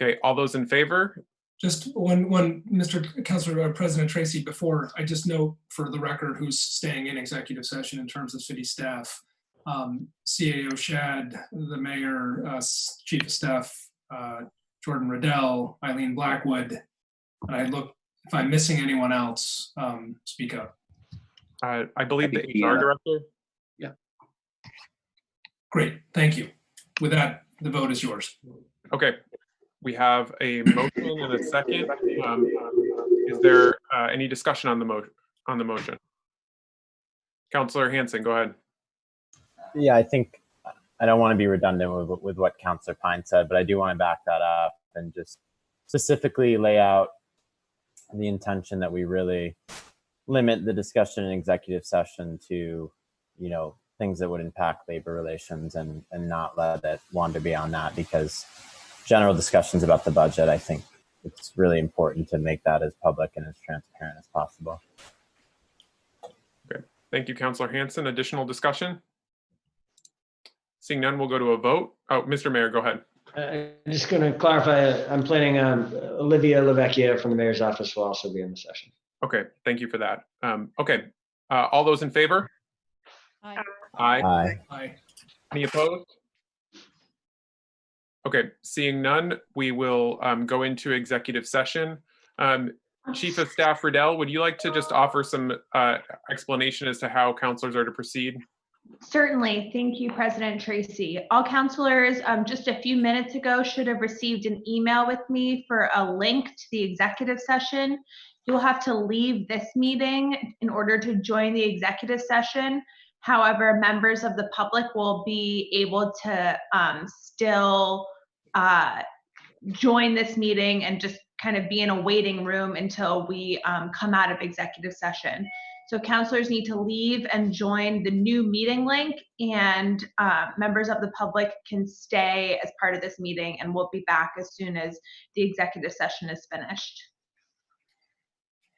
Okay, all those in favor? Just one, Mr. Councilor President Tracy, before I just note for the record who's staying in executive session in terms of city staff. CAO Shad, the mayor, chief of staff, Jordan Riddell, Eileen Blackwood. And I look, if I'm missing anyone else, speak up. I believe the HR director. Yeah. Great, thank you. With that, the vote is yours. Okay, we have a motion and a second. Is there any discussion on the motion? Councillor Hanson, go ahead. Yeah, I think I don't want to be redundant with what Councillor Pine said, but I do want to back that up and just specifically lay out the intention that we really limit the discussion in executive session to, things that would impact labor relations and not let it wander beyond that, because general discussions about the budget, I think it's really important to make that as public and as transparent as possible. Okay, thank you, Councillor Hanson. Additional discussion? Seeing none, we'll go to a vote. Oh, Mr. Mayor, go ahead. I'm just going to clarify, I'm planning on Olivia Lavecchia from the mayor's office will also be in the session. Okay, thank you for that. Okay, all those in favor? Aye. Aye. Aye. Aye. Any opposed? Okay, seeing none, we will go into executive session. Chief of Staff Riddell, would you like to just offer some explanation as to how counselors are to proceed? Certainly. Thank you, President Tracy. All counselors just a few minutes ago should have received an email with me for a link to the executive session. You'll have to leave this meeting in order to join the executive session. However, members of the public will be able to still join this meeting and just kind of be in a waiting room until we come out of executive session. So counselors need to leave and join the new meeting link, and members of the public can stay as part of this meeting, and we'll be back as soon as the executive session is finished.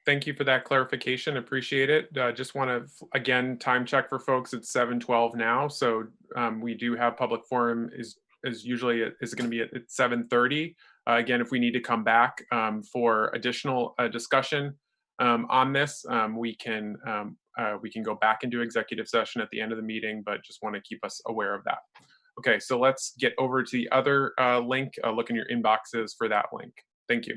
Thank you for that clarification. Appreciate it. Just want to, again, time check for folks. It's 7:12 now. So we do have public forum is usually is going to be at 7:30. Again, if we need to come back for additional discussion on this, we can go back into executive session at the end of the meeting, but just want to keep us aware of that. Okay, so let's get over to the other link. Look in your inboxes for that link. Thank you.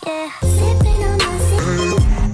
Yeah, sipping on my sip.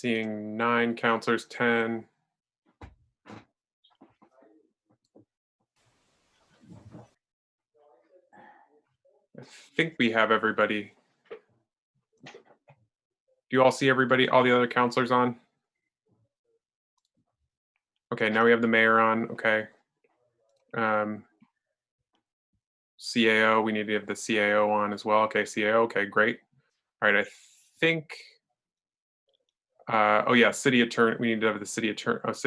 Seeing 9 counselors, 10. I think we have everybody. Do you all see everybody, all the other counselors on? Okay, now we have the mayor on. Okay. CAO, we need to have the CAO on as well. Okay, CAO, okay, great. All right, I think, oh yeah, city attorney, we need to have the city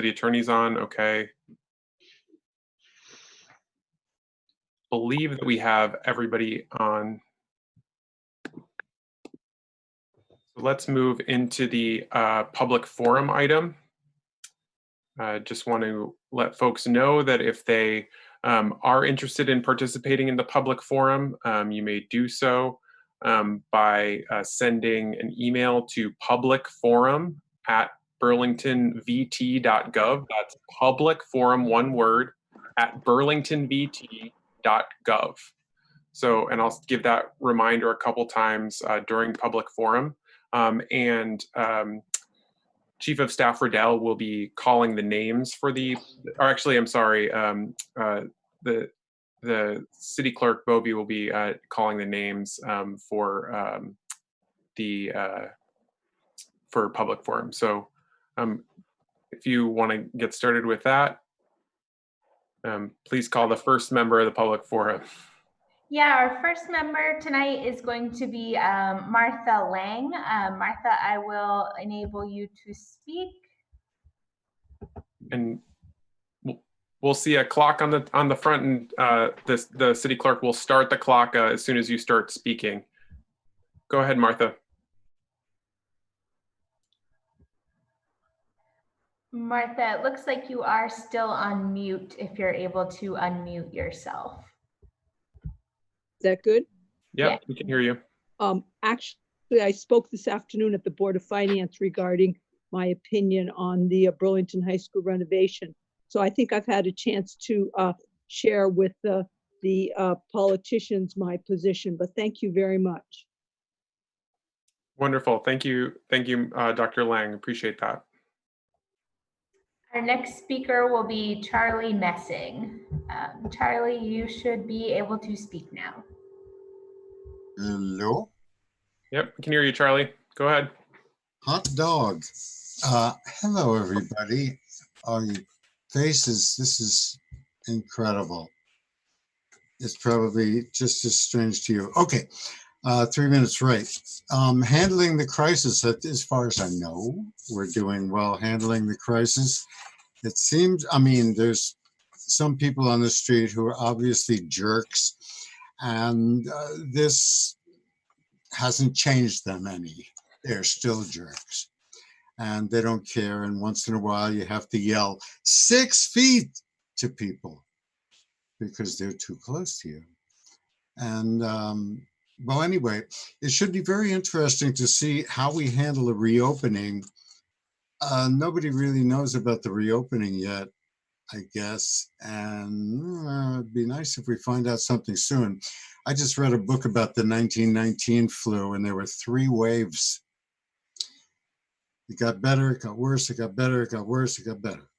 attorneys on, okay. Believe that we have everybody on. So let's move into the public forum item. Just want to let folks know that if they are interested in participating in the public forum, you may do so by sending an email to publicforum@burlingtonvt.gov. That's public forum, one word, at burlingtonvt.gov. So, and I'll give that reminder a couple times during public forum. Chief of Staff Riddell will be calling the names for the, or actually, I'm sorry, the city clerk Bobby will be calling the names for public forum. So if you want to get started with that, please call the first member of the public forum. Yeah, our first member tonight is going to be Martha Lang. Martha, I will enable you to speak. And we'll see a clock on the front, and the city clerk will start the clock as soon as you start speaking. Go ahead, Martha. Martha, it looks like you are still on mute if you're able to unmute yourself. Is that good? Yep, Yeah. we can hear you. Actually, I spoke this afternoon at the Board of Finance regarding my opinion on the Burlington High School renovation. So I think I've had a chance to share with the politicians my position, but thank you very much. Wonderful. Thank you, Dr. Lang. Appreciate that. Our next speaker will be Charlie Messing. Charlie, you should be able to speak now. Hello? Yep, we can hear you, Charlie. Go ahead. Hot dog. Hello, everybody. Your faces, this is incredible. It's probably just as strange to you. Okay, 3 minutes, right. Handling the crisis, as far as I know, we're doing well handling the crisis. It seems, I mean, there's some people on the street who are obviously jerks, and this hasn't changed them any. They're still jerks, and they don't care. And once in a while, you have to yell 6 feet to people because they're too close to you. And well, anyway, it should be very interesting to see how we handle a reopening. Nobody really knows about the reopening yet, I guess, and it'd be nice if we find out something soon. I just read a book about the 1919 flu, and there were 3 waves. It got better, it got worse, it got better, it got worse, it got better.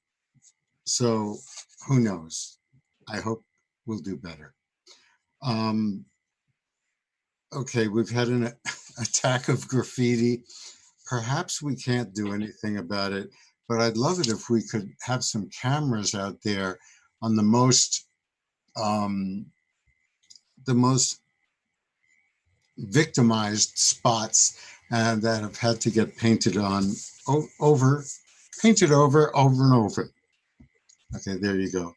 So who knows? I hope we'll do better. Okay, we've had an attack of graffiti. Perhaps we can't do anything about it, but I'd love it if we could have some cameras out there on the most victimized spots and that have had to get painted over and over. Okay, there you go.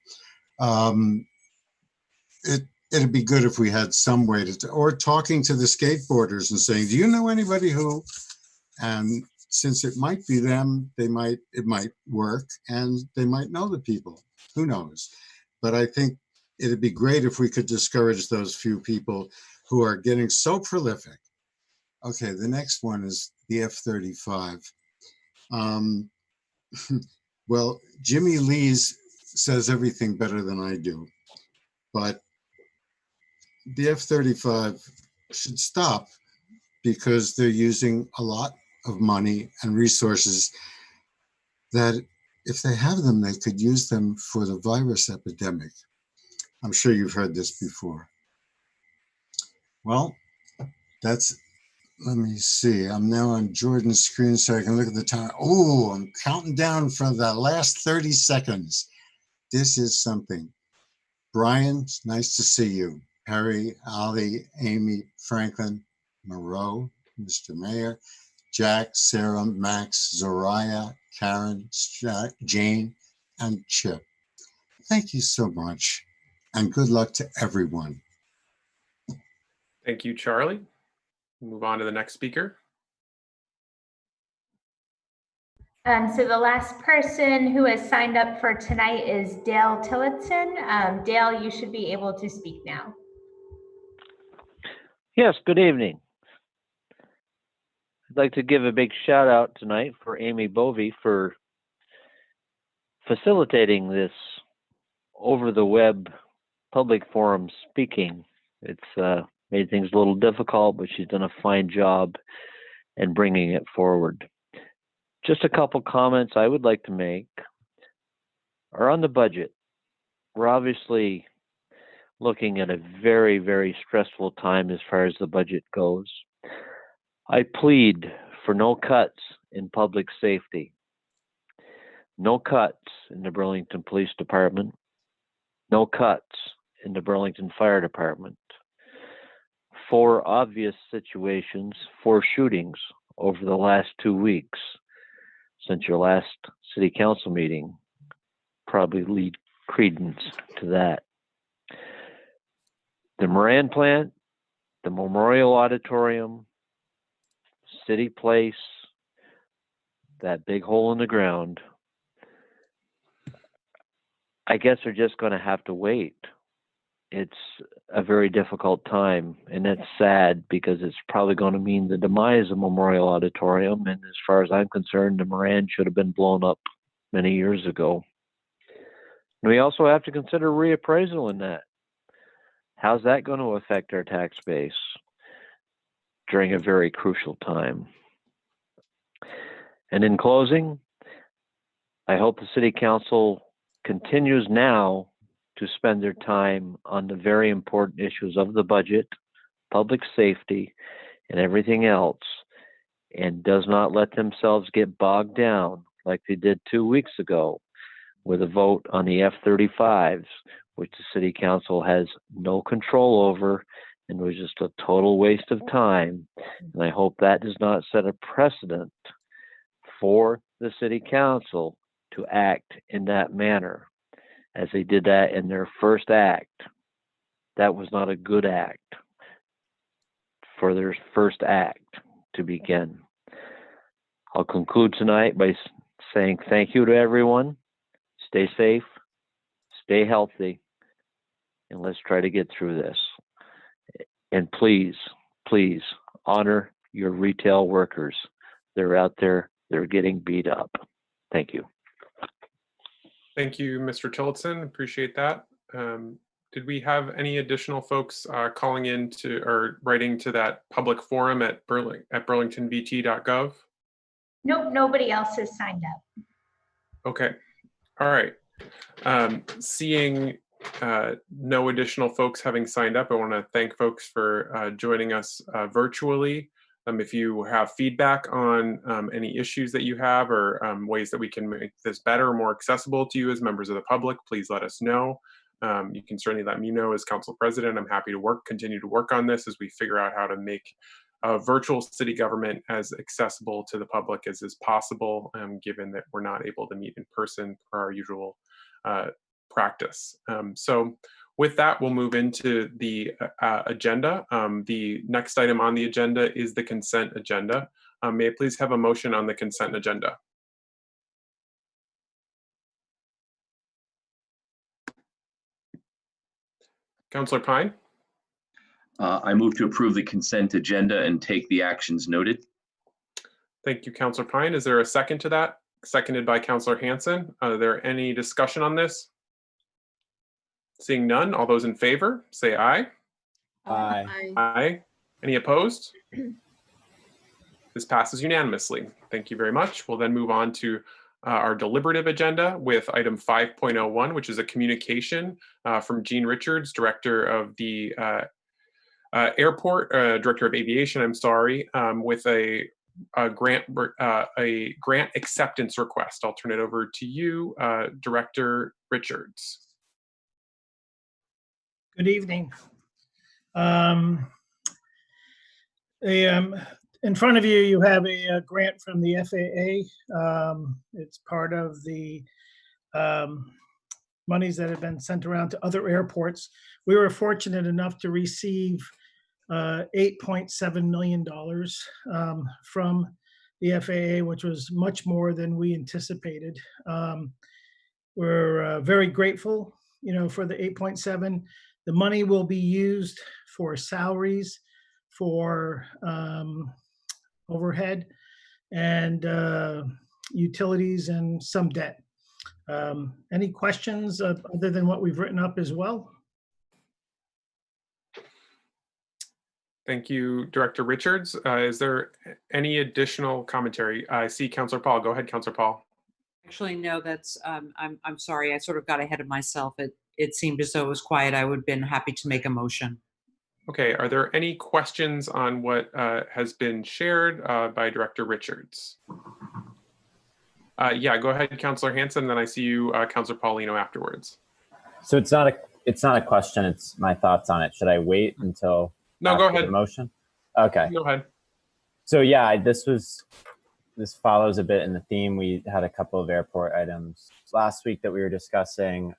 It'd be good if we had some way to, or talking to the skateboarders and saying, do you know anybody who, and since it might be them, it might work, and they might know the people, who knows? But I think it'd be great if we could discourage those few people who are getting so prolific. Okay, the next one is the F-35. Well, Jimmy Lee's says everything better than I do, but the F-35 should stop because they're using a lot of money and resources that if they have them, they could use them for the virus epidemic. I'm sure you've heard this before. Well, let me see. I'm now on Jordan's screen so I can look at the time. Oh, I'm counting down from the last 30 seconds. This is something. Brian, it's nice to see you. Harry, Ali, Amy, Franklin, Moreau, Mr. Mayor, Jack, Sarah, Max, Zoraya, Karen, Jane, and Chip. Thank you so much, and good luck to everyone. Thank you, Charlie. Move on to the next speaker. So the last person who has signed up for tonight is Dale Tillotson. Dale, you should be able to speak now. Yes, good evening. I'd like to give a big shout out tonight for Amy Bovey for facilitating this over the web public forum speaking. It's made things a little difficult, but she's done a fine job in bringing it forward. Just a couple comments I would like to make are on the budget. We're obviously looking at a very, very stressful time as far as the budget goes. I plead for no cuts in public safety, no cuts in the Burlington Police Department, no cuts in the Burlington Fire Department. 4 obvious situations, 4 shootings over the last 2 weeks since your last city council meeting probably lead credence to that. The Moran plant, the Memorial Auditorium, City Place, that big hole in the ground, I guess they're just going to have to wait. It's a very difficult time, and it's sad because it's probably going to mean the demise of Memorial Auditorium. And as far as I'm concerned, the Moran should have been blown up many years ago. And we also have to consider reappraisal in that. How's that going to affect our tax base during a very crucial time? And in closing, I hope the City Council continues now to spend their time on the very important issues of the budget, public safety, and everything else, and does not let themselves get bogged down like they did 2 weeks ago with a vote on the F-35s, which the City Council has no control over and was just a total waste of time. And I hope that does not set a precedent for the City Council to act in that manner, as they did that in their first act. That was not a good act for their first act to begin. I'll conclude tonight by saying thank you to everyone. Stay safe, stay healthy, and let's try to get through this. And please, please honor your retail workers. They're out there, they're getting beat up. Thank you. Thank you, Mr. Tillotson. Appreciate that. Did we have any additional folks calling in to or writing to that public forum at burlingtonvt.gov? Nope, nobody else has signed up. Okay. All right. Seeing no additional folks having signed up, I want to thank folks for joining us virtually. If you have feedback on any issues that you have or ways that we can make this better or more accessible to you as members of the public, please let us know. You can certainly let me know as council president. I'm happy to continue to work on this as we figure out how to make virtual city government as accessible to the public as is possible, given that we're not able to meet in person per our usual practice. So with that, we'll move into the agenda. The next item on the agenda is the consent agenda. May I please have a motion on the consent agenda? Councilor Pine? I move to approve the consent agenda and take the actions noted. Thank you, Councilor Pine. Is there a second to that? Seconded by Councilor Hanson. Are there any discussion on this? Seeing none, all those in favor, say aye. Aye. Aye. Any opposed? This passes unanimously. Thank you very much. We'll then move on to our deliberative agenda with item 5.01, which is a communication from Gene Richards, Director of the Airport, Director of Aviation, I'm sorry, with a grant acceptance request. I'll turn it over to you, Director Richards. Good evening. In front of you, you have a grant from the FAA. It's part of the monies that have been sent around to other airports. We were fortunate enough to receive $8.7 million from the FAA, which was much more than we anticipated. We're very grateful, for the 8.7. The money will be used for salaries, for overhead, and utilities, and some debt. Any questions other than what we've written up as well? Thank you, Director Richards. Is there any additional commentary? I see Councilor Paul. Go ahead, Councilor Paul. Actually, no, that's, I'm sorry. I sort of got ahead of myself. It seemed as though it was quiet. I would have been happy to make a motion. Okay, are there any questions on what has been shared by Director Richards? Yeah, go ahead, Councilor Hanson, then I see you, Councilor Paulino, afterwards. So it's not a question, it's my thoughts on it. Should I wait until No, go ahead. the motion? Okay. Go ahead. So yeah, this follows a bit in the theme. We had a couple of airport items last week that we were discussing.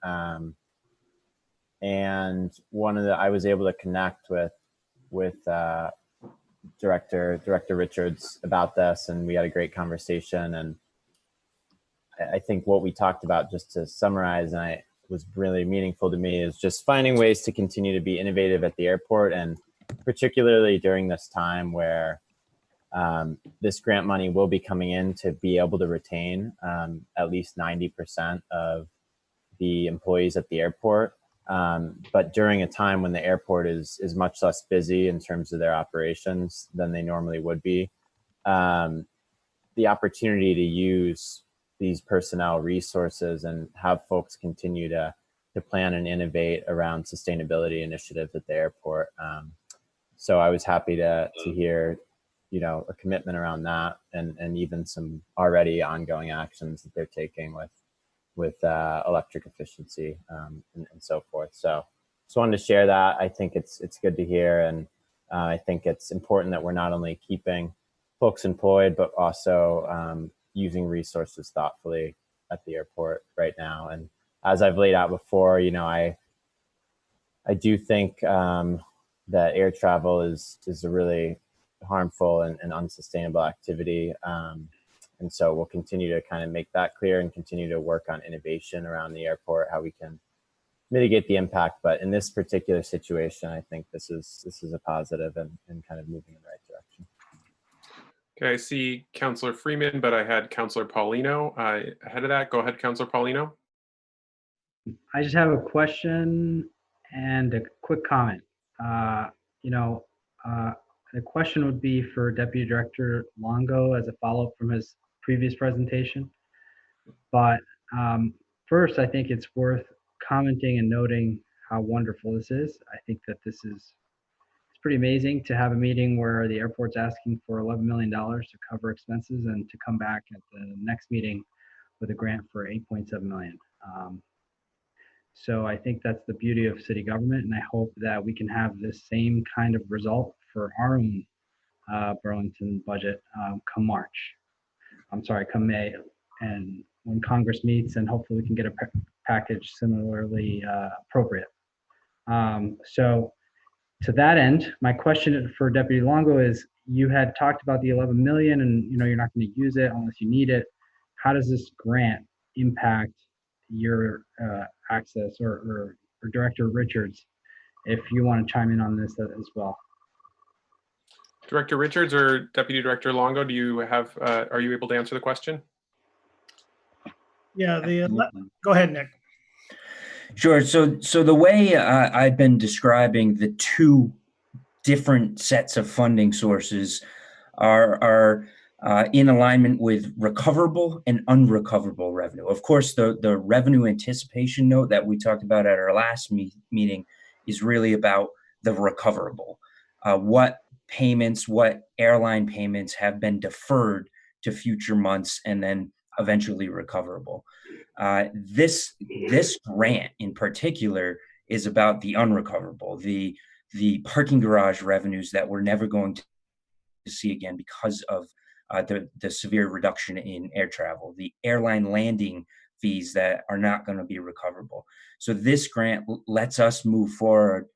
And I was able to connect with Director Richards about this, and we had a great conversation. And I think what we talked about, just to summarize, and it was really meaningful to me, is just finding ways to continue to be innovative at the airport, and particularly during this time where this grant money will be coming in, to be able to retain at least 90% of the employees at the airport. But during a time when the airport is much less busy in terms of their operations than they normally would be, the opportunity to use these personnel resources and have folks continue to plan and innovate around sustainability initiatives at the airport. So I was happy to hear, a commitment around that, and even some already ongoing actions that they're taking with electric efficiency and so forth. So just wanted to share that. I think it's good to hear, and I think it's important that we're not only keeping folks employed, but also using resources thoughtfully at the airport right now. And as I've laid out before, I do think that air travel is a really harmful and unsustainable activity. And so we'll continue to kind of make that clear and continue to work on innovation around the airport, how we can mitigate the impact. But in this particular situation, I think this is a positive and kind of moving in the right direction. Okay, I see Councilor Freeman, but I had Councilor Paulino ahead of that. Go ahead, Councilor Paulino. I just have a question and a quick comment. The question would be for Deputy Director Longo as a follow-up from his previous presentation. But first, I think it's worth commenting and noting how wonderful this is. I think that it's pretty amazing to have a meeting where the airport's asking for $11 million to cover expenses, and to come back at the next meeting with a grant for $8.7 million. So I think that's the beauty of city government, and I hope that we can have this same kind of result for our own Burlington budget come May, and when Congress meets, and hopefully we can get a package similarly appropriate. So to that end, my question for Deputy Longo is, you had talked about the 11 million and you're not going to use it unless you need it. How does this grant impact your access, or Director Richards, if you want to chime in on this as well? Director Richards or Deputy Director Longo, do you have, are you able to answer the question? Yeah, go ahead, Nick. Sure. So the way I've been describing the two different sets of funding sources, are in alignment with recoverable and unrecoverable revenue. Of course, the revenue anticipation note that we talked about at our last meeting is really about the recoverable. What payments, what airline payments have been deferred to future months and then eventually recoverable. This grant in particular is about the unrecoverable, the parking garage revenues that we're never going to see again because of the severe reduction in air travel, the airline landing fees that are not going to be recoverable. So this grant lets us move forward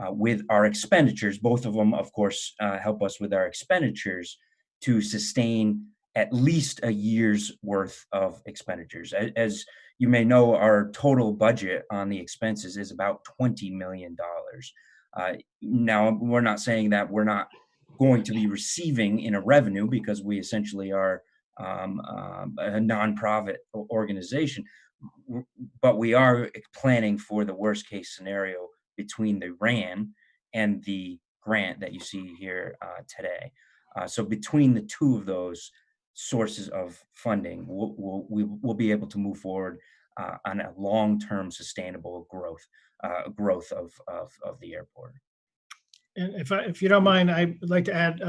with our expenditures. Both of them, of course, help us with our expenditures to sustain at least a year's worth of expenditures. As you may know, our total budget on the expenses is about $20 million. Now, we're not saying that we're not going to be receiving in a revenue, because we essentially are a nonprofit organization, but we are planning for the worst case scenario between the RAN and the grant that you see here today. So between the two of those sources of funding, we'll be able to move forward on a long-term sustainable growth of the airport. And if you don't mind, I'd like to add,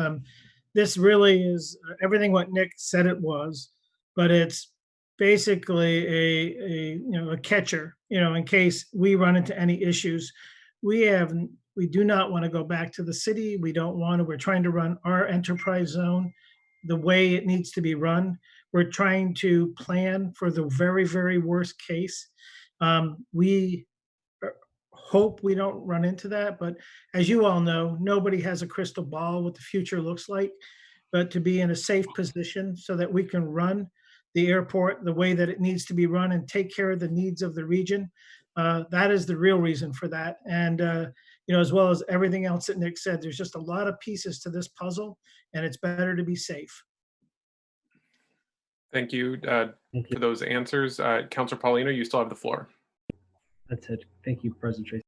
this really is everything what Nick said it was, but it's basically a catcher, in case we run into any issues. We do not want to go back to the city. We're trying to run our enterprise zone the way it needs to be run. We're trying to plan for the very, very worst case. We hope we don't run into that, but as you all know, nobody has a crystal ball what the future looks like. But to be in a safe position so that we can run the airport the way that it needs to be run and take care of the needs of the region, that is the real reason for that. And as well as everything else that Nick said, there's just a lot of pieces to this puzzle, and it's better to be safe. Thank you for those answers. Councilor Paulino, you still have the floor. That's it. Thank you, President Tracy.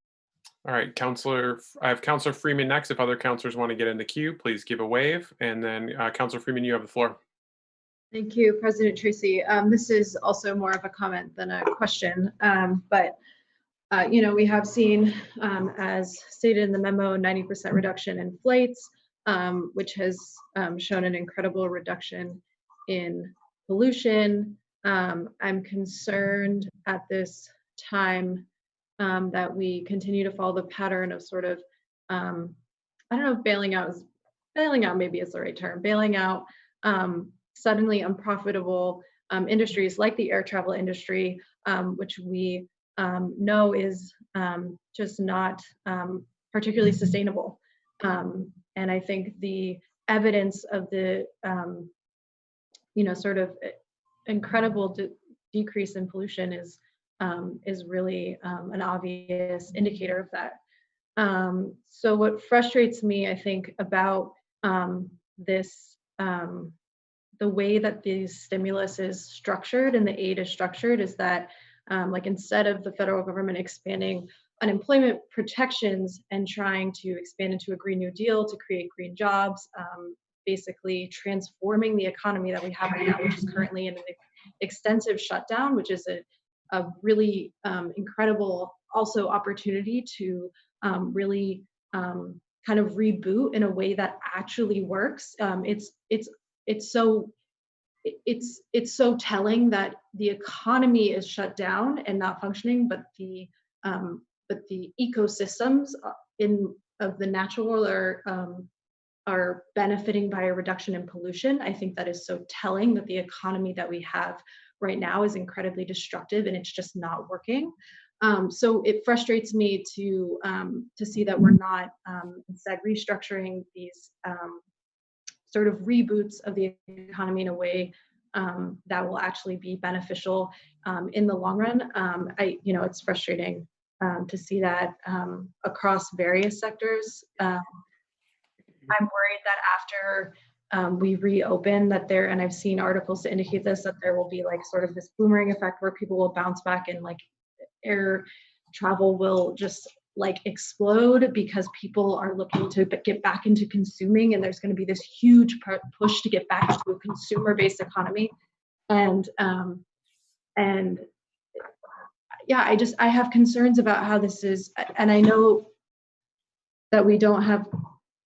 All right, I have Councilor Freeman next. If other councilors want to get in the queue, please give a wave. And then Councilor Freeman, you have the floor. Thank you, President Tracy. This is also more of a comment than a question, but we have seen, as stated in the memo, 90% reduction in flights, which has shown an incredible reduction in pollution. I'm concerned at this time that we continue to follow the pattern of sort of, I don't know if bailing out maybe is the right term, bailing out suddenly unprofitable industries like the air travel industry, which we know is just not particularly sustainable. And I think the evidence of the, sort of incredible decrease in pollution is really an obvious indicator of that. So what frustrates me, I think, about this, the way that the stimulus is structured and the aid is structured, is that instead of the federal government expanding unemployment protections and trying to expand into a Green New Deal to create green jobs, basically transforming the economy that we have right now, which is currently in an extensive shutdown, which is a really incredible also opportunity to really kind of reboot in a way that actually works. It's so telling that the economy is shut down and not functioning, but the ecosystems of the natural world are benefiting by a reduction in pollution. I think that is so telling that the economy that we have right now is incredibly destructive and it's just not working. So it frustrates me to see that we're not instead restructuring these sort of reboots of the economy in a way that will actually be beneficial in the long run. It's frustrating to see that across various sectors. I'm worried that after we reopen and I've seen articles to indicate this, that there will be like sort of this boomerang effect where people will bounce back and like air travel will just like explode because people are looking to get back into consuming, and there's going to be this huge push to get back to a consumer-based economy. And yeah, I have concerns about how this is, and I know that we don't have,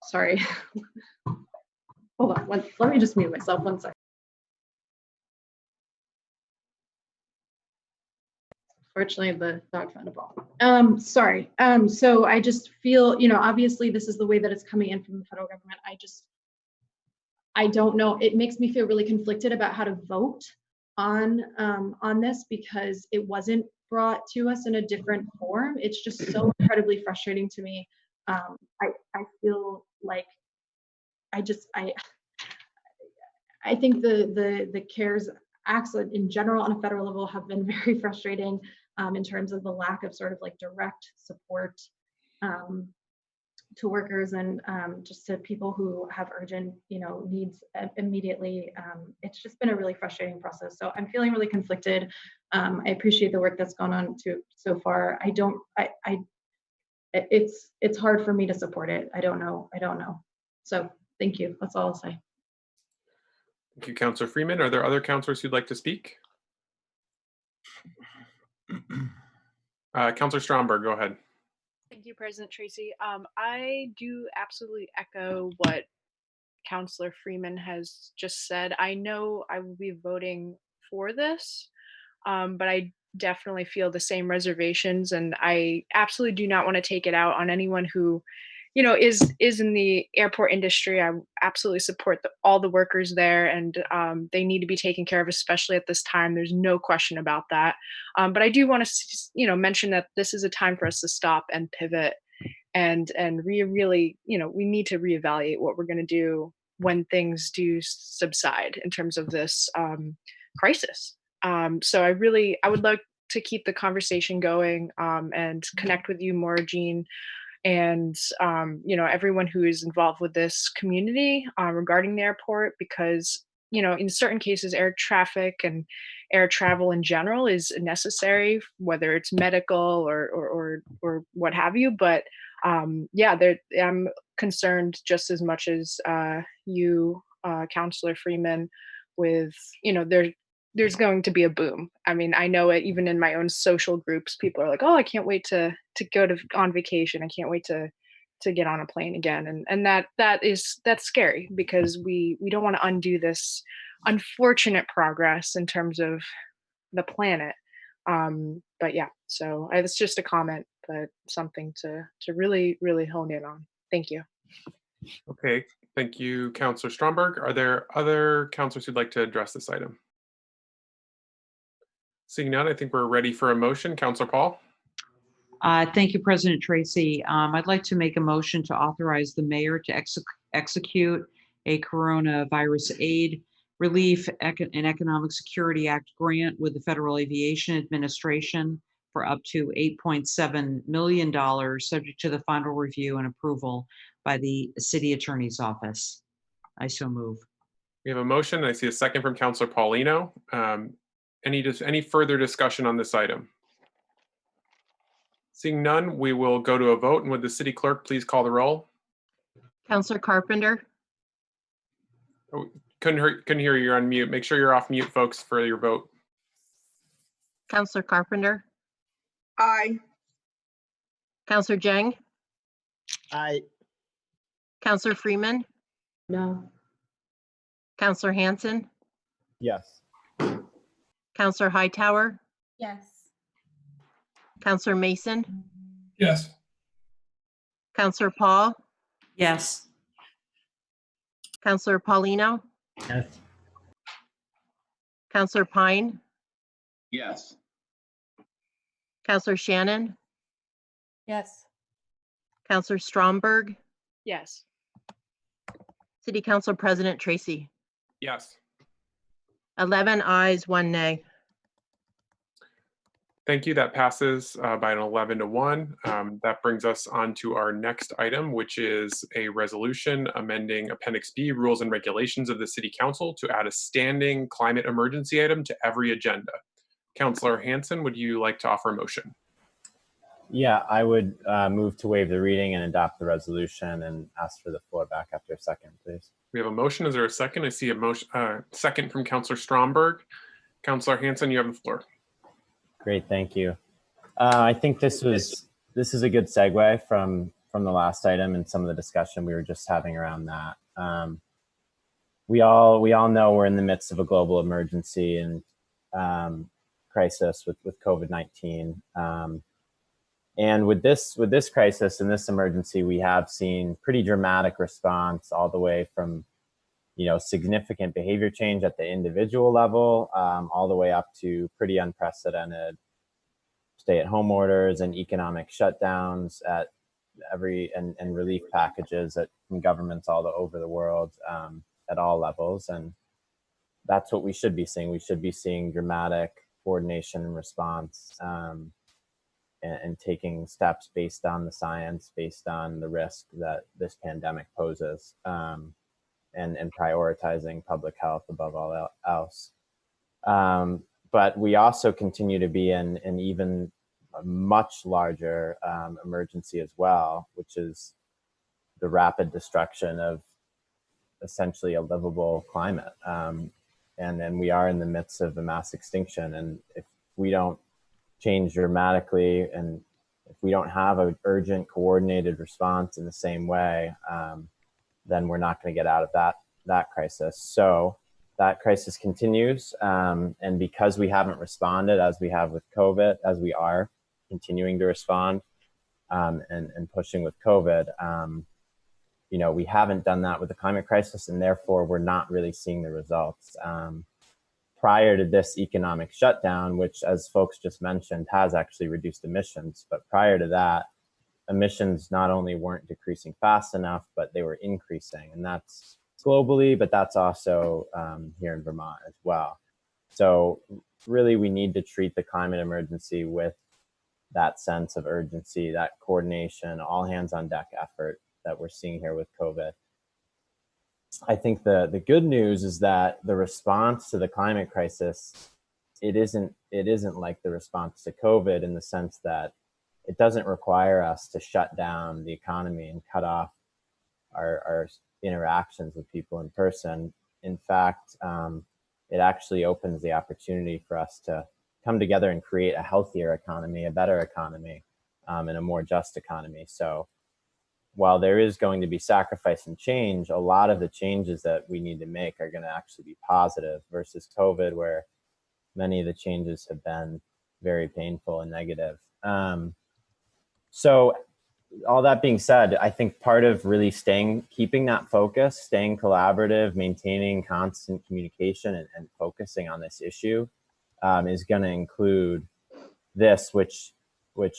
sorry, hold on, let me just mute myself 1 second. Fortunately, the dog found a ball. Sorry. So I just feel, you know, obviously this is the way that it's coming in from the federal government. I don't know. It makes me feel really conflicted about how to vote on this because it wasn't brought to us in a different form. It's just so incredibly frustrating to me. I feel like I think the CARES acts in general on a federal level have been very frustrating in terms of the lack of sort of like direct support to workers and just to people who have urgent, you know, needs immediately. It's just been a really frustrating process. So I'm feeling really conflicted. I appreciate the work that's gone on so far. It's hard for me to support it. I don't know. So thank you. That's all I'll say. Thank you, Councilor Freeman. Are there other councilors who'd like to speak? Councilor Stromberg, go ahead. Thank you, President Tracy. I do absolutely echo what Councilor Freeman has just said. I know I will be voting for this, but I definitely feel the same reservations, and I absolutely do not want to take it out on anyone who, you know, is in the airport industry. I absolutely support all the workers there, and they need to be taken care of, especially at this time. There's no question about that. But I do want to, you know, mention that this is a time for us to stop and pivot, and really, you know, we need to reevaluate what we're going to do when things do subside in terms of this crisis. So I would like to keep the conversation going and connect with you more, Jean, and you know, everyone who is involved with this community regarding the airport, because, you know, in certain cases, air traffic and air travel in general is necessary, whether it's medical or what have you. But yeah, I'm concerned just as much as you, Councilor Freeman, with, you know, there's going to be a boom. I mean, I know it even in my own social groups. People are like, "Oh, I can't wait to go on vacation. I can't wait to get on a plane again." And that's scary because we don't want to undo this unfortunate progress in terms of the planet. But yeah, so it's just a comment, but something to really, really hone in on. Thank you. Okay, thank you, Councilor Stromberg. Are there other councilors who'd like to address this item? Seeing none, I think we're ready for a motion. Councilor Paul. Thank you, President Tracy. I'd like to make a motion to authorize the mayor to execute a coronavirus aid, relief, and economic security act grant with the Federal Aviation Administration for up to $8.7 million, subject to the final review and approval by the city attorney's office. I so move. We have a motion. I see a second from Councilor Paulino. Any further discussion on this item? Seeing none, we will go to a vote. And would the city clerk please call the roll? Councilor Carpenter, Oh, couldn't hear you. You're on mute. Make sure you're off mute, folks, for your vote. Councilor Carpenter, Aye. Councilor Jang, Aye. Councilor Freeman, No. Councilor Hanson, Yes. Councilor Hightower, Yes. Councilor Mason, Yes. Councilor Paul, Yes. Councilor Paulino, Yes. Councilor Pine, Yes. Councilor Shannon, Yes. Councilor Stromberg, Yes. City Council President Tracy. Yes. 11 ayes, 1 nay. Thank you. That passes by an 11-1. That brings us on to our next item, which is a resolution amending Appendix B, Rules and Regulations of the City Council, to add a standing climate emergency item to every agenda. Councilor Hanson, would you like to offer a motion? Yeah, I would move to waive the reading and adopt the resolution and ask for the floor back after a second, please. We have a motion. Is there a second? I see a motion, second from Councillor Stromberg. Councillor Hanson, you have the floor. Great, thank you. I think this is a good segue from the last item and some of the discussion we were just having around that. We all know we're in the midst of a global emergency and crisis with COVID-19. And with this crisis and this emergency, we have seen pretty dramatic response all the way from, significant behavior change at the individual level, all the way up to pretty unprecedented stay-at-home orders and economic shutdowns at and relief packages from governments all over the world at all levels. And that's what we should be seeing. We should be seeing dramatic coordination and response. And taking steps based on the science, based on the risk that this pandemic poses, and prioritizing public health above all else. But we also continue to be in an even much larger emergency as well, which is the rapid destruction of essentially a livable climate. And we are in the midst of a mass extinction. And if we don't change dramatically, and if we don't have an urgent coordinated response in the same way, then we're not going to get out of that crisis. So that crisis continues, and because we haven't responded as we have with COVID, as we are continuing to respond and pushing with COVID, we haven't done that with the climate crisis, and therefore we're not really seeing the results. Prior to this economic shutdown, which, as folks just mentioned, has actually reduced emissions, but prior to that, emissions not only weren't decreasing fast enough, but they were increasing. And that's globally, but that's also here in Vermont as well. So really, we need to treat the climate emergency with that sense of urgency, that coordination, all hands on deck effort that we're seeing here with COVID. I think the good news is that the response to the climate crisis, it isn't like the response to COVID, in the sense that it doesn't require us to shut down the economy and cut off our interactions with people in person. In fact, it actually opens the opportunity for us to come together and create a healthier economy, a better economy, and a more just economy. So while there is going to be sacrifice and change, a lot of the changes that we need to make are going to actually be positive, versus COVID, where many of the changes have been very painful and negative. So all that being said, I think part of really keeping that focus, staying collaborative, maintaining constant communication and focusing on this issue is going to include this, which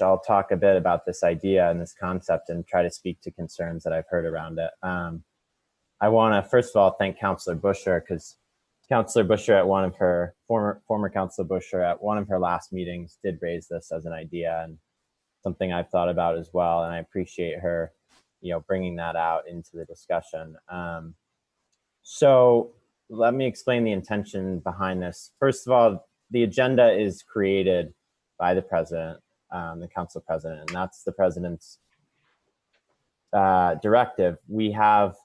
I'll talk a bit about this idea and this concept and try to speak to concerns that I've heard around it. I want to, first of all, thank Councillor Busher, because Councillor Busher at one of her, former Councillor Busher at one of her last meetings did raise this as an idea, and something I've thought about as well. And I appreciate her, bringing that out into the discussion. So let me explain the intention behind this. First of all, the agenda is created by the president, the council president, and that's the president's directive. We have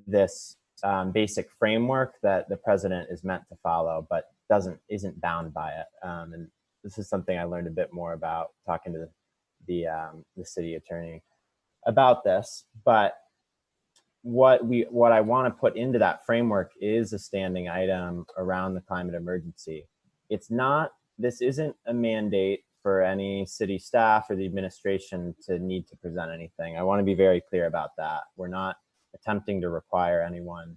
this basic framework that the president is meant to follow, but isn't bound by it. And this is something I learned a bit more about talking to the city attorney about this. But what I want to put into that framework is a standing item around the climate emergency. This isn't a mandate for any city staff or the administration to need to present anything. I want to be very clear about that. We're not attempting to require anyone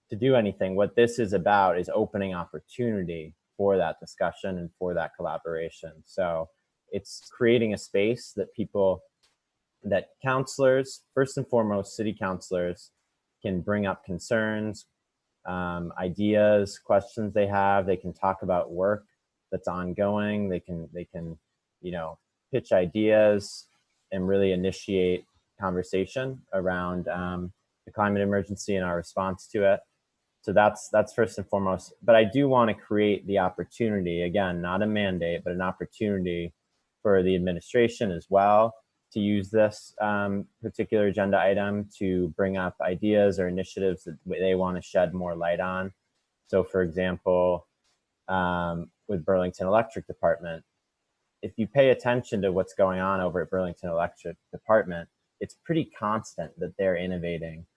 to do anything. What this is about is opening opportunity for that discussion and for that collaboration. So it's creating a space that councilors, first and foremost, city councilors, can bring up concerns, ideas, questions they have. They can talk about work that's ongoing. They can pitch ideas and really initiate conversation around the climate emergency and our response to it. So that's first and foremost. But I do want to create the opportunity, again, not a mandate, but an opportunity for the administration as well to use this particular agenda item to bring up ideas or initiatives that they want to shed more light on. So for example, with Burlington Electric Department, if you pay attention to what's going on over at Burlington Electric Department, it's pretty constant that they're innovating.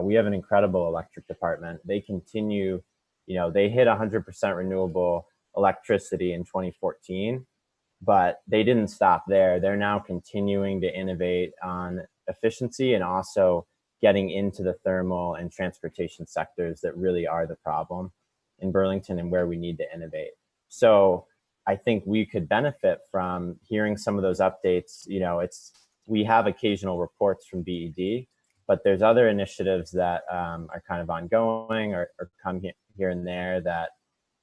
We have an incredible electric department. They continue, they hit 100% renewable electricity in 2014, but they didn't stop there. They're now continuing to innovate on efficiency and also getting into the thermal and transportation sectors that really are the problem in Burlington and where we need to innovate. So I think we could benefit from hearing some of those updates. We have occasional reports from BED, but there's other initiatives that are kind of ongoing or come here and there that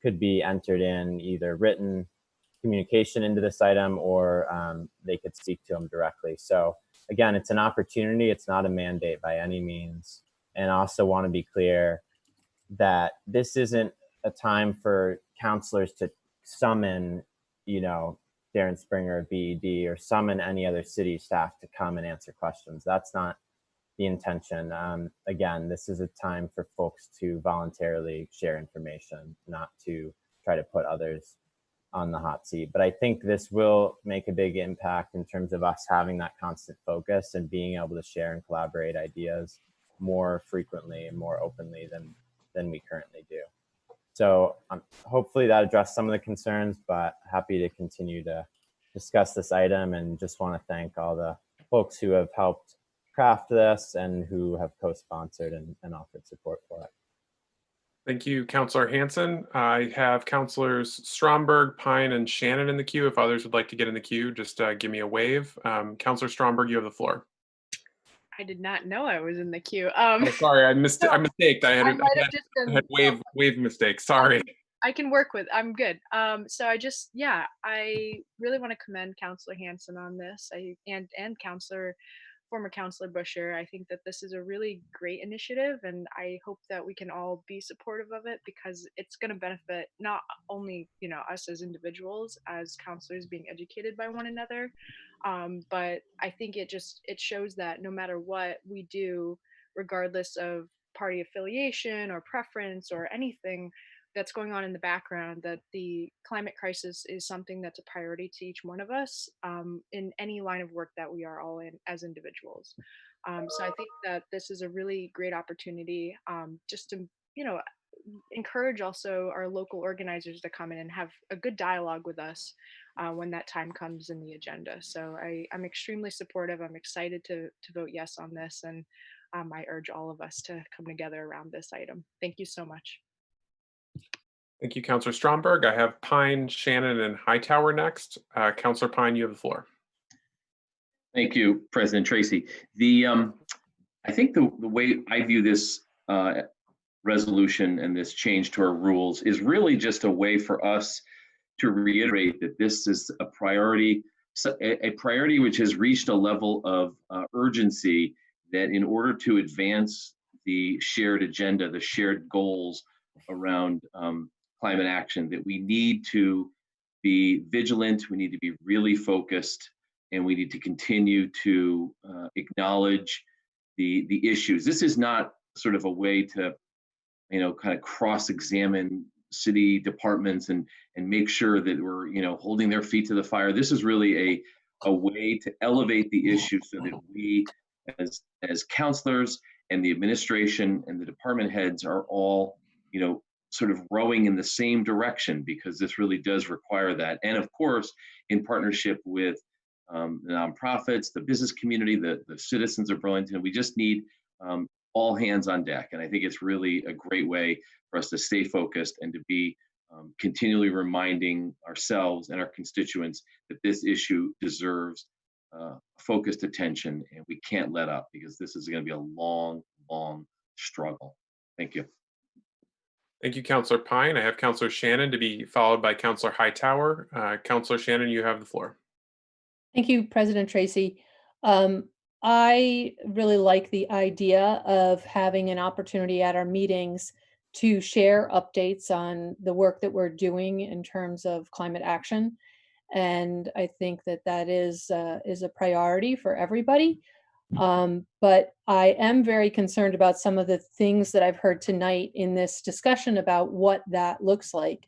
could be entered in either written communication into this item or they could speak to them directly. So again, it's an opportunity. It's not a mandate by any means. And I also want to be clear that this isn't a time for counselors to summon, Darren Springer of BED or summon any other city staff to come and answer questions. That's not the intention. Again, this is a time for folks to voluntarily share information, not to try to put others on the hot seat. But I think this will make a big impact in terms of us having that constant focus and being able to share and collaborate ideas more frequently and more openly than we currently do. So hopefully that addressed some of the concerns, but happy to continue to discuss this item and just want to thank all the folks who have helped craft this and who have co-sponsored and offered support for it. Thank you, Councilor Hanson. I have Councilors Stromberg, Pine, and Shannon in the queue. If others would like to get in the queue, just give me a wave. Councilor Stromberg, you have the floor. I did not know I was in the queue. Oh, sorry, I mistaked. I had wave mistake. Sorry. I can work with. I'm good. So I really want to commend Councilor Hanson on this. And former Councilor Busher. I think that this is a really great initiative, and I hope that we can all be supportive of it because it's going to benefit not only us as individuals, as counselors being educated by one another, but I think it shows that no matter what we do, regardless of party affiliation or preference or anything that's going on in the background, that the climate crisis is something that's a priority to each one of us in any line of work that we are all in as individuals. So I think that this is a really great opportunity just to, encourage also our local organizers to come in and have a good dialogue with us when that time comes in the agenda. So I'm extremely supportive. I'm excited to vote yes on this, and I urge all of us to come together around this item. Thank you so much. Thank you, Councilor Stromberg. I have Pine, Shannon, and Hightower next. Councilor Pine, you have the floor. Thank you, President Tracy. I think the way I view this resolution and this change to our rules is really just a way for us to reiterate that this is a priority which has reached a level of urgency that in order to advance the shared agenda, the shared goals around climate action, that we need to be vigilant, we need to be really focused, and we need to continue to acknowledge the issues. This is not sort of a way to, kind of cross-examine city departments and make sure that we're, holding their feet to the fire. This is really a way to elevate the issue so that we, as counselors and the administration and the department heads are all, sort of rowing in the same direction, because this really does require that. And of course, in partnership with the nonprofits, the business community, the citizens of Burlington, we just need all hands on deck. And I think it's really a great way for us to stay focused and to be continually reminding ourselves and our constituents that this issue deserves focused attention, and we can't let up, because this is going to be a long, long struggle. Thank you. Thank you, Councilor Pine. I have Councilor Shannon to be followed by Councilor Hightower. Councilor Shannon, you have the floor. Thank you, President Tracy. I really like the idea of having an opportunity at our meetings to share updates on the work that we're doing in terms of climate action. And I think that that is a priority for everybody. But I am very concerned about some of the things that I've heard tonight in this discussion about what that looks like.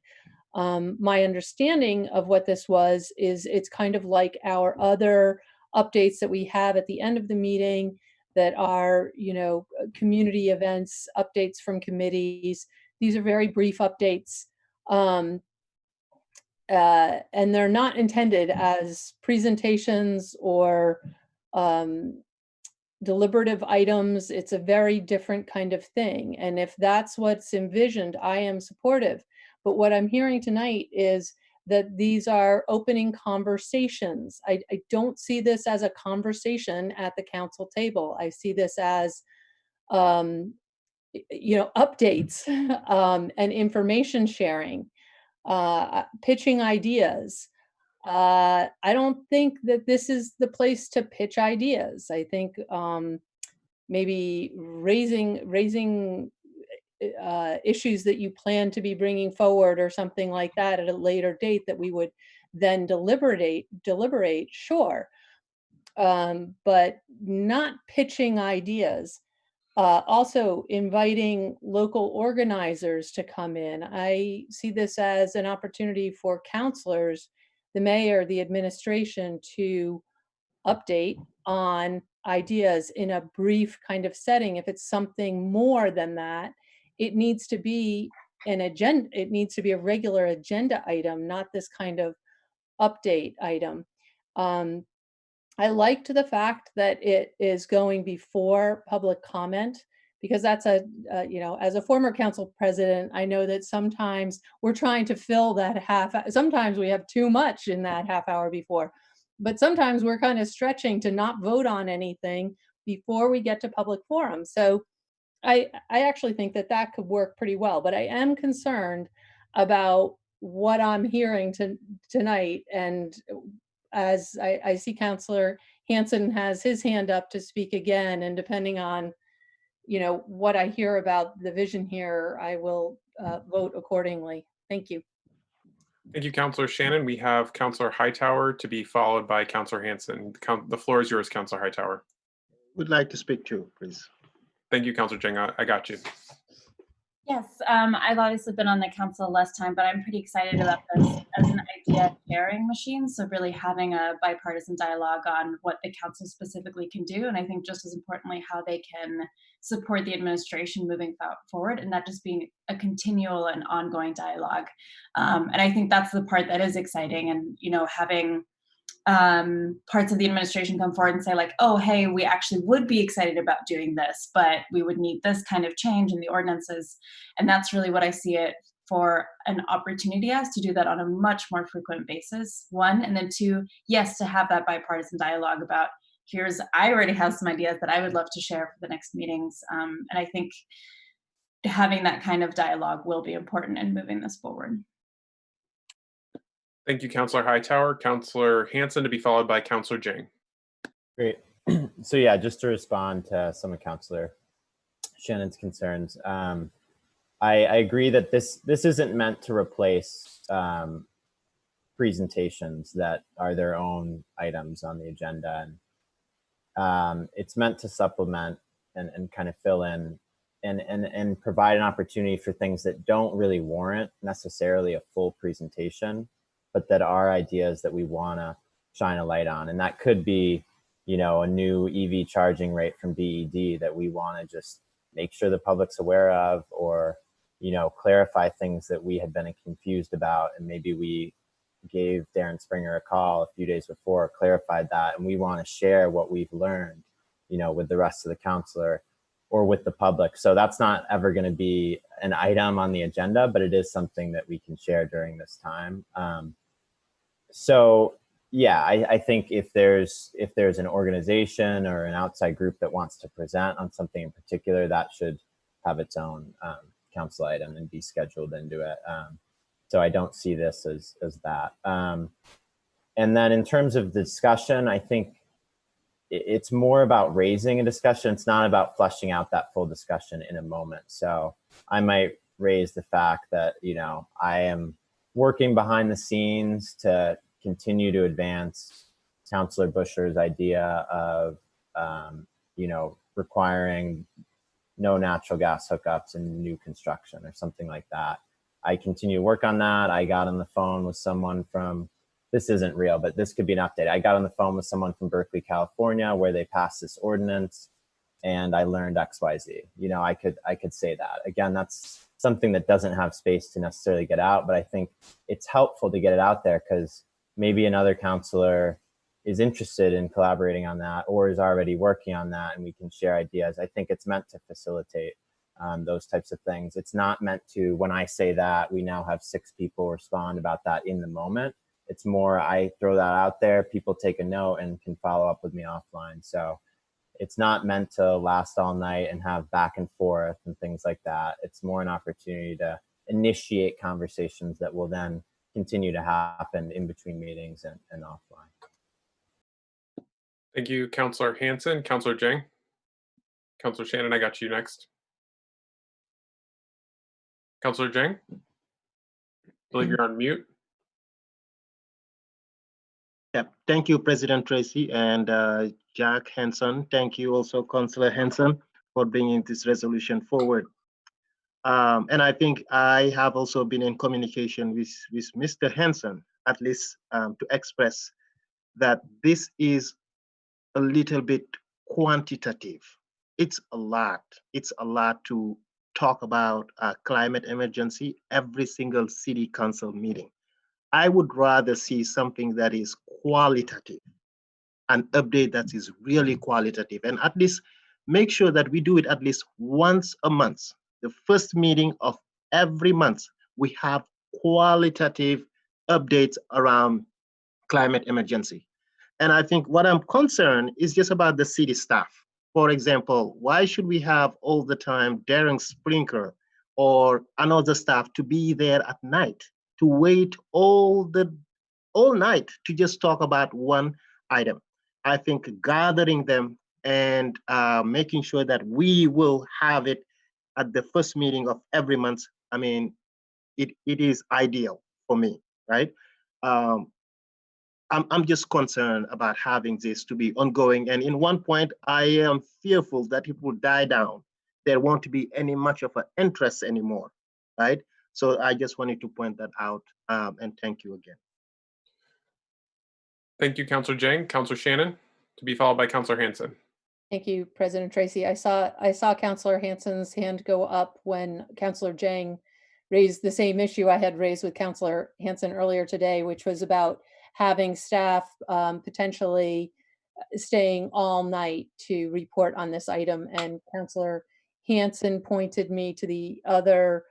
My understanding of what this was is it's kind of like our other updates that we have at the end of the meeting that are, community events, updates from committees. These are very brief updates. And they're not intended as presentations or deliberative items. It's a very different kind of thing. And if that's what's envisioned, I am supportive. But what I'm hearing tonight is that these are opening conversations. I don't see this as a conversation at the council table. I see this as, updates and information sharing, pitching ideas. I don't think that this is the place to pitch ideas. I think maybe raising issues that you plan to be bringing forward or something like that at a later date that we would then deliberate, sure, but not pitching ideas. Also inviting local organizers to come in. I see this as an opportunity for counselors, the mayor, the administration to update on ideas in a brief kind of setting. If it's something more than that, it needs to be an agenda. It needs to be a regular agenda item, not this kind of update item. I liked the fact that it is going before public comment, because that's as a former council president, I know that sometimes we're trying to fill that sometimes we have too much in that half hour before, but sometimes we're kind of stretching to not vote on anything before we get to public forum. So I actually think that that could work pretty well, but I am concerned about what I'm hearing tonight. And as I see Councillor Hansen has his hand up to speak again, and depending on, what I hear about the vision here, I will vote accordingly. Thank you. Thank you, Councillor Shannon. We have Councillor Hightower to be followed by Councillor Hansen. The floor is yours, Councillor Hightower. Would like to speak too, please. Thank you, Councillor Jing. I got you. Yes, I've obviously been on the council less time, but I'm pretty excited about this as an idea sharing machine. So really having a bipartisan dialogue on what the council specifically can do. And I think just as importantly, how they can support the administration moving forward, and that just being a continual and ongoing dialogue. And I think that's the part that is exciting. And, having parts of the administration come forward and say like, oh, hey, we actually would be excited about doing this, but we would need this kind of change in the ordinances. And that's really what I see it for an opportunity as, to do that on a much more frequent basis, one. And then two, yes, to have that bipartisan dialogue about I already have some ideas that I would love to share for the next meetings. And I think having that kind of dialogue will be important in moving this forward. Thank you, Councillor Hightower. Councillor Hansen to be followed by Councillor Jing. Great. So yeah, just to respond to some of Councillor Shannon's concerns, I agree that this isn't meant to replace presentations that are their own items on the agenda, and it's meant to supplement and kind of fill in and provide an opportunity for things that don't really warrant necessarily a full presentation, but that are ideas that we want to shine a light on. And that could be, a new EV charging rate from BED that we want to just make sure the public's aware of, or, clarify things that we had been confused about. And maybe we gave Darren Springer a call a few days before, clarified that, and we want to share what we've learned, with the rest of the councilor or with the public. So that's not ever going to be an item on the agenda, but it is something that we can share during this time. So yeah, I think if there's an organization or an outside group that wants to present on something in particular, that should have its own council item and be scheduled into it. So I don't see this as that. And then in terms of the discussion, I think it's more about raising a discussion. It's not about fleshing out that full discussion in a moment. So I might raise the fact that, I am working behind the scenes to continue to advance Councillor Busher's idea of, requiring no natural gas hookups in new construction or something like that. I continue to work on that. I got on the phone with someone from, this isn't real, but this could be an update. I got on the phone with someone from Berkeley, California, where they passed this ordinance, and I learned XYZ. I could say that. Again, that's something that doesn't have space to necessarily get out, but I think it's helpful to get it out there because maybe another councillor is interested in collaborating on that or is already working on that, and we can share ideas. I think it's meant to facilitate those types of things. It's not meant to, when I say that, we now have 6 people respond about that in the moment. It's more, I throw that out there, people take a note and can follow up with me offline. So it's not meant to last all night and have back and forth and things like that. It's more an opportunity to initiate conversations that will then continue to happen in between meetings and offline. Thank you, Councillor Hanson. Councillor Jang. Councillor Shannon, I got you next. Councillor Jang, I believe you're on mute. Yeah, thank you, President Tracy and Jack Hanson. Thank you also, Councillor Hanson, for bringing this resolution forward. And I think I have also been in communication with Mr. Hanson, at least to express that this is a little bit quantitative. It's a lot. It's a lot to talk about climate emergency every single city council meeting. I would rather see something that is qualitative, an update that is really qualitative, and at least make sure that we do it at least once a month. The first meeting of every month, we have qualitative updates around climate emergency. And I think what I'm concerned is just about the city staff. For example, why should we have all the time Darren Sprinkler or another staff to be there at night, to wait all night to just talk about one item? I think gathering them and making sure that we will have it at the first meeting of every month, I mean, it is ideal for me, right? I'm just concerned about having this to be ongoing. And in one point, I am fearful that it will die down. There won't be any much of an interest anymore, right? So I just wanted to point that out, and thank you again. Thank you, Councillor Jang. Councillor Shannon, to be followed by Councillor Hanson. Thank you, President Tracy. I saw Councillor Hanson's hand go up when Councillor Jang raised the same issue I had raised with Councillor Hanson earlier today, which was about having staff potentially staying all night to report on this item. And Councillor Hanson pointed me to the other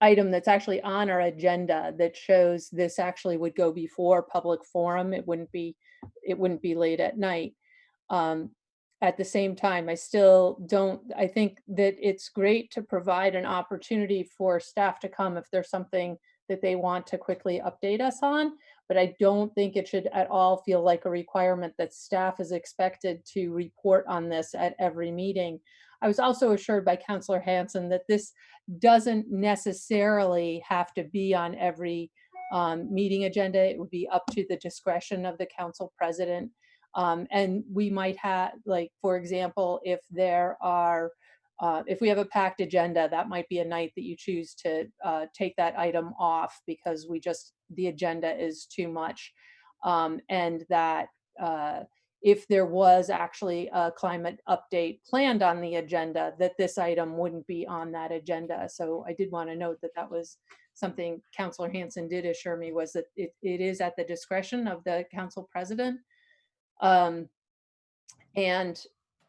item that's actually on our agenda that shows this actually would go before public forum. It wouldn't be late at night. At the same time, I think that it's great to provide an opportunity for staff to come if there's something that they want to quickly update us on, but I don't think it should at all feel like a requirement that staff is expected to report on this at every meeting. I was also assured by Councillor Hanson that this doesn't necessarily have to be on every meeting agenda. It would be up to the discretion of the council president. And we might have, like, for example, if we have a packed agenda, that might be a night that you choose to take that item off because the agenda is too much. And that if there was actually a climate update planned on the agenda, that this item wouldn't be on that agenda. So I did want to note that that was something Councillor Hanson did assure me, was that it is at the discretion of the council president. And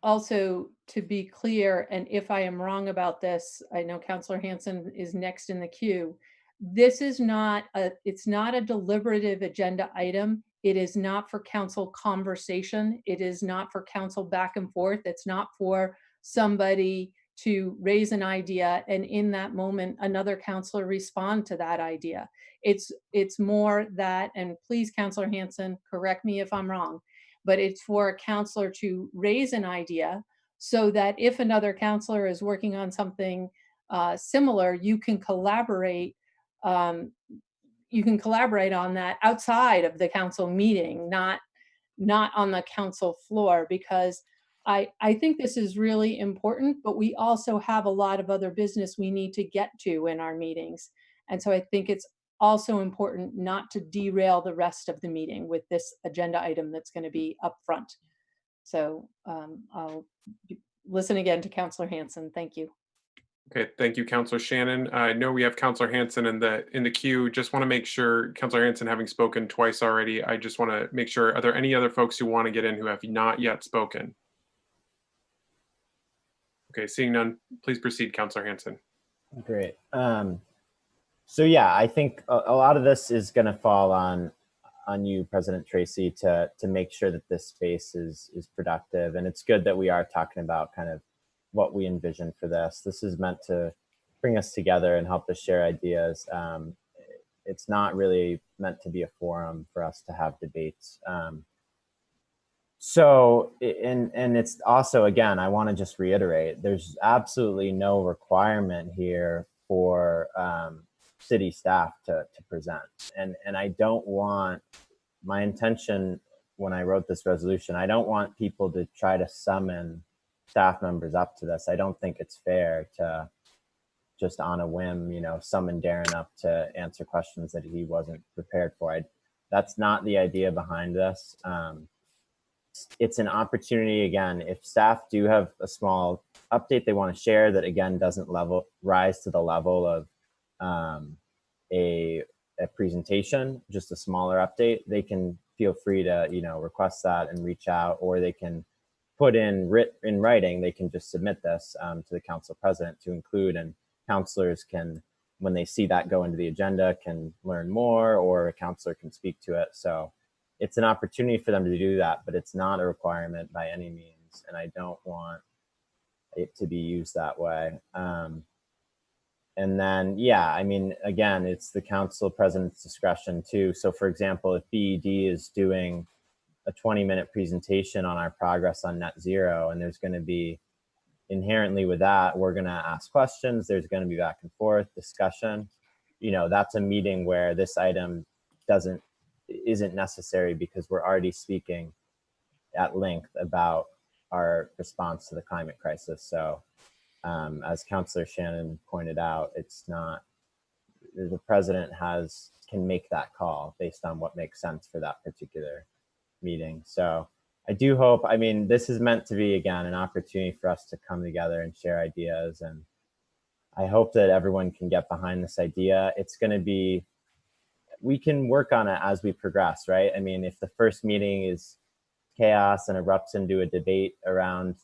also, to be clear, and if I am wrong about this, I know Councillor Hanson is next in the queue. This is it's not a deliberative agenda item. It is not for council conversation. It is not for council back and forth. It's not for somebody to raise an idea and in that moment another councillor respond to that idea. It's more that, and please, Councillor Hanson, correct me if I'm wrong, but it's for a councillor to raise an idea so that if another councillor is working on something similar, you can collaborate you can collaborate on that outside of the council meeting, not on the council floor, because I think this is really important, but we also have a lot of other business we need to get to in our meetings. And so I think it's also important not to derail the rest of the meeting with this agenda item that's going to be up front. So I'll listen again to Councillor Hanson. Thank you. Okay, thank you, Councillor Shannon. I know we have Councillor Hanson in the queue. Just want to make sure, Councillor Hanson having spoken twice already, I just want to make sure, are there any other folks who want to get in who have not yet spoken? Okay, seeing none, please proceed, Councillor Hanson. Great. So yeah, I think a lot of this is going to fall on you, President Tracy, to make sure that this space is productive. And it's good that we are talking about kind of what we envision for this. This is meant to bring us together and help us share ideas. It's not really meant to be a forum for us to have debates. So, and it's also, again, I want to just reiterate, there's absolutely no requirement here for city staff to present. And I don't want, my intention when I wrote this resolution, I don't want people to try to summon staff members up to this. I don't think it's fair to just on a whim, summon Darren up to answer questions that he wasn't prepared for. That's not the idea behind this. It's an opportunity, again, if staff do have a small update they want to share that, again, doesn't rise to the level of a presentation, just a smaller update, they can feel free to, request that and reach out, or they can put in writing, they can just submit this to the council president to include, and councilors can, when they see that go into the agenda, can learn more, or a councilor can speak to it. So it's an opportunity for them to do that, but it's not a requirement by any means. And I don't want it to be used that way. And then, yeah, I mean, again, it's the council president's discretion too. So for example, if BED is doing a 20-minute presentation on our progress on net zero, and there's going to be inherently with that, we're going to ask questions, there's going to be back and forth discussion. That's a meeting where this item isn't necessary, because we're already speaking at length about our response to the climate crisis. So as Councillor Shannon pointed out, it's not, the president can make that call based on what makes sense for that particular meeting. So I do hope, I mean, this is meant to be, again, an opportunity for us to come together and share ideas. And I hope that everyone can get behind this idea. It's going to be, we can work on it as we progress, right? I mean, if the first meeting is chaos and erupts into a debate around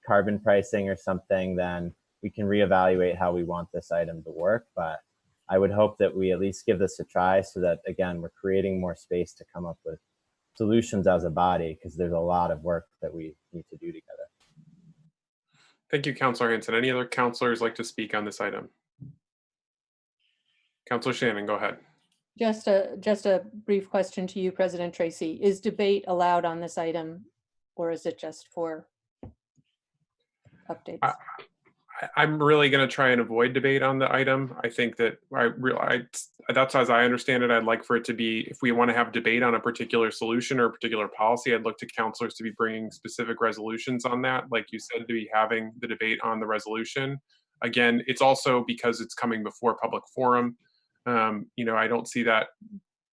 carbon pricing or something, then we can reevaluate how we want this item to work. But I would hope that we at least give this a try, so that, again, we're creating more space to come up with solutions as a body, because there's a lot of work that we need to do together. Thank you, Councillor Hanson. Any other councillors like to speak on this item? Councillor Shannon, go ahead. Just a brief question to you, President Tracy. Is debate allowed on this item, or is it just for updates? I'm really going to try and avoid debate on the item. I think that that's, as I understand it, I'd like for it to be, if we want to have debate on a particular solution or a particular policy, I'd look to councilors to be bringing specific resolutions on that. Like you said, to be having the debate on the resolution. Again, it's also because it's coming before public forum. I don't see that.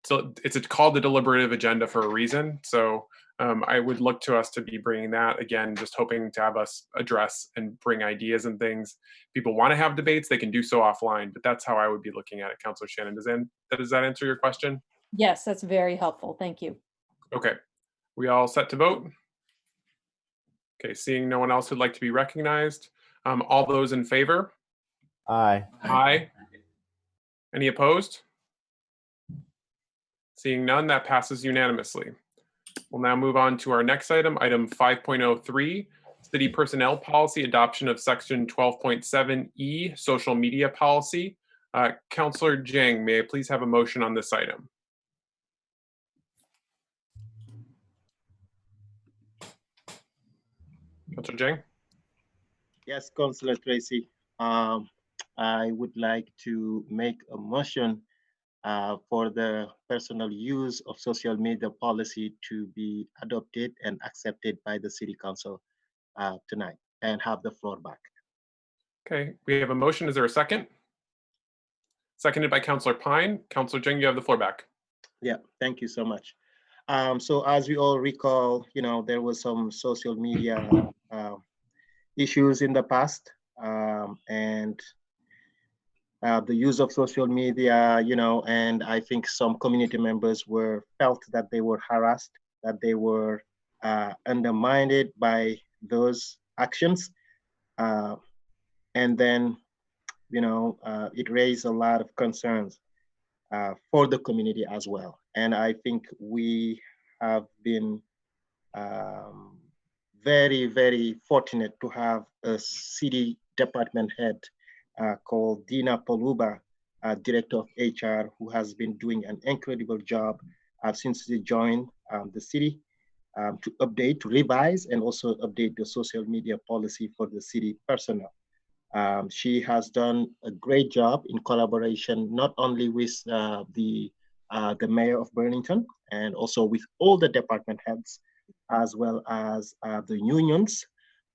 So it's called the deliberative agenda for a reason. So I would look to us to be bringing that, again, just hoping to have us address and bring ideas and things. People want to have debates, they can do so offline, but that's how I would be looking at it. Councillor Shannon, does that answer your question? Yes, that's very helpful. Thank you. Okay, we all set to vote? Okay, seeing no one else who'd like to be recognized. All those in favor? Aye. Aye. Any opposed? Seeing none, that passes unanimously. We'll now move on to our next item, item 5.03, City Personnel Policy, adoption of Section 12.7E, Social Media Policy. Councillor Jang, may I please have a motion on this item? Councillor Jang? Yes, Councillor Tracy. I would like to make a motion for the personal use of social media policy to be adopted and accepted by the City Council tonight, and have the floor back. Okay, we have a motion. Is there a second? Seconded by Councillor Pine. Councillor Jing, you have the floor back. Yeah, thank you so much. So as we all recall, there was some social media issues in the past, and the use of social media, and I think some community members felt that they were harassed, that they were undermined by those actions. And then, it raised a lot of concerns for the community as well. And I think we have been very, very fortunate to have a city department head called Dina Poluba, Director of HR, who has been doing an incredible job since she joined the city to update, to revise, and also update the social media policy for the city personnel. She has done a great job in collaboration, not only with the mayor of Burlington, and also with all the department heads, as well as the unions,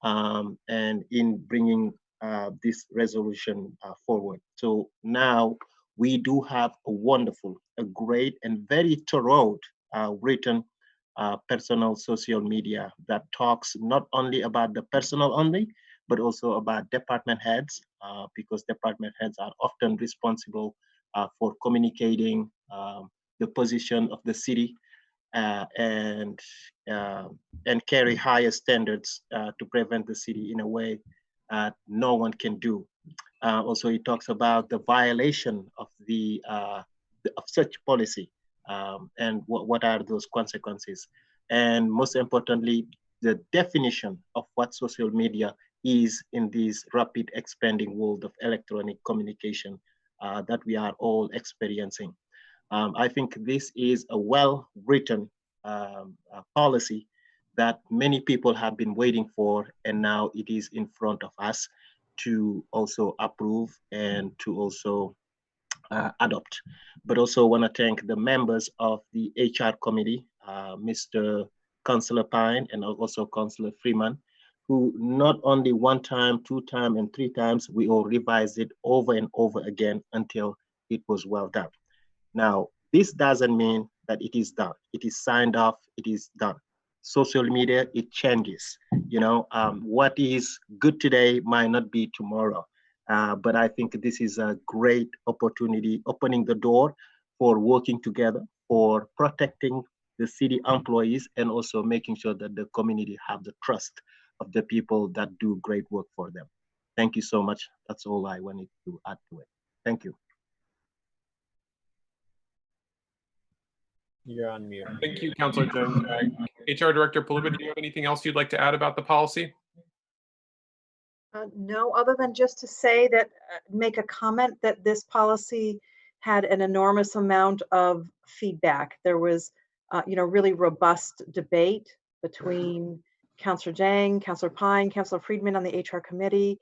and in bringing this resolution forward. So now we do have a wonderful, a great, and very thorough written personal social media that talks not only about the personal only, but also about department heads, because department heads are often responsible for communicating the position of the city and carry higher standards to prevent the city in a way no one can do. Also, it talks about the violation of of such policy and what are those consequences. And most importantly, the definition of what social media is in this rapid expanding world of electronic communication that we are all experiencing. I think this is a well-written policy that many people have been waiting for, and now it is in front of us to also approve and to also adopt. But also want to thank the members of the HR committee, Mr. Councillor Pine and also Councillor Freeman, who not only one time, two times, and three times, we all revised it over and over again until it was well done. Now, this doesn't mean that it is done. It is signed off, it is done. Social media, it changes. What is good today might not be tomorrow. But I think this is a great opportunity, opening the door for working together, for protecting the city employees, and also making sure that the community have the trust of the people that do great work for them. Thank you so much. That's all I wanted to add to it. Thank you. You're on mute. Thank you, Councillor Jung. HR Director Poluba, do you have anything else you'd like to add about the policy? No, other than just to say that, make a comment that this policy had an enormous amount of feedback. There was, really robust debate between Councillor Jang, Councillor Pine, Councillor Friedman on the HR committee.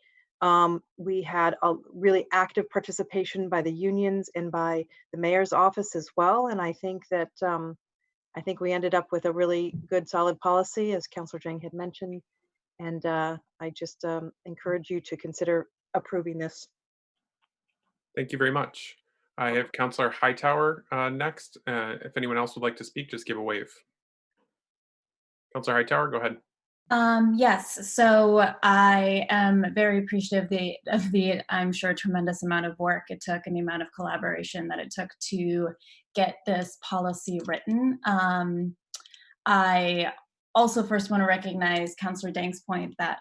We had a really active participation by the unions and by the mayor's office as well. And I think that I think we ended up with a really good, solid policy, as Councillor Jang had mentioned. And I just encourage you to consider approving this. Thank you very much. I have Councillor Hightower next. If anyone else would like to speak, just give a wave. Councillor Hightower, go ahead. Yes, so I am very appreciative of the, I'm sure, tremendous amount of work it took and the amount of collaboration that it took to get this policy written. I also first want to recognize Councillor Dang's point that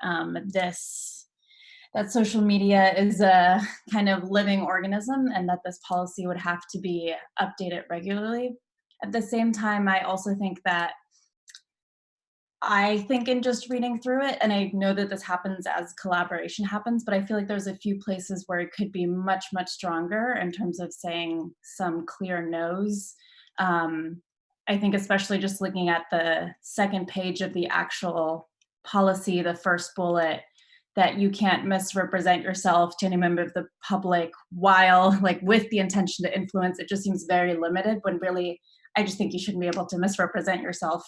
that social media is a kind of living organism and that this policy would have to be updated regularly. At the same time, I also think that in just reading through it, and I know that this happens as collaboration happens, but I feel like there's a few places where it could be much, much stronger in terms of saying some clear no's. I think especially just looking at the second page of the actual policy, the first bullet, that you can't misrepresent yourself to any member of the public while like with the intention to influence. It just seems very limited when really, I just think you shouldn't be able to misrepresent yourself,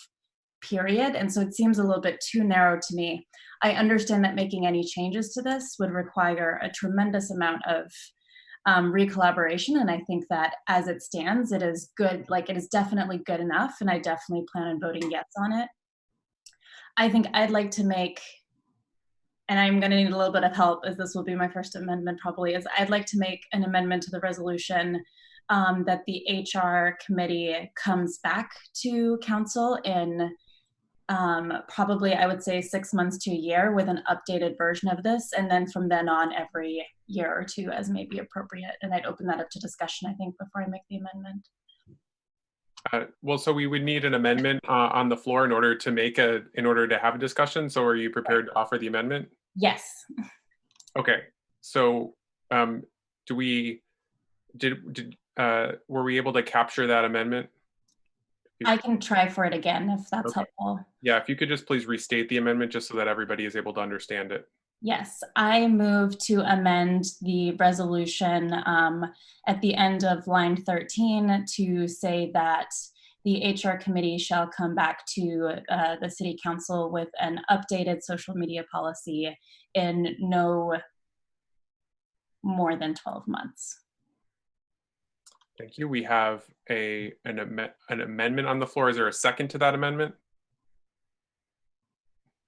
period. And so it seems a little bit too narrow to me. I understand that making any changes to this would require a tremendous amount of re-collaboration. And I think that as it stands, it is good, like it is definitely good enough. And I definitely plan on voting yes on it. I think I'd like to make, and I'm gonna need a little bit of help as this will be my first amendment probably, is I'd like to make an amendment to the resolution that the HR committee comes back to council in probably I would say 6 months to a year with an updated version of this, and then from then on every year or two as may be appropriate. And I'd open that up to discussion, I think, before I make the amendment. Well, so we would need an amendment on the floor in order to have a discussion. So are you prepared to offer the amendment? Yes. Okay. So were we able to capture that amendment? I can try for it again if that's helpful. Yeah, if you could just please restate the amendment just so that everybody is able to understand it. Yes, I move to amend the resolution at the end of line 13 to say that the HR committee shall come back to the city council with an updated social media policy in no more than 12 months. Thank you. We have an amendment on the floor. Is there a second to that amendment?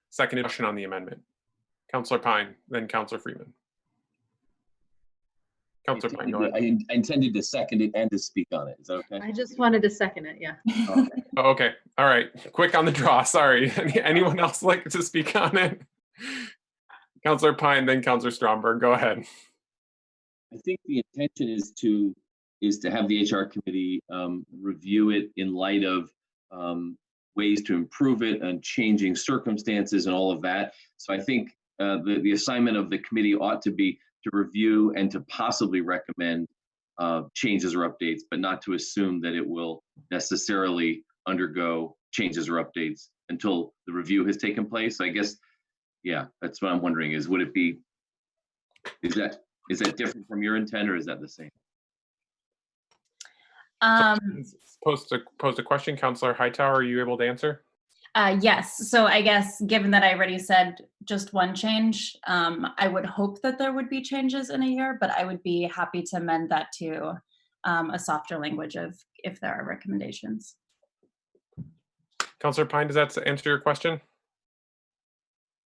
Second discussion on the amendment. Councillor Pine, then Councillor Freeman. Councillor Pine, go ahead. I intended to second it and to speak on it. Is that okay? I just wanted to second it, yeah. Okay. Oh, okay. All right. Quick on the draw. Sorry. Anyone else like to speak on it? Councillor Pine, then Councillor Stromberg. Go ahead. I think the intention is to have the HR committee review it in light of ways to improve it and changing circumstances and all of that. So I think the assignment of the committee ought to be to review and to possibly recommend changes or updates, but not to assume that it will necessarily undergo changes or updates until the review has taken place. I guess, yeah, that's what I'm wondering is, would it be, is that different from your intent or is that the same? Posed a question, Councillor Hightower, are you able to answer? Yes, so I guess given that I already said just one change, I would hope that there would be changes in a year, but I would be happy to amend that to a softer language if there are recommendations. Councillor Pine, does that answer your question?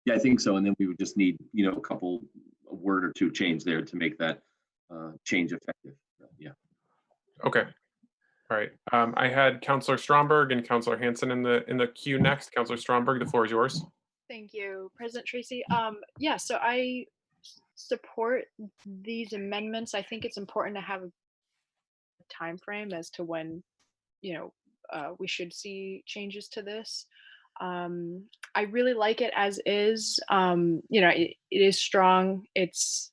Yeah, I think so. And then we would just need, a word or two change there to make that change effective. Yeah. Okay. All right. I had Councillor Stromberg and Councillor Hansen in the queue next. Councillor Stromberg, the floor is yours. Thank you, President Tracy. Yeah, so I support these amendments. I think it's important to have a time frame as to when, we should see changes to this. I really like it as is. It is strong. It's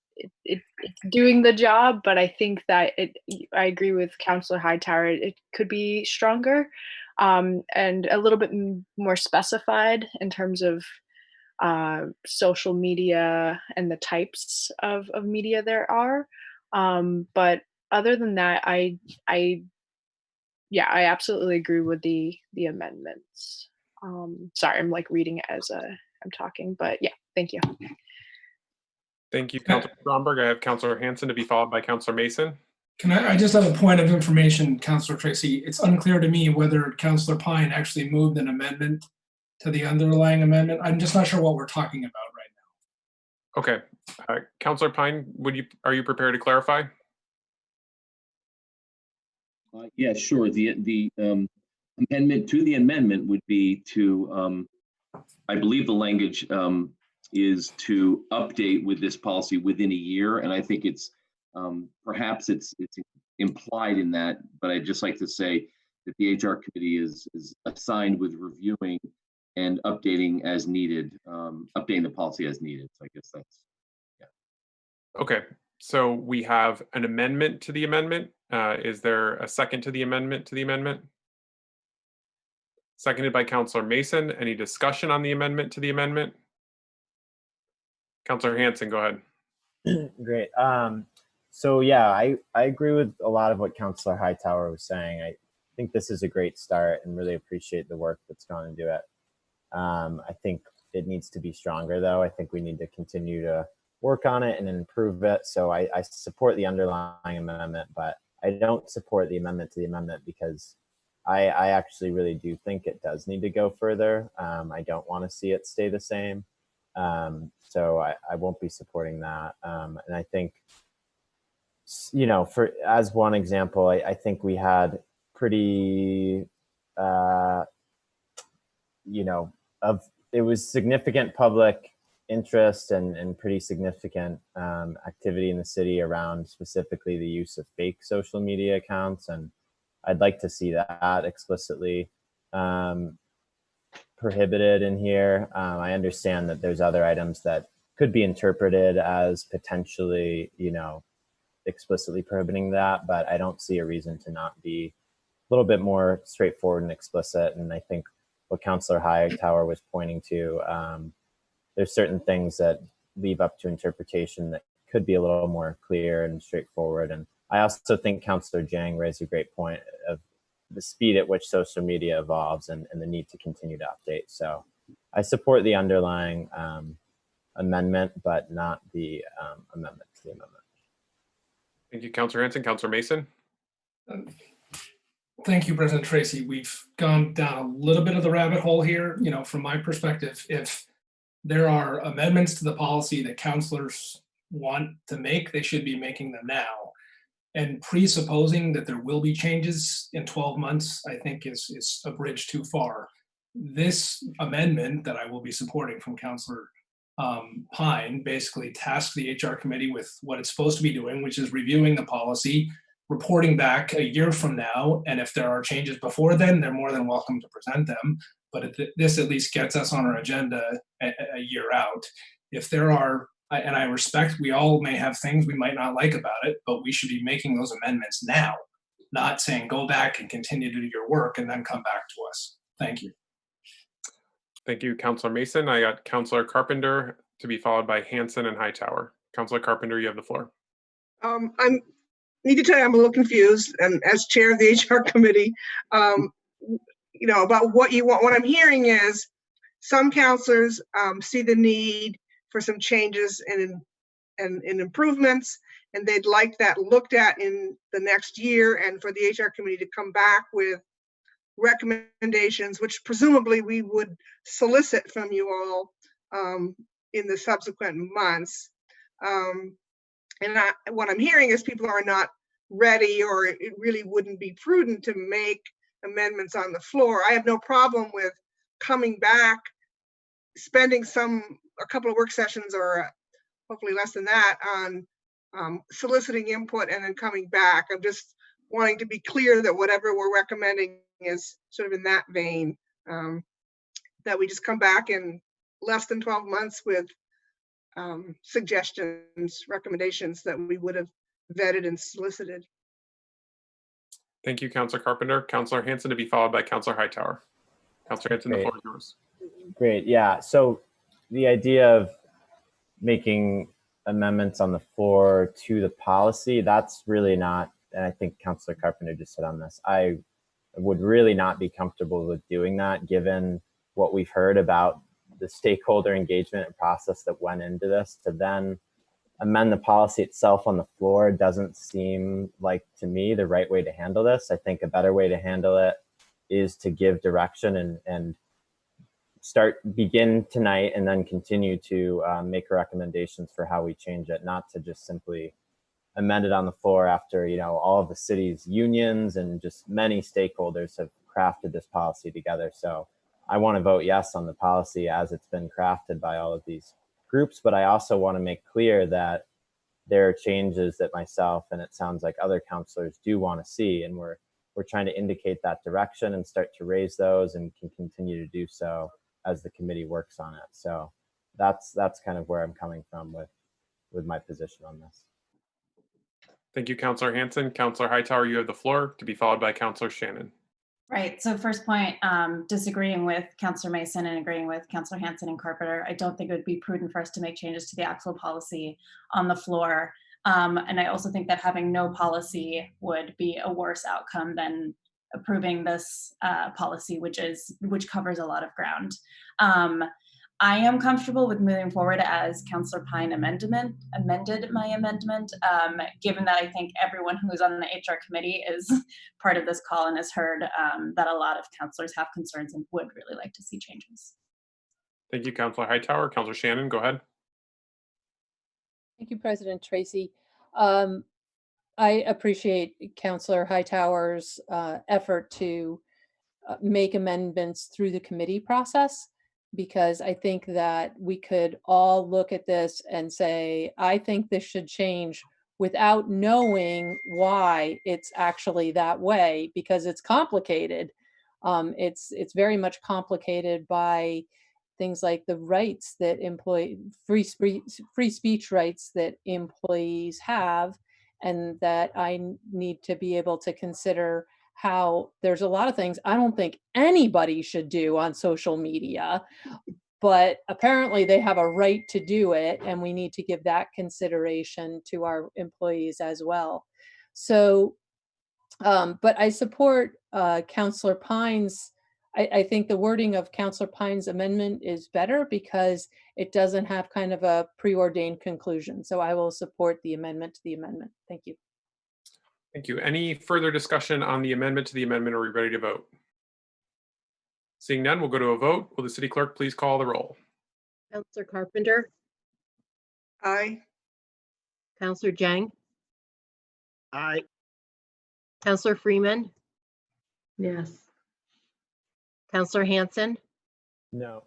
doing the job, but I think that I agree with Councillor Hightower. It could be stronger and a little bit more specified in terms of social media and the types of media there are. But other than that, I absolutely agree with the amendments. Sorry, I'm like reading it as I'm talking, but yeah, thank you. Thank you, Councillor Stromberg. I have Councillor Hansen to be followed by Councillor Mason. I just have a point of information, Councillor Tracy. It's unclear to me whether Councillor Pine actually moved an amendment to the underlying amendment. I'm just not sure what we're talking about right now. Okay. Councillor Pine, are you prepared to clarify? Yeah, sure. The amendment to the amendment would be to, I believe the language is to update with this policy within a year. And I think it's perhaps it's implied in that, but I'd just like to say that the HR committee is assigned with reviewing and updating as needed, updating the policy as needed. So I guess that's, yeah. Okay, so we have an amendment to the amendment. Is there a second to the amendment Seconded by Councillor Mason. Any discussion on the amendment to the amendment? Counselor Hanson, go ahead. Great. So yeah, I agree with a lot of what Counselor Hightower was saying. I think this is a great start and really appreciate the work that's gone into it. I think it needs to be stronger though. I think we need to continue to work on it and improve it. So I support the underlying amendment, but I don't support the amendment to the amendment because I actually really do think it does need to go further. I don't want to see it stay the same. So I won't be supporting that. And I think, you know, for as one example, I think we had pretty, you know, it was significant public interest and pretty significant activity in the city around specifically the use of fake social media accounts. And I'd like to see that explicitly prohibited in here. I understand that there's other items that could be interpreted as potentially, you know, explicitly prohibiting that, but I don't see a reason to not be a little bit more straightforward and explicit. And I think what Councillor Hightower was pointing to, there's certain things that leave up to interpretation that could be a little more clear and straightforward. And I also think Councillor Jang raised a great point of the speed at which social media evolves and the need to continue to update. So I support the underlying amendment, but not the amendment to the amendment. Thank you, Counselor Hanson. Counselor Mason. Thank you, President Tracy. We've gone down a little bit of the rabbit hole here. You know, from my perspective, if there are amendments to the policy that counselors want to make, they should be making them now. And presupposing that there will be changes in 12 months, I think is a bridge too far. This amendment that I will be supporting from Counselor Pine basically tasks the HR committee with what it's supposed to be doing, which is reviewing the policy, reporting back a year from now, and if there are changes before then, they're more than welcome to present them. But this at least gets us on our agenda a year out. If there are, and I respect, we all may have things we might not like about it, but we should be making those amendments now, not saying go back and continue to do your work and then come back to us. Thank you. Thank you, Counselor Mason. I got Counselor Carpenter to be followed by Hanson and Hightower. Counselor Carpenter, you have the floor. I need to tell you, I'm a little confused, and as chair of the HR committee, you know, about what you want. What I'm hearing is some counselors see the need for some changes and improvements, and they'd like that looked at in the next year, and for the HR committee to come back with recommendations, which presumably we would solicit from you all in the subsequent months. What I'm hearing is people are not ready, or it really wouldn't be prudent to make amendments on the floor. I have no problem with coming back, spending a couple of work sessions, or hopefully less than that, on soliciting input and then coming back. I'm just wanting to be clear that whatever we're recommending is sort of in that vein, that we just come back in less than 12 months with suggestions, recommendations that we would have vetted and solicited. Thank you, Counselor Carpenter. Counselor Hanson to be followed by Counselor Hightower. Counselor Hanson, the floor is yours. Great, yeah. So the idea of making amendments on the floor to the policy, that's really not, and I think Counselor Carpenter just said on this, I would really not be comfortable with doing that given what we've heard about the stakeholder engagement and process that went into this. To then amend the policy itself on the floor doesn't seem like, to me, the right way to handle this. I think a better way to handle it is to give direction and begin tonight and then continue to make recommendations for how we change it, not to just simply amend it on the floor after, you know, all of the city's unions and just many stakeholders have crafted this policy together. So I want to vote yes on the policy as it's been crafted by all of these groups, but I also want to make clear that there are changes that myself and it sounds like other counselors do want to see, and we're trying to indicate that direction and start to raise those, and can continue to do so as the committee works on it. So that's kind of where I'm coming from with my position on this. Thank you, Counselor Hanson. Counselor Hightower, you have the floor to be followed by Counselor Shannon. Right. So first point, disagreeing with Councillor Mason and agreeing with Councillor Hanson and Carpenter. I don't think it would be prudent for us to make changes to the actual policy on the floor. And I also think that having no policy would be a worse outcome than approving this policy, which covers a lot of ground. I am comfortable with moving forward as Councillor Pine amended my amendment, given that I think everyone who is on the HR committee is part of this call and has heard that a lot of councillors have concerns and would really like to see changes. Thank you, Councillor Hightower. Councillor Shannon, go ahead. Thank you, President Tracy. I appreciate Councillor Hightower's effort to make amendments through the committee process, because I think that we could all look at this and say, I think this should change, without knowing why it's actually that way, because it's complicated. It's very much complicated by things like the rights that free speech rights that employees have, and that I need to be able to consider how there's a lot of things I don't think anybody should do on social media, but apparently they have a right to do it, and we need to give that consideration to our employees as well. So, but I support Councillor Pine's, I think the wording of Councillor Pine's amendment is better because it doesn't have kind of a preordained conclusion. So I will support the amendment to the amendment. Thank you. Thank you. Any further discussion on the amendment to the amendment? Are we ready to vote? Seeing none, we'll go to a vote. Will the city clerk please call the roll? Councillor Carpenter? Aye. Councillor Jang? Aye. Councillor Freeman? Yes. Councillor Hanson? No.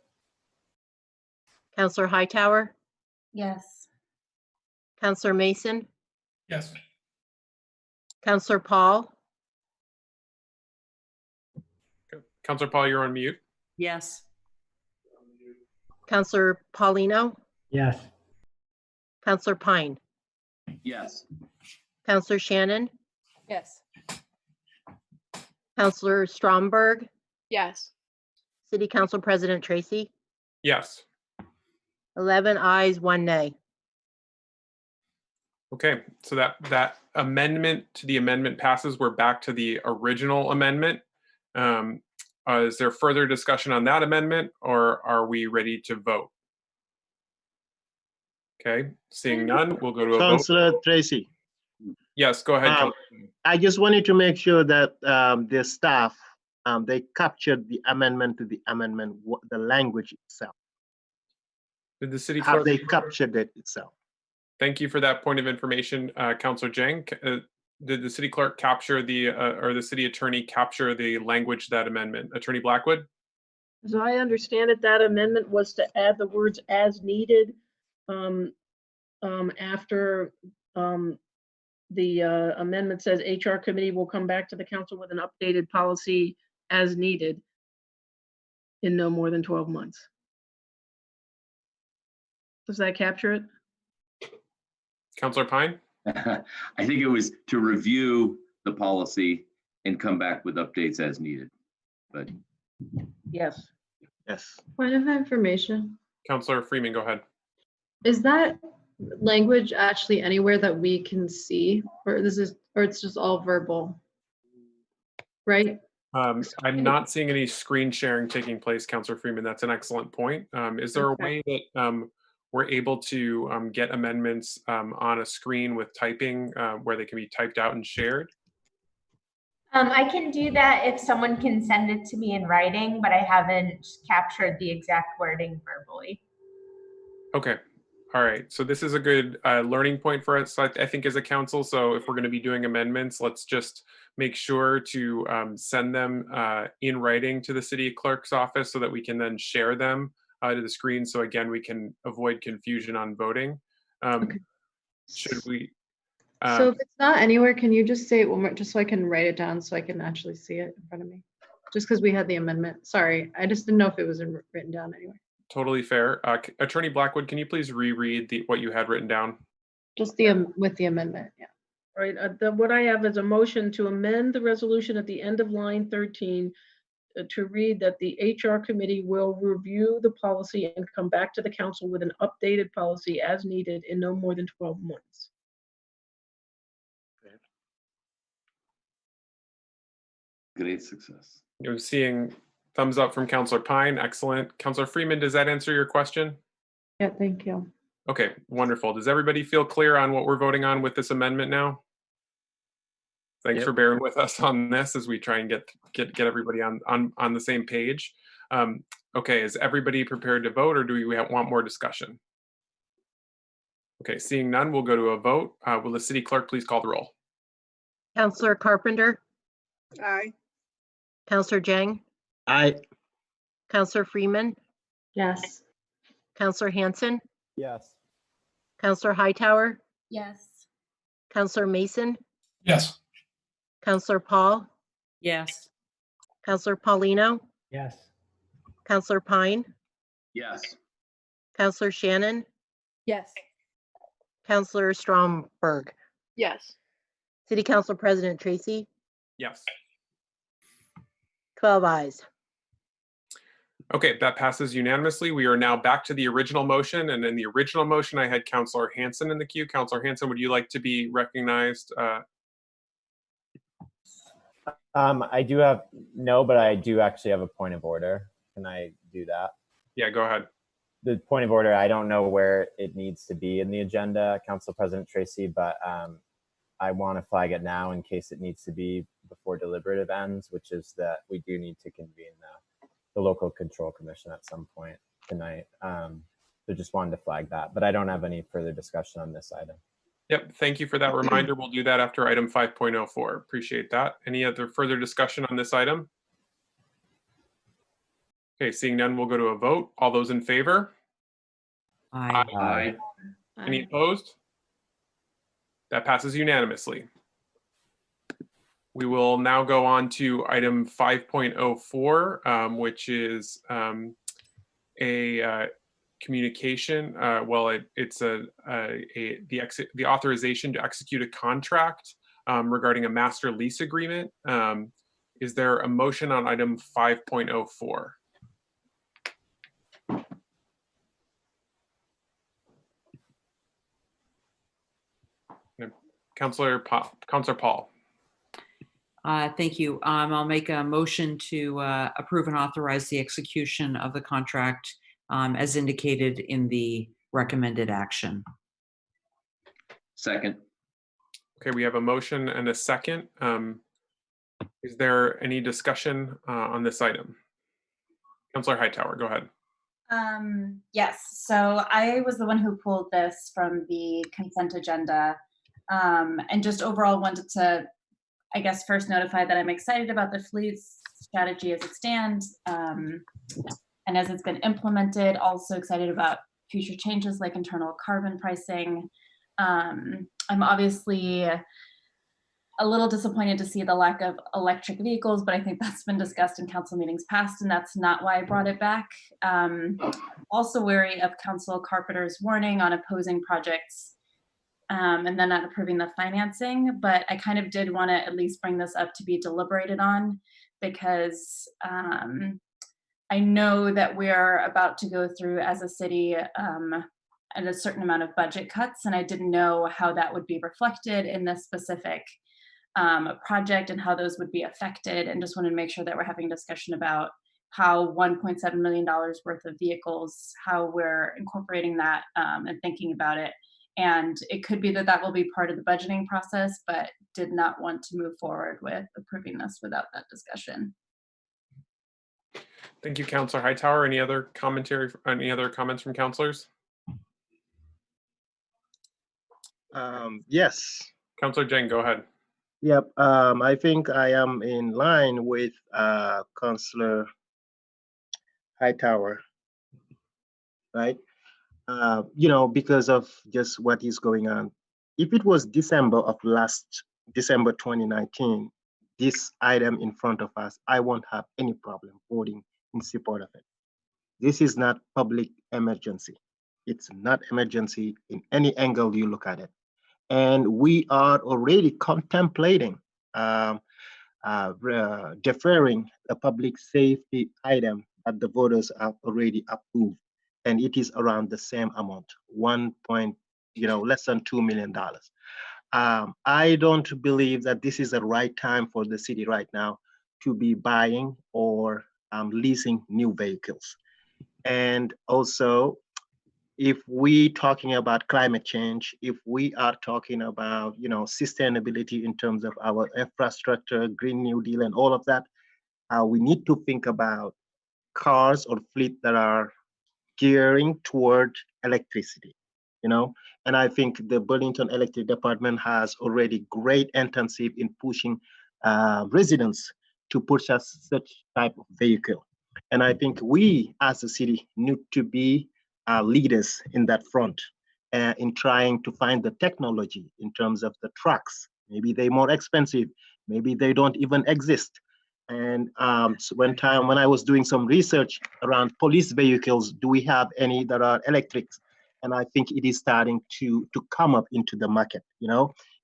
Councillor Hightower? Yes. Councillor Mason? Yes. Councillor Paul? Councillor Paul, you're on mute. Yes. Councillor Paulino? Yes. Councillor Pine? Yes. Councillor Shannon? Yes. Councillor Stromberg? Yes. City Council President Tracy? Yes. 11 ayes, 1 nay. Okay, so that amendment to the amendment passes. We're back to the original amendment. Is there further discussion on that amendment, or are we ready to vote? Okay, seeing none, we'll go to a vote. Councillor Tracy. Yes, go ahead. I just wanted to make sure that the staff, they captured the amendment to the amendment, the language itself. Did the city Have clerk? they captured it itself? Thank you for that point of information, Councillor Jang. Did the city clerk capture or the city attorney capture the language of that amendment? Attorney Blackwood? As I understand it, that amendment was to add the words "as needed" after the amendment says HR committee will come back to the council with an updated policy as needed in no more than 12 months. Does that capture it? Councillor Pine? I think it was to review the policy and come back with updates as needed, but. Yes. Yes. Point of information. Councillor Freeman, go ahead. Is that language actually anywhere that we can see, or it's just all verbal? Right? I'm not seeing any screen sharing taking place, Councillor Freeman. That's an excellent point. Is there a way that we're able to get amendments on a screen with typing where they can be typed out and shared? I can do that if someone can send it to me in writing, but I haven't captured the exact wording verbally. Okay. All right. So this is a good learning point for us, I think, as a council. So if we're going to be doing amendments, let's just make sure to send them in writing to the city clerk's office so that we can then share them to the screen. So again, we can avoid confusion on voting. Okay. Should we? So if it's not anywhere, can you just say it one more, just so I can write it down so I can actually see it in front of me? Just because we had the amendment. Sorry, I just didn't know if it was written down anywhere. Totally fair. Attorney Blackwood, can you please reread what you had written down? Just with the amendment, yeah. All right, what I have is a motion to amend the resolution at the end of line 13 to read that the HR committee will review the policy and come back to the council with an updated policy as needed in no more than 12 months. Great success. You're seeing thumbs up from Councilor Pine. Excellent. Councilor Freeman, does that answer your question? Yeah, thank you. Okay, wonderful. Does everybody feel clear on what we're voting on with this amendment now? Thanks Yep. for bearing with us on this as we try and get everybody on the same page. Okay, is everybody prepared to vote, or do we want more discussion? Okay, seeing none, we'll go to a vote. Will the city clerk please call the roll? Counselor Carpenter, Aye. Counselor Jang, Aye. Counselor Freeman, Yes. Counselor Hanson, Yes. Counselor Hightower, Yes. Counselor Mason, Yes. Counselor Paul, Yes. Counselor Paulino, Yes. Counselor Pine, Yes. Counselor Shannon, Yes. Counselor Stromberg, Yes. City Council President Tracy, Yes. 12 ayes. Okay, that passes unanimously. We are now back to the original motion, and in the original motion, I had Councilor Hanson in the queue. Councilor Hanson, would you like to be recognized? I do have no, but I do actually have a point of order. Can I do that? Yeah, go ahead. The point of order, I don't know where it needs to be in the agenda, Council President Tracy, but I want to flag it now in case it needs to be before deliberative ends, which is that we do need to convene the local control commission at some point tonight. So just wanted to flag that, but I don't have any further discussion on this item. Yep, thank you for that reminder. We'll do that after item 5.04. Appreciate that. Any other further discussion on this item? Okay, seeing none, we'll go to a vote. All those in favor? Aye. Aye. Any opposed? That passes unanimously. We will now go on to item 5.04, which is a communication. It's the authorization to execute a contract regarding a master lease agreement. Is there a motion on item 5.04? Councilor Paul. Thank you. I'll make a motion to approve and authorize the execution of the contract as indicated in the recommended action. Second. Okay, we have a motion and a second. Is there any discussion on this item? Councilor Hightower, go ahead. Yes, so I was the one who pulled this from the consent agenda, and just overall wanted to, I guess, first notify that I'm excited about the fleet strategy as it stands, and as it's been implemented. Also excited about future changes like internal carbon pricing. I'm obviously a little disappointed to see the lack of electric vehicles, but I think that's been discussed in council meetings past, and that's not why I brought it back. Also wary of Council Carpenter's warning on opposing projects and then not approving the financing, but I kind of did want to at least bring this up to be deliberated on, because I know that we're about to go through as a city and a certain amount of budget cuts, and I didn't know how that would be reflected in this specific project and how those would be affected, and just wanted to make sure that we're having a discussion about how $1.7 million worth of vehicles, how we're incorporating that and thinking about it. And it could be that that will be part of the budgeting process, but did not want to move forward with approving this without that discussion. Thank you, Councilor Hightower. Any other commentary, any other comments from councilors? Yes. Councilor Jang, go ahead. Yep. I think I am in line with Councilor Hightower, right? Because of just what is going on. If it was December 2019, this item in front of us, I won't have any problem voting in support of it. This is not public emergency. It's not emergency in any angle you look at it. And we are already contemplating deferring a public safety item that the voters have already approved. And it is around the same amount, less than $2 million. I don't believe that this is the right time for the city right now to be buying or leasing new vehicles. And also, if we talking about climate change, if we are talking about sustainability in terms of our infrastructure, Green New Deal, and all of that, we need to think about cars or fleet that are gearing toward electricity. And I think the Burlington Electric Department has already great intensive in pushing residents to purchase such type of vehicle. And I think we as a city need to be leaders in that front in trying to find the technology in terms of the trucks. Maybe they're more expensive, maybe they don't even exist. And so when I was doing some research around police vehicles, do we have any that are electrics? And I think it is starting to come up into the market.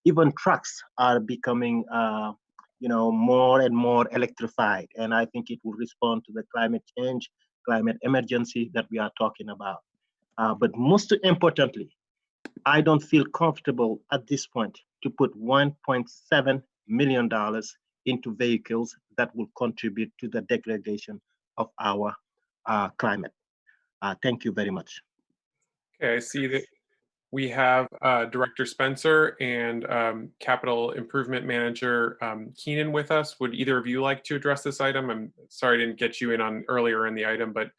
Even trucks are becoming more and more electrified, and I think it will respond to the climate change, climate emergency that we are talking about. But most importantly, I don't feel comfortable at this point to put $1.7 million into vehicles that will contribute to the degradation of our climate. Thank you very much. Okay, I see that we have Director Spencer and Capital Improvement Manager Keenan with us. Would either of you like to address this item? I'm sorry I didn't get you in on earlier in the item, but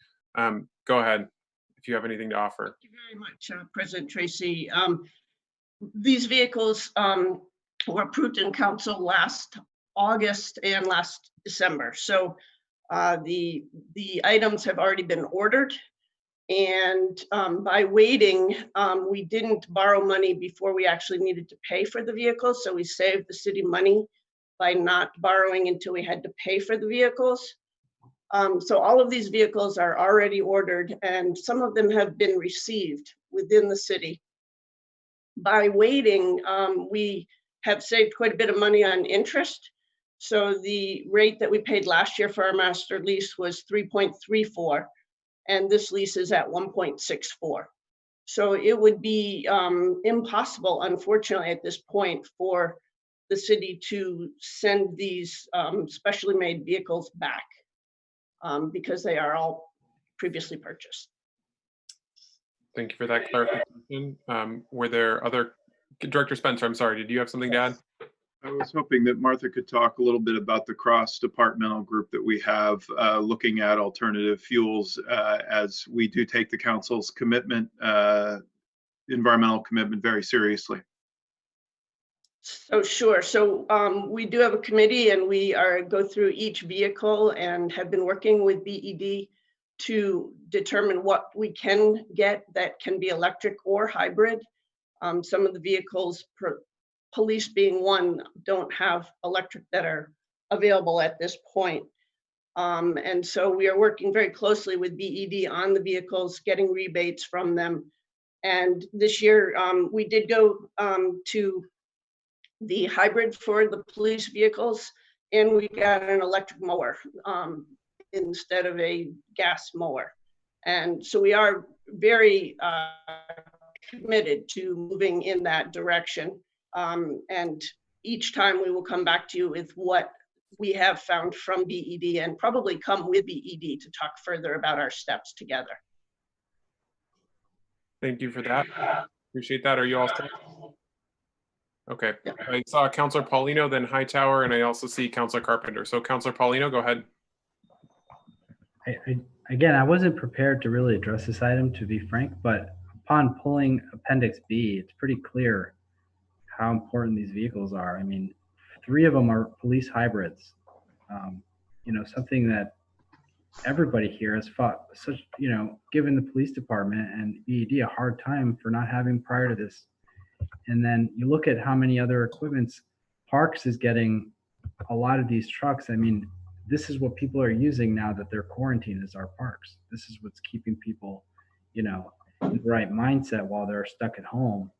go ahead if you have anything to offer. Thank you very much, President Tracy. These vehicles were approved in council last August and last December. So the items have already been ordered. And by waiting, we didn't borrow money before we actually needed to pay for the vehicles. So we saved the city money by not borrowing until we had to pay for the vehicles. So all of these vehicles are already ordered, and some of them have been received within the city. By waiting, we have saved quite a bit of money on interest. So the rate that we paid last year for our master lease was 3.34. And this lease is at 1.64. So it would be impossible, unfortunately, at this point for the city to send these specially made vehicles back because they are all previously purchased. Thank you for that clarification. Were there other, Director Spencer, I'm sorry, did you have something to add? I was hoping that Martha could talk a little bit about the cross-departmental group that we have looking at alternative fuels as we do take the council's commitment, environmental commitment, very seriously. So sure. So we do have a committee, and we go through each vehicle and have been working with BED to determine what we can get that can be electric or hybrid. Some of the vehicles, police being one, don't have electric that are available at this point. And so we are working very closely with BED on the vehicles, getting rebates from them. And this year we did go to the hybrid for the police vehicles, and we got an electric mower instead of a gas mower. And so we are very committed to moving in that direction. And each time we will come back to you with what we have found from BED, and probably come with BED to talk further about our steps together. Thank you for that. Appreciate that. Are you all set? Okay. Yeah. I saw Councilor Paulino, then Hightower, and I also see Councilor Carpenter. So Councilor Paulino, go ahead. Again, I wasn't prepared to really address this item, to be frank, but upon pulling Appendix B, it's pretty clear how important these vehicles are. I mean, 3 of them are police hybrids. Something that everybody here has fought given the police department and BED a hard time for not having prior to this. And then you look at how many other equipments Parks is getting a lot of these trucks. I mean, this is what people are using now that they're quarantined, is our parks. This is what's keeping people, in the right mindset while they're stuck at home.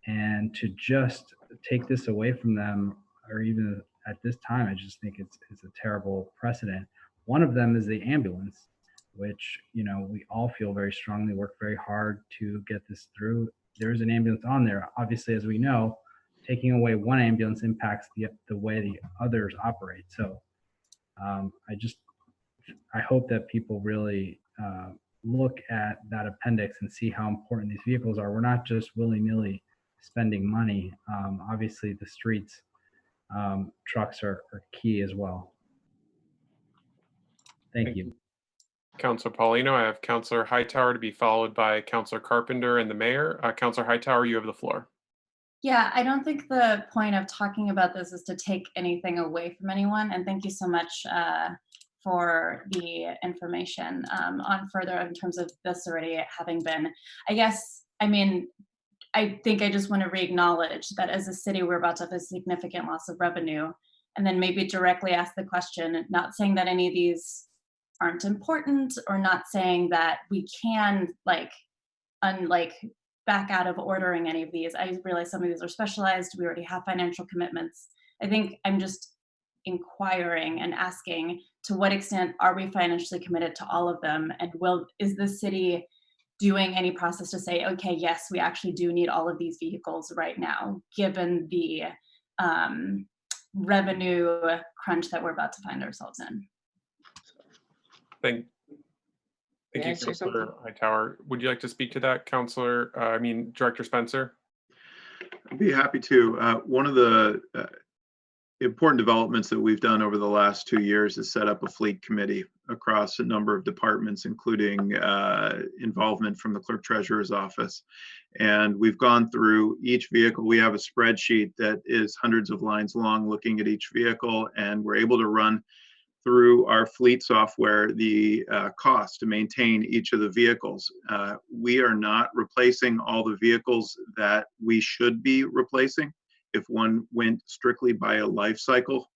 And to just take this away from them, or even at this time, I just think it's a terrible precedent. One of them is the ambulance, which, you know, we all feel very strongly, work very hard to get this through. There is an ambulance on there. Obviously, as we know, taking away one ambulance impacts the way the others operate. So I hope that people really look at that appendix and see how important these vehicles are. We're not just willy-nilly spending money. Obviously, the streets trucks are key as well. Thank you. Councilor Paulino. I have Councilor Hightower to be followed by Councilor Carpenter and the mayor. Councilor Hightower, you have the floor. Yeah, I don't think the point of talking about this is to take anything away from anyone. And thank you so much for the information on further in terms of this already having been, I think I just want to re-acknowledge that as a city, we're about to have a significant loss of revenue, and then maybe directly ask the question, not saying that any of these aren't important, or not saying that we can back out of ordering any of these. I realize some of these are specialized. We already have financial commitments. I think I'm just inquiring and asking, to what extent are we financially committed to all of them? And is the city doing any process to say, okay, yes, we actually do need all of these vehicles right now, given the revenue crunch that we're about to find ourselves in? Thank you, Councilor Hightower. Would you like to speak to that, Director Spencer? I'd be happy to. One of the important developments that we've done over the last 2 years is set up a fleet committee across a number of departments, including involvement from the clerk treasurer's office. And we've gone through each vehicle. We have a spreadsheet that is hundreds of lines long looking at each vehicle, and we're able to run through our fleet software the cost to maintain each of the vehicles. We are not replacing all the vehicles that we should be replacing if one went strictly by a life cycle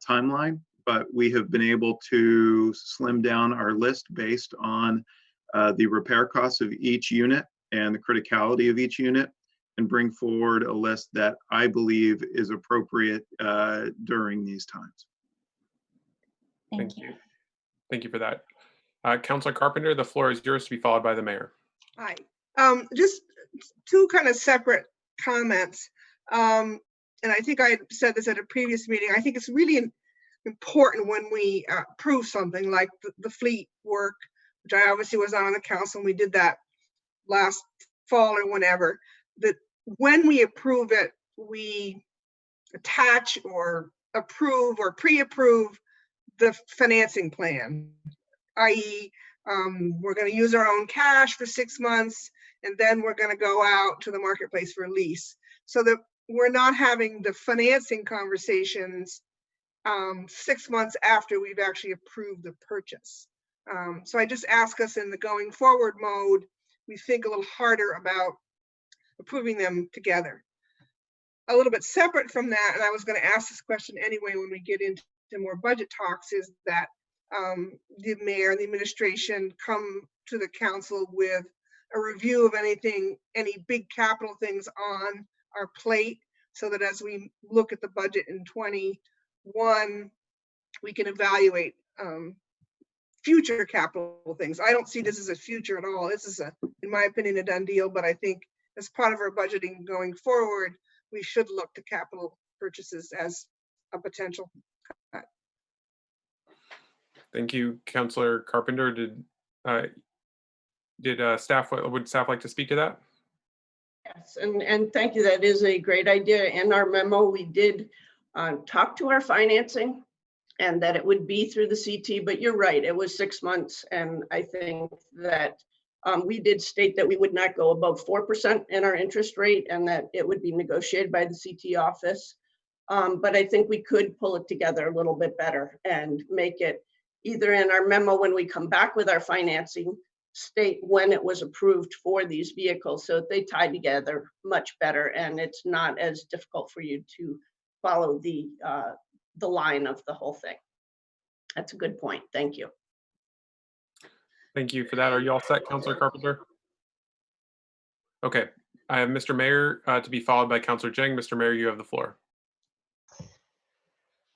timeline, but we have been able to slim down our list based on the repair costs of each unit and the criticality of each unit, and bring forward a list that I believe is appropriate during these times. Thank you. Thank you for that. Councilor Carpenter, the floor is yours to be followed by the mayor. Hi. Just two kind of separate comments. And I think I said this at a previous meeting. I think it's really important when we approve something like the fleet work, which I obviously was on the council, and we did that last fall or whenever, that when we approve it, we attach or approve or pre-approve the financing plan, i.e. we're going to use our own cash for 6 months, and then we're going to go out to the marketplace for a lease, so that we're not having the financing conversations 6 months after we've actually approved the purchase. So I just ask us in the going forward mode, we think a little harder about approving them together. A little bit separate from that, and I was going to ask this question anyway when we get into more budget talks, is that the mayor and the administration come to the council with a review of any big capital things on our plate, so that as we look at the budget in 21, we can evaluate future capital things. I don't see this as a future at all. This is, in my opinion, a done deal, but I think as part of our budgeting going forward, we should look to capital purchases as a potential. Thank you, Councilor Carpenter. Would staff like to speak to that? Yes, and thank you. That is a great idea. In our memo, we did talk to our financing, and that it would be through the CT, but you're right, it was 6 months. And I think that we did state that we would not go above 4% in our interest rate, and that it would be negotiated by the CT office. But I think we could pull it together a little bit better and make it either in our memo when we come back with our financing, state when it was approved for these vehicles, so they tie together much better, and it's not as difficult for you to follow the line of the whole thing. That's a good point. Thank you. Thank you for that. Are you all set, Councilor Carpenter? Okay. I have Mr. Mayor to be followed by Councilor Jeng. Mr. Mayor, you have the floor.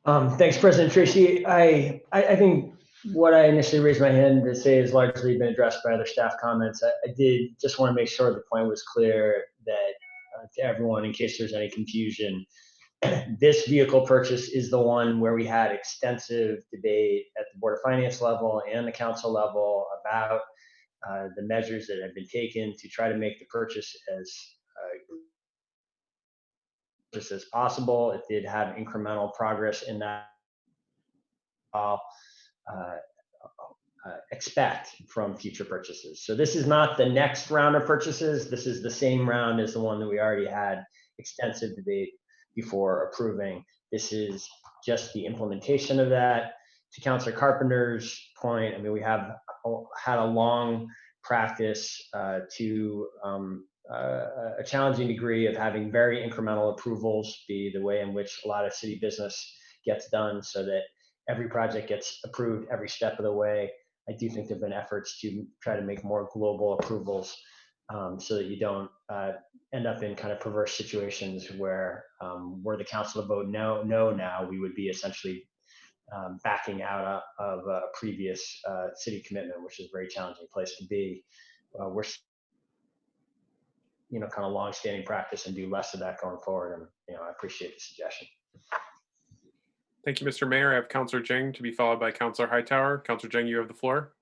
Thanks, President Tracy. I think what I initially raised my hand to say has largely been addressed by other staff comments. I did just want to make sure the point was clear that to everyone, in case there's any confusion, this vehicle purchase is the one where we had extensive debate at the Board of Finance level and the council level about the measures that have been taken to try to make the purchase as possible. It did have incremental progress in that expect from future purchases. So this is not the next round of purchases. This is the same round as the one that we already had extensive debate before approving. This is just the implementation of that. To Councilor Carpenter's point, I mean, we have had a long practice to a challenging degree of having very incremental approvals be the way in which a lot of city business gets done, so that every project gets approved every step of the way. I do think there have been efforts to try to make more global approvals so that you don't end up in kind of perverse situations where were the council to vote no now, we would be essentially backing out of a previous city commitment, which is a very challenging place to be. We're kind of long-standing practice and do less of that going forward. And I appreciate the suggestion. Thank you, Mr. Mayor. I have Councilor Jeng to be followed by Councilor Hightower. Councilor Jeng, you have the floor.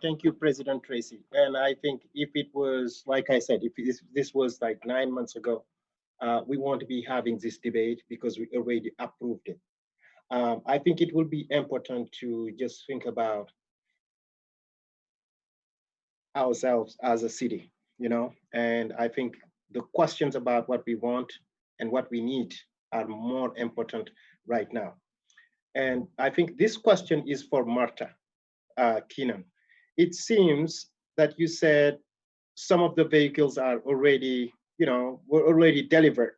Thank you, President Tracy. And I think if it was, like I said, if this was like 9 months ago, we won't be having this debate because we already approved it. I think it will be important to just think about ourselves as a city, and I think the questions about what we want and what we need are more important right now. And I think this question is for Martha Keenan. It seems that you said some of the vehicles are already, were already delivered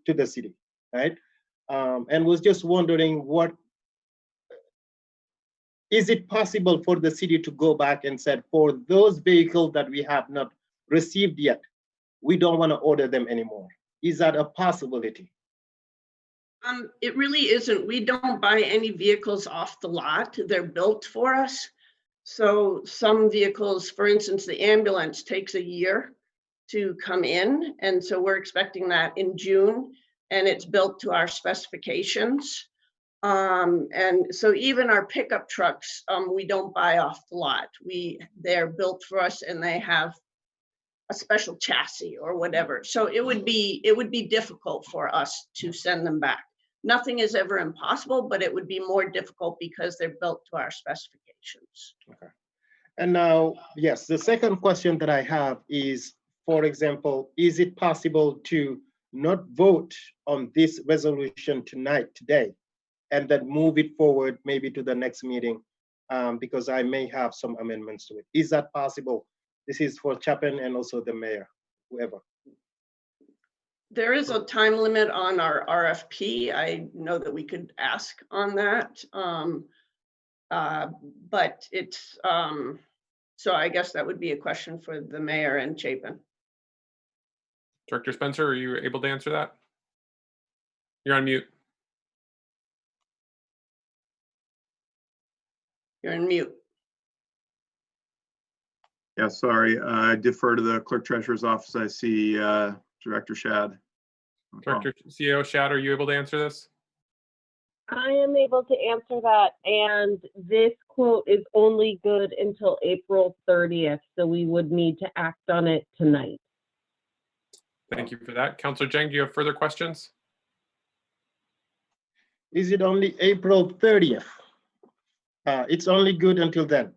to the city, right? And was just wondering, is it possible for the city to go back and said, for those vehicles that we have not received yet, we don't want to order them anymore? Is that a possibility? It really isn't. We don't buy any vehicles off the lot. They're built for us. So some vehicles, for instance, the ambulance takes a year to come in. And so we're expecting that in June, and it's built to our specifications. And so even our pickup trucks, we don't buy off the lot. They're built for us, and they have a special chassis or whatever. So it would be difficult for us to send them back. Nothing is ever impossible, but it would be more difficult because they're built to our specifications. Okay. And now, yes, the second question that I have is, for example, is it possible to not vote on this resolution today, and then move it forward maybe to the next meeting, because I may have some amendments to it? Is that possible? This is for Chapin and also the mayor, whoever. There is a time limit on our RFP. I know that we could ask on that, but it's, so I guess that would be a question for the mayor and Chapin. Director Spencer, are you able to answer that? You're on mute. You're in mute. Yeah, sorry. I defer to the clerk treasurer's office. I see Director Shad. Director CEO Shad, are you able to answer this? I am able to answer that, and this quote is only good until April 30th, so we would need to act on it tonight. Thank you for that. Councilor Jeng, do you have further questions? Is it only April 30th? It's only good until then.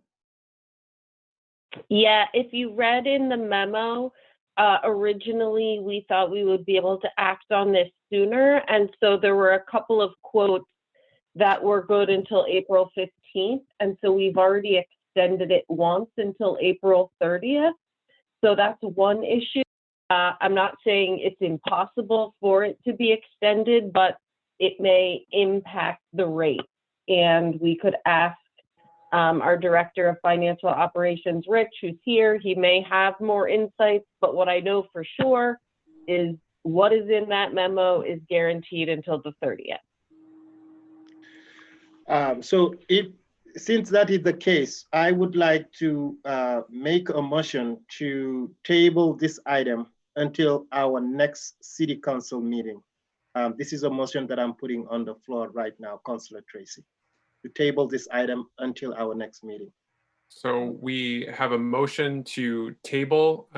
Yeah, if you read in the memo, originally we thought we would be able to act on this sooner, and so there were a couple of quotes that were good until April 15th, and so we've already extended it once until April 30th. So that's one issue. I'm not saying it's impossible for it to be extended, but it may impact the rate, and we could ask our Director of Financial Operations, Rich, who's here. He may have more insights, but what I know for sure is what is in that memo is guaranteed until the 30th. So since that is the case, I would like to make a motion to table this item until our next City Council meeting. This is a motion that I'm putting on the floor right now, Councilor Tracy, to table this item until our next meeting. So we have a motion to table.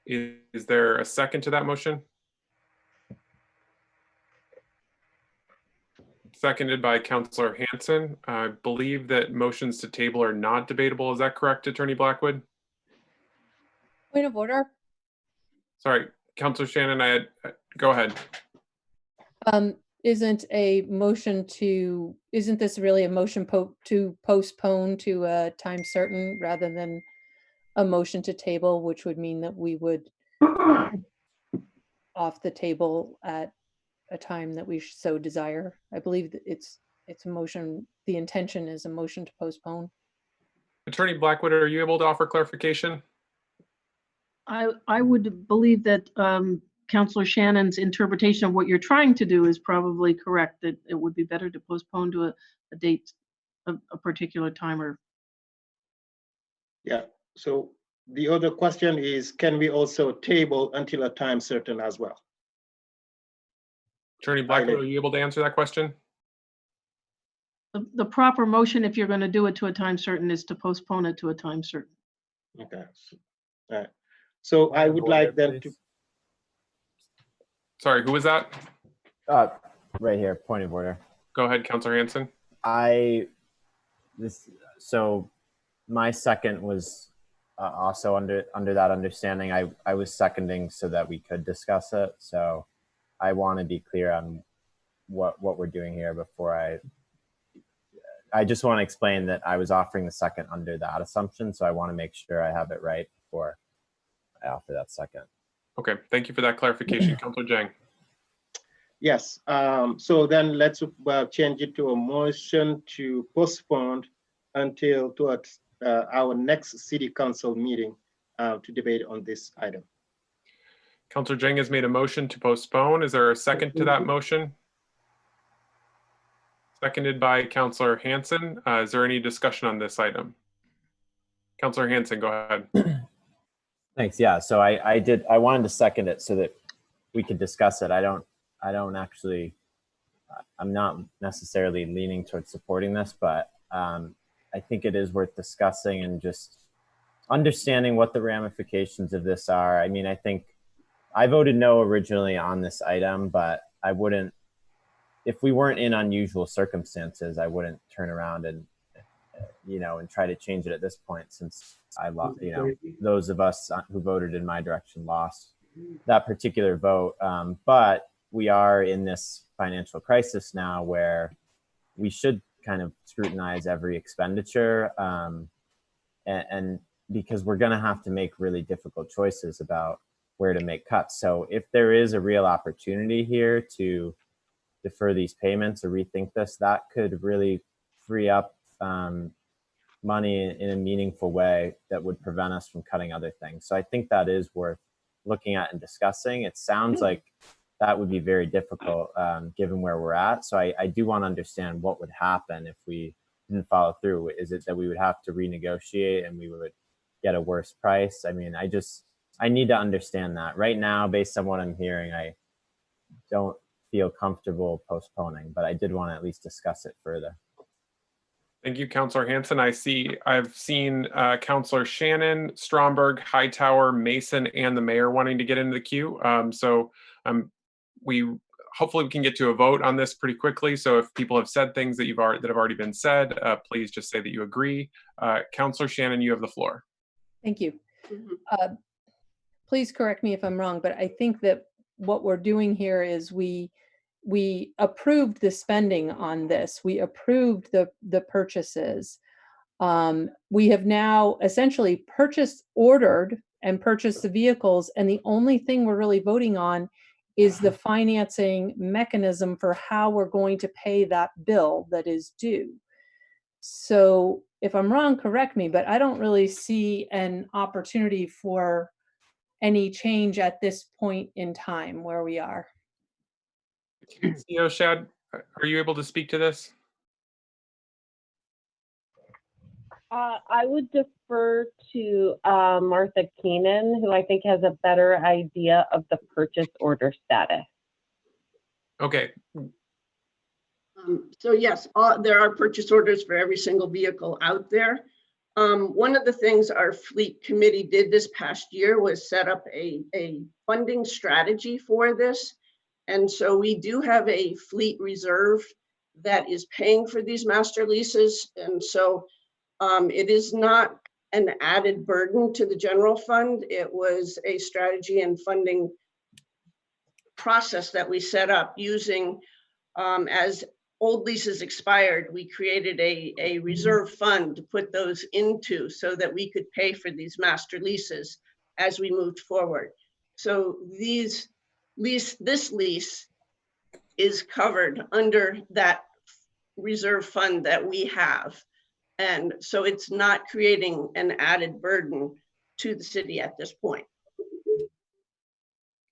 Is there a second to that motion? Seconded by Councilor Hanson. I believe that motions to table are not debatable. Is that correct, Attorney Blackwood? Point of order. Sorry, Councilor Shannon, go ahead. Isn't this really a motion to postpone to a time certain rather than a motion to table, which would mean that we would off the table at a time that we so desire? I believe that it's a motion. The intention is a motion to postpone. Attorney Blackwood, are you able to offer clarification? I would believe that Councilor Shannon's interpretation of what you're trying to do is probably correct, that it would be better to postpone to a date, a particular time. Or yeah, so the other question is, can we also table until a time certain as well? Attorney Blackwood, are you able to answer that question? the proper motion, if you're going to do it to a time certain, is to postpone it to a time certain. Okay, all right. So I would like then to. Sorry, who was that? Right here, point of order. Go ahead, Councilor Hanson. So my second was also under that understanding. I was seconding so that we could discuss it. So I want to be clear on what we're doing here before I just want to explain that I was offering the second under that assumption. So I want to make sure I have it right before I offer that second. Okay, thank you for that clarification. Councilor Jang. Yes, so then let's change it to a motion to postpone until towards our next City Council meeting to debate on this item. Councilor Jang has made a motion to postpone. Is there a second to that motion? Seconded by Councilor Hanson. Is there any discussion on this item? Councilor Hanson, go ahead. Thanks. Yeah. So I wanted to second it so that we could discuss it. I'm not necessarily leaning towards supporting this, but I think it is worth discussing and just understanding what the ramifications of this are. I mean, I think I voted no originally on this item, but I wouldn't, if we weren't in unusual circumstances, I wouldn't turn around and try to change it at this point, since I lost, those of us who voted in my direction lost that particular vote. But we are in this financial crisis now where we should kind of scrutinize every expenditure, and because we're going to have to make really difficult choices about where to make cuts. So if there is a real opportunity here to defer these payments or rethink this, that could really free up money in a meaningful way that would prevent us from cutting other things. So I think that is worth looking at and discussing. It sounds like that would be very difficult given where we're at. So I do want to understand what would happen if we didn't follow through. Is it that we would have to renegotiate and we would get a worse price? I mean, I need to understand that. Right now, based on what I'm hearing, I don't feel comfortable postponing, but I did want to at least discuss it further. Thank you, Councilor Hanson. I've seen Councilor Shannon, Stromberg, Hightower, Mason, and the mayor wanting to get into the queue. Hopefully we can get to a vote on this pretty quickly. So if people have said things that have already been said, please just say that you agree. Councilor Shannon, you have the floor. Thank you. Please correct me if I'm wrong, but I think that what we're doing here is we approved the spending on this. We approved the purchases. We have now essentially ordered and purchased the vehicles, and the only thing we're really voting on is the financing mechanism for how we're going to pay that bill that is due. So if I'm wrong, correct me, but I don't really see an opportunity for any change at this point in time where we are. CEO Shad, are you able to speak to this? I would defer to Martha Keenan, who I think has a better idea of the purchase order status. Okay. So yes, there are purchase orders for every single vehicle out there. One of the things our fleet committee did this past year was set up a funding strategy for this. And so we do have a fleet reserve that is paying for these master leases. And so it is not an added burden to the general fund. It was a strategy and funding process that we set up using, as old leases expired, we created a reserve fund to put those into so that we could pay for these master leases as we moved forward. So this lease is covered under that reserve fund that we have. And so it's not creating an added burden to the city at this point.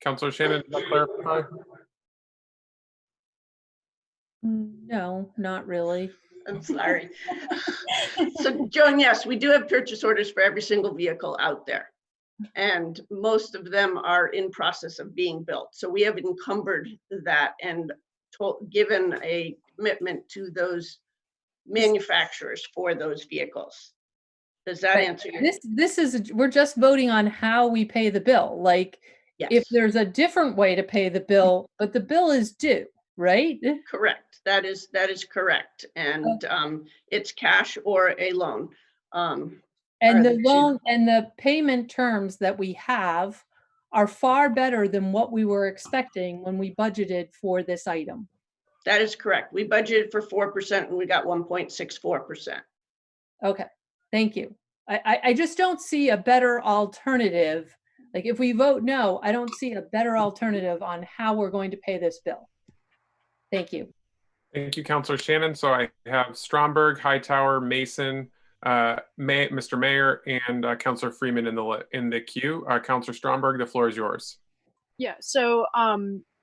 Councilor Shannon, does that clarify? No, not really. I'm sorry. So Joan, yes, we do have purchase orders for every single vehicle out there. And most of them are in process of being built. So we have encumbered that and given a commitment to those manufacturers for those vehicles. Does that answer your? This is, we're just voting on how we pay the bill. Like, Yes. if there's a different way to pay the bill, but the bill is due, right? Correct. That is correct. And it's cash or a loan. And the loan and the payment terms that we have are far better than what we were expecting when we budgeted for this item. That is correct. We budgeted for 4% and we got 1.64%. Okay, thank you. I just don't see a better alternative. Like, if we vote no, I don't see a better alternative on how we're going to pay this bill. Thank you. Thank you, Councilor Shannon. So I have Stromberg, Hightower, Mason, Mr. Mayor, and Councilor Freeman in the queue. Councilor Stromberg, the floor is yours. Yeah, so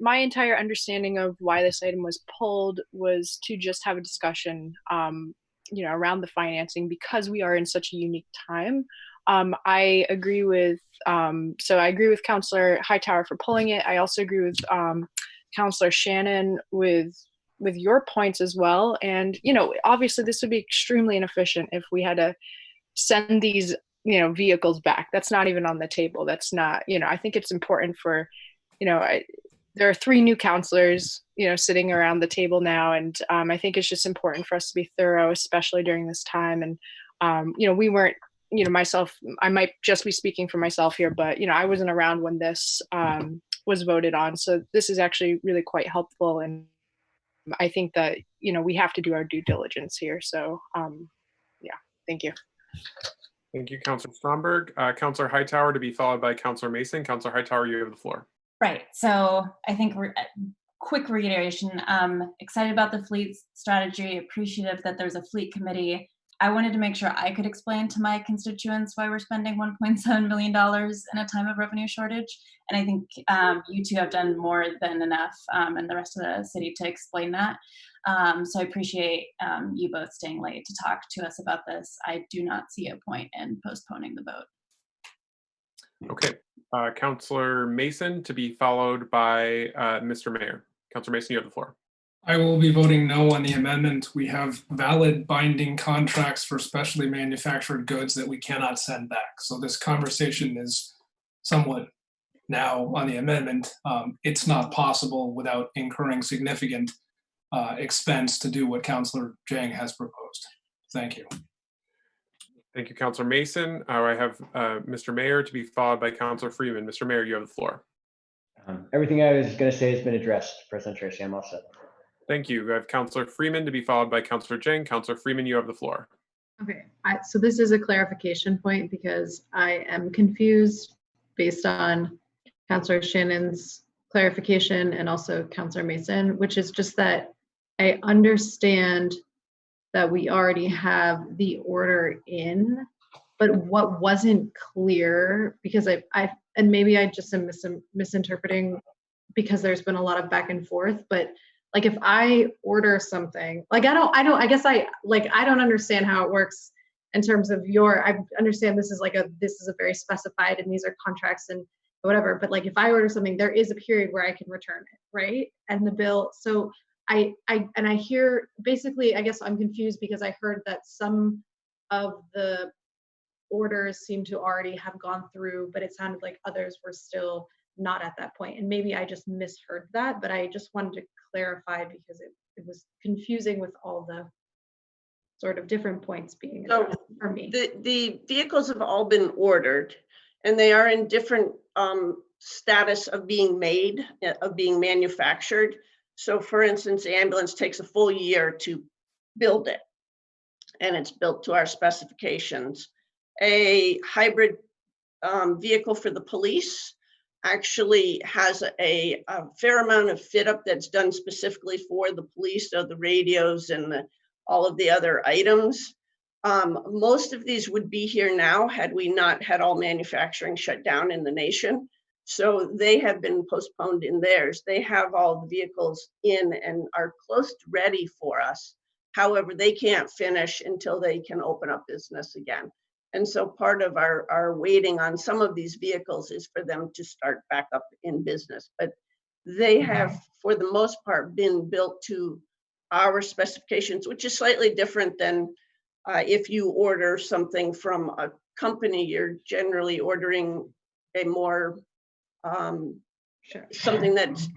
my entire understanding of why this item was pulled was to just have a discussion, around the financing, because we are in such a unique time. I agree with Councilor Hightower for pulling it. I also agree with Councilor Shannon with your points as well. And, obviously this would be extremely inefficient if we had to send these, vehicles back. That's not even on the table. That's not, I think it's important for, there are 3 new counselors, sitting around the table now. And I think it's just important for us to be thorough, especially during this time. And, we weren't, myself, I might just be speaking for myself here, but, I wasn't around when this was voted on. So this is actually really quite helpful. And I think that, we have to do our due diligence here. So, yeah, thank you. Thank you, Councilor Stromberg. Councilor Hightower to be followed by Councilor Mason. Councilor Hightower, you have the floor. Right. So I think quick reiteration. Excited about the fleet strategy. Appreciative that there's a fleet committee. I wanted to make sure I could explain to my constituents why we're spending $1.7 million in a time of revenue shortage. And I think you two have done more than enough, and the rest of the city, to explain that. So I appreciate you both staying late to talk to us about this. I do not see a point in postponing the vote. Okay. Councilor Mason to be followed by Mr. Mayor. Councilor Mason, you have the floor. I will be voting no on the amendment. We have valid binding contracts for specially manufactured goods that we cannot send back. So this conversation is somewhat now on the amendment. It's not possible without incurring significant expense to do what Councilor Jang has proposed. Thank you. Thank you, Councilor Mason. I have Mr. Mayor to be followed by Councilor Freeman. Mr. Mayor, you have the floor. Everything I was going to say has been addressed, President Tracy. I'm all set. Thank you. I have Councilor Freeman to be followed by Councilor Jang. Councilor Freeman, you have the floor. Okay, so this is a clarification point because I am confused based on Councilor Shannon's clarification and also Councilor Mason, which is just that I understand that we already have the order in, but what wasn't clear, because and maybe I just am misinterpreting because there's been a lot of back and forth, but like if I order something, like I don't understand how it works in terms of I understand this is a very specified and these are contracts and whatever, but like if I order something, there is a period where I can return it, right? And the bill, so I hear, basically, I guess I'm confused because I heard that some of the orders seem to already have gone through, but it sounded like others were still not at that point. And maybe I just misheard that, but I just wanted to clarify because it was confusing with all the sort of different points being addressed for me. The vehicles have all been ordered and they are in different status of being made, of being manufactured. So for instance, the ambulance takes a full year to build it and it's built to our specifications. A hybrid vehicle for the police actually has a fair amount of fit up that's done specifically for the police, so the radios and all of the other items. Most of these would be here now had we not had all manufacturing shut down in the nation. So they have been postponed in theirs. They have all the vehicles in and are close to ready for us. However, they can't finish until they can open up business again. And so part of our waiting on some of these vehicles is for them to start back up in business. But they have, for the most part, been built to our specifications, which is slightly different than if you order something from a company. You're generally ordering a more something that's,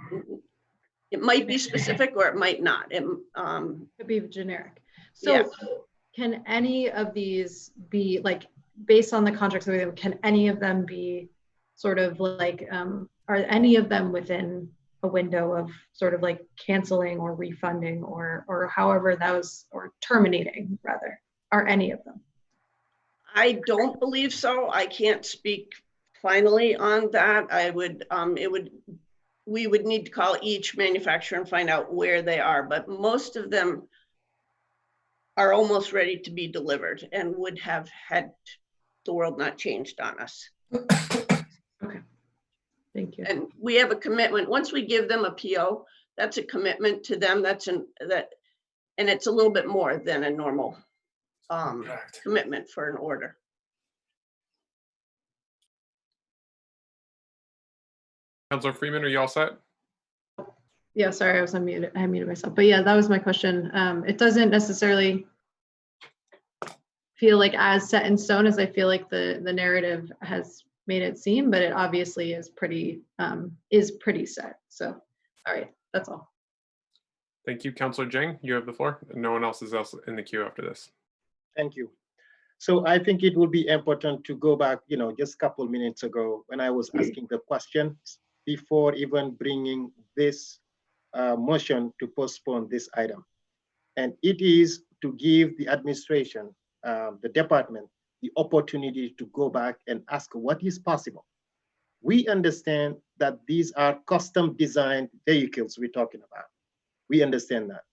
it might be specific or it might not. It could be generic. So can any of these be, like, based on the contracts that we have, can any of them be sort of like, are any of them within a window of sort of like canceling or refunding or however those, or terminating rather, are any of them? I don't believe so. I can't speak finally on that. I would, we would need to call each manufacturer and find out where they are, but most of them are almost ready to be delivered and would have had the world not changed on us. Okay, thank you. And we have a commitment. Once we give them a PO, that's a commitment to them. And it's a little bit more than a normal commitment for an order. Councilor Freeman, are you all set? Yeah, sorry, I was unmuted. I muted myself. But yeah, that was my question. It doesn't necessarily feel like as set in stone as I feel like the narrative has made it seem, but it obviously is pretty set. So, all right, that's all. Thank you, Councilor Jing. You have the floor. No one else is in the queue after this. Thank you. So I think it would be important to go back, just a couple minutes ago when I was asking the question before even bringing this motion to postpone this item. And it is to give the administration, the department, the opportunity to go back and ask what is possible. We understand that these are custom designed vehicles we're talking about. We understand that.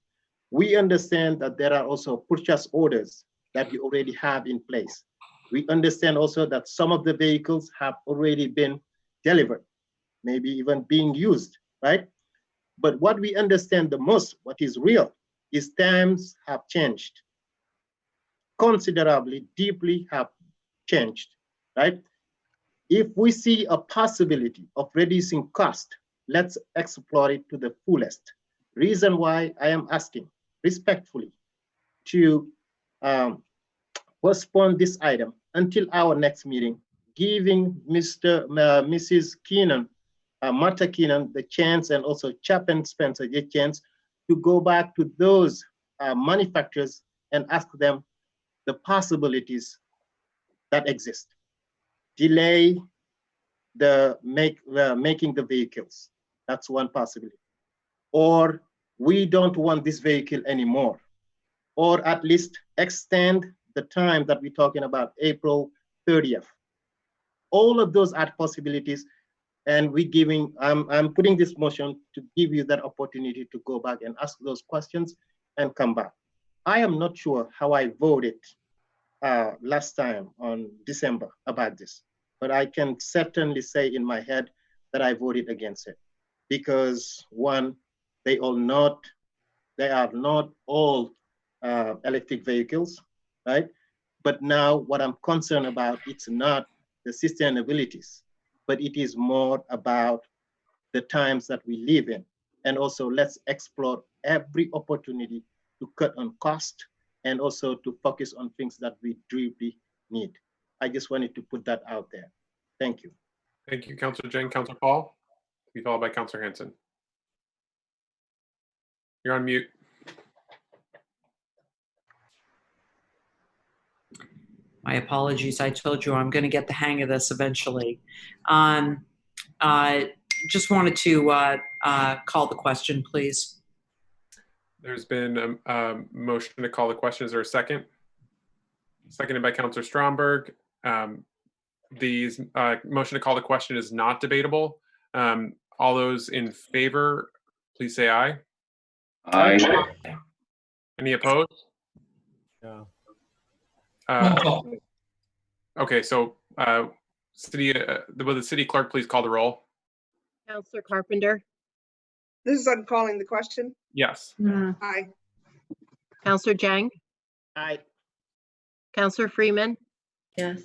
We understand that there are also purchase orders that we already have in place. We understand also that some of the vehicles have already been delivered, maybe even being used, right? But what we understand the most, what is real, is times have changed. Considerably, deeply have changed, right? If we see a possibility of reducing cost, let's explore it to the fullest. Reason why I am asking respectfully to postpone this item until our next meeting, giving Mrs. Keenan, Martha Keenan, the chance, and also Chapin Spencer the chance to go back to those manufacturers and ask them the possibilities that exist. Delay the making the vehicles. That's one possibility. Or we don't want this vehicle anymore. Or at least extend the time that we're talking about, April 30th. All of those are possibilities. And I'm putting this motion to give you that opportunity to go back and ask those questions and come back. I am not sure how I voted last time on December about this, but I can certainly say in my head that I voted against it because one, they are not all electric vehicles, right? But now what I'm concerned about, it's not the sustainabilities, but it is more about the times that we live in. And also let's explore every opportunity to cut on cost and also to focus on things that we really need. I just wanted to put that out there. Thank you. Thank you, Councilor Jang. Councilor Paul, to be followed by Councilor Hanson. You're on mute. My apologies. I told you I'm going to get the hang of this eventually. Just wanted to call the question, please. There's been a motion to call the question. Is there a second? Seconded by Councilor Stromberg. The motion to call the question is not debatable. All those in favor, please say aye. Aye. Any opposed? No. Okay, so will the city clerk please call the roll? Councilor Carpenter? This is on calling the question. Yes. Aye. Councilor Jang? Aye. Councilor Freeman? Yes.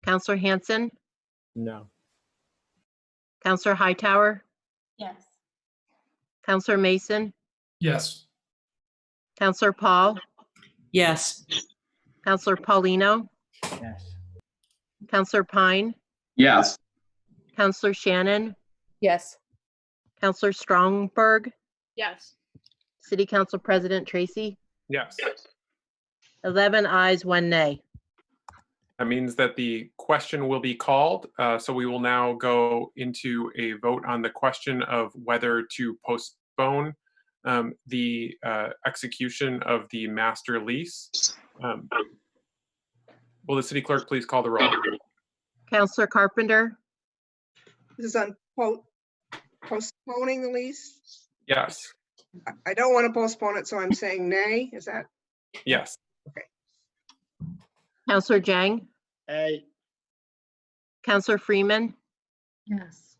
Councilor Hanson? No. Councilor Hightower? Yes. Councilor Mason? Yes. Councilor Paul? Yes. Councilor Paulino? Yes. Councilor Pine? Yes. Councilor Shannon? Yes. Councilor Strongberg? Yes. City Council President Tracy? Yes. 11 ayes, 1 nay. That means that the question will be called. So we will now go into a vote on the question of whether to postpone the execution of the master lease. Will the city clerk please call the roll? Councilor Carpenter? This is on postponing the lease. Yes. I don't want to postpone it, so I'm saying nay. Is that? Yes. Councilor Jang? Aye. Councilor Freeman? Yes.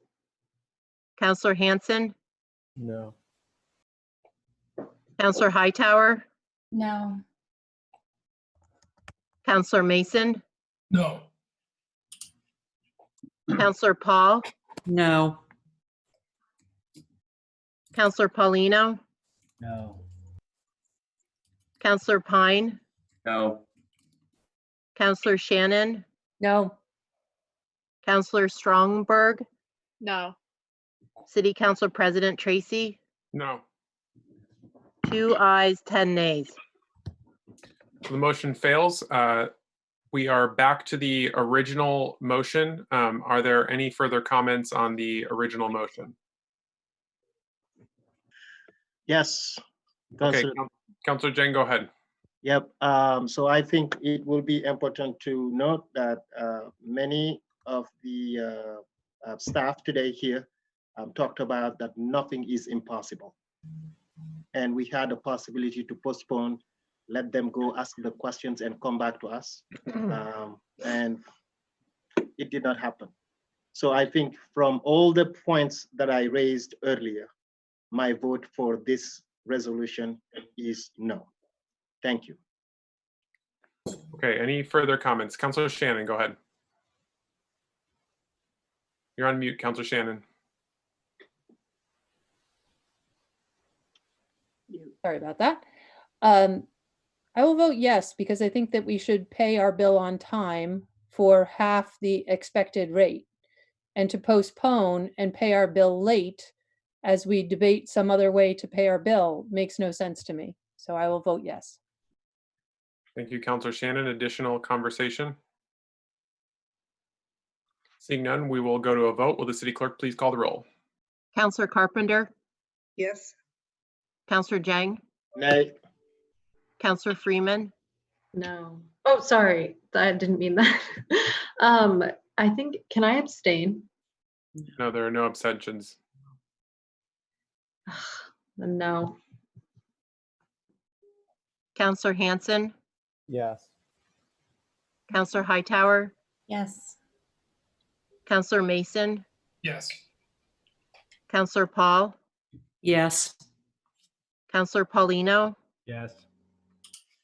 Councilor Hanson? No. Councilor Hightower? No. Councilor Mason? No. Councilor Paul? No. Councilor Paulino? No. Councilor Pine? No. Councilor Shannon? No. Councilor Strongberg? No. City Council President Tracy? No. 2 ayes, 10 nays. The motion fails. We are back to the original motion. Are there any further comments on the original motion? Yes. Okay, Councilor. Councilor Jang, go ahead. Yep. So I think it will be important to note that many of the staff today here talked about that nothing is impossible. And we had a possibility to postpone, let them go ask the questions and come back to us. And it did not happen. So I think from all the points that I raised earlier, my vote for this resolution is no. Thank you. Okay, any further comments? Councilor Shannon, go ahead. You're on mute, Councilor Shannon. Sorry about that. I will vote yes, because I think that we should pay our bill on time for half the expected rate. And to postpone and pay our bill late as we debate some other way to pay our bill makes no sense to me. So I will vote yes. Thank you, Councilor Shannon. Additional conversation? Seeing none, we will go to a vote. Will the city clerk please call the roll? Councilor Carpenter? Yes. Councilor Jang? Nay. Councilor Freeman? No. Oh, sorry. I didn't mean that. I think, can I abstain? No, there are no abstentions. No. Counselor Hanson, Yes. Counselor Hightower, Yes. Counselor Mason, Yes. Counselor Paul, Yes. Counselor Paulino, Yes.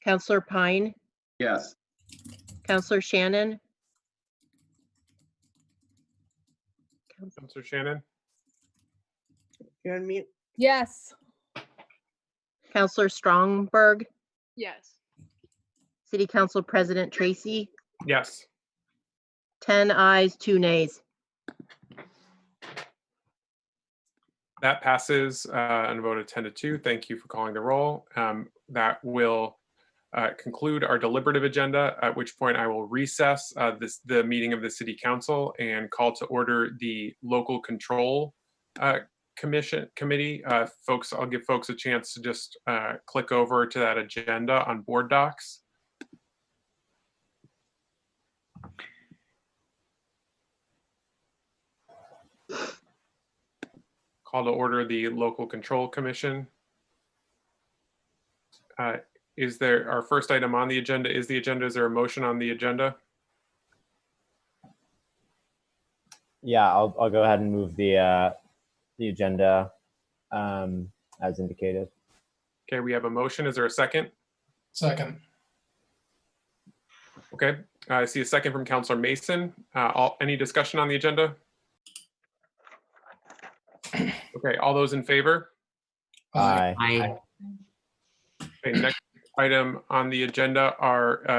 Counselor Pine, Yes. Counselor Shannon, Counselor Shannon? You're on mute. Yes. Counselor Strongberg, Yes. City Council President Tracy, Yes. 10 ayes, 2 nays. That passes on a vote of 10 to 2. Thank you for calling the roll. That will conclude our deliberative agenda, at which point I will recess the meeting of the City Council and call to order the Local Control Committee. Folks, I'll give folks a chance to just click over to that agenda on Board Docs. Call to order the Local Control Commission. Is there, our first item on the agenda is the agenda. Is there a motion on the agenda? Yeah, I'll go ahead and move the agenda as indicated. Okay, we have a motion. Is there a second? Second. Okay, I see a second from Counselor Mason. Any discussion on the agenda? Okay, all those in favor? Aye. Aye. Okay, next item on the agenda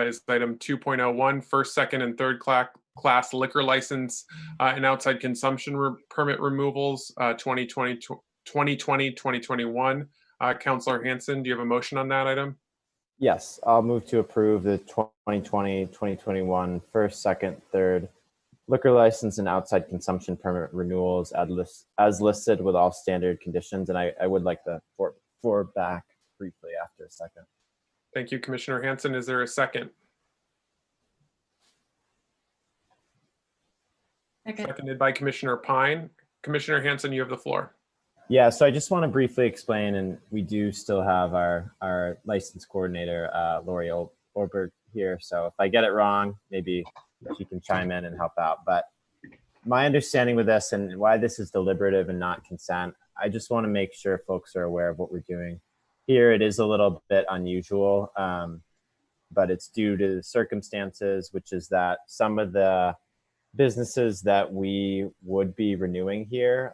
is item 2.01, first, second, and third class liquor license and outside consumption permit removals, 2020, 2021. Counselor Hanson, do you have a motion on that item? Yes, I'll move to approve the 2020-2021 first, second, third liquor license and outside consumption permit renewals as listed with all standard conditions. And I would like the floor back briefly after a second. Thank you, Commissioner Hanson. Is there a second? Second. Seconded by Commissioner Pine. Commissioner Hanson, you have the floor. Yeah, so I just want to briefly explain, and we do still have our license coordinator, Lori Orberg here. So if I get it wrong, maybe she can chime in and help out. But my understanding with this and why this is deliberative and not consent, I just want to make sure folks are aware of what we're doing here. It is a little bit unusual, but it's due to the circumstances, which is that some of the businesses that we would be renewing here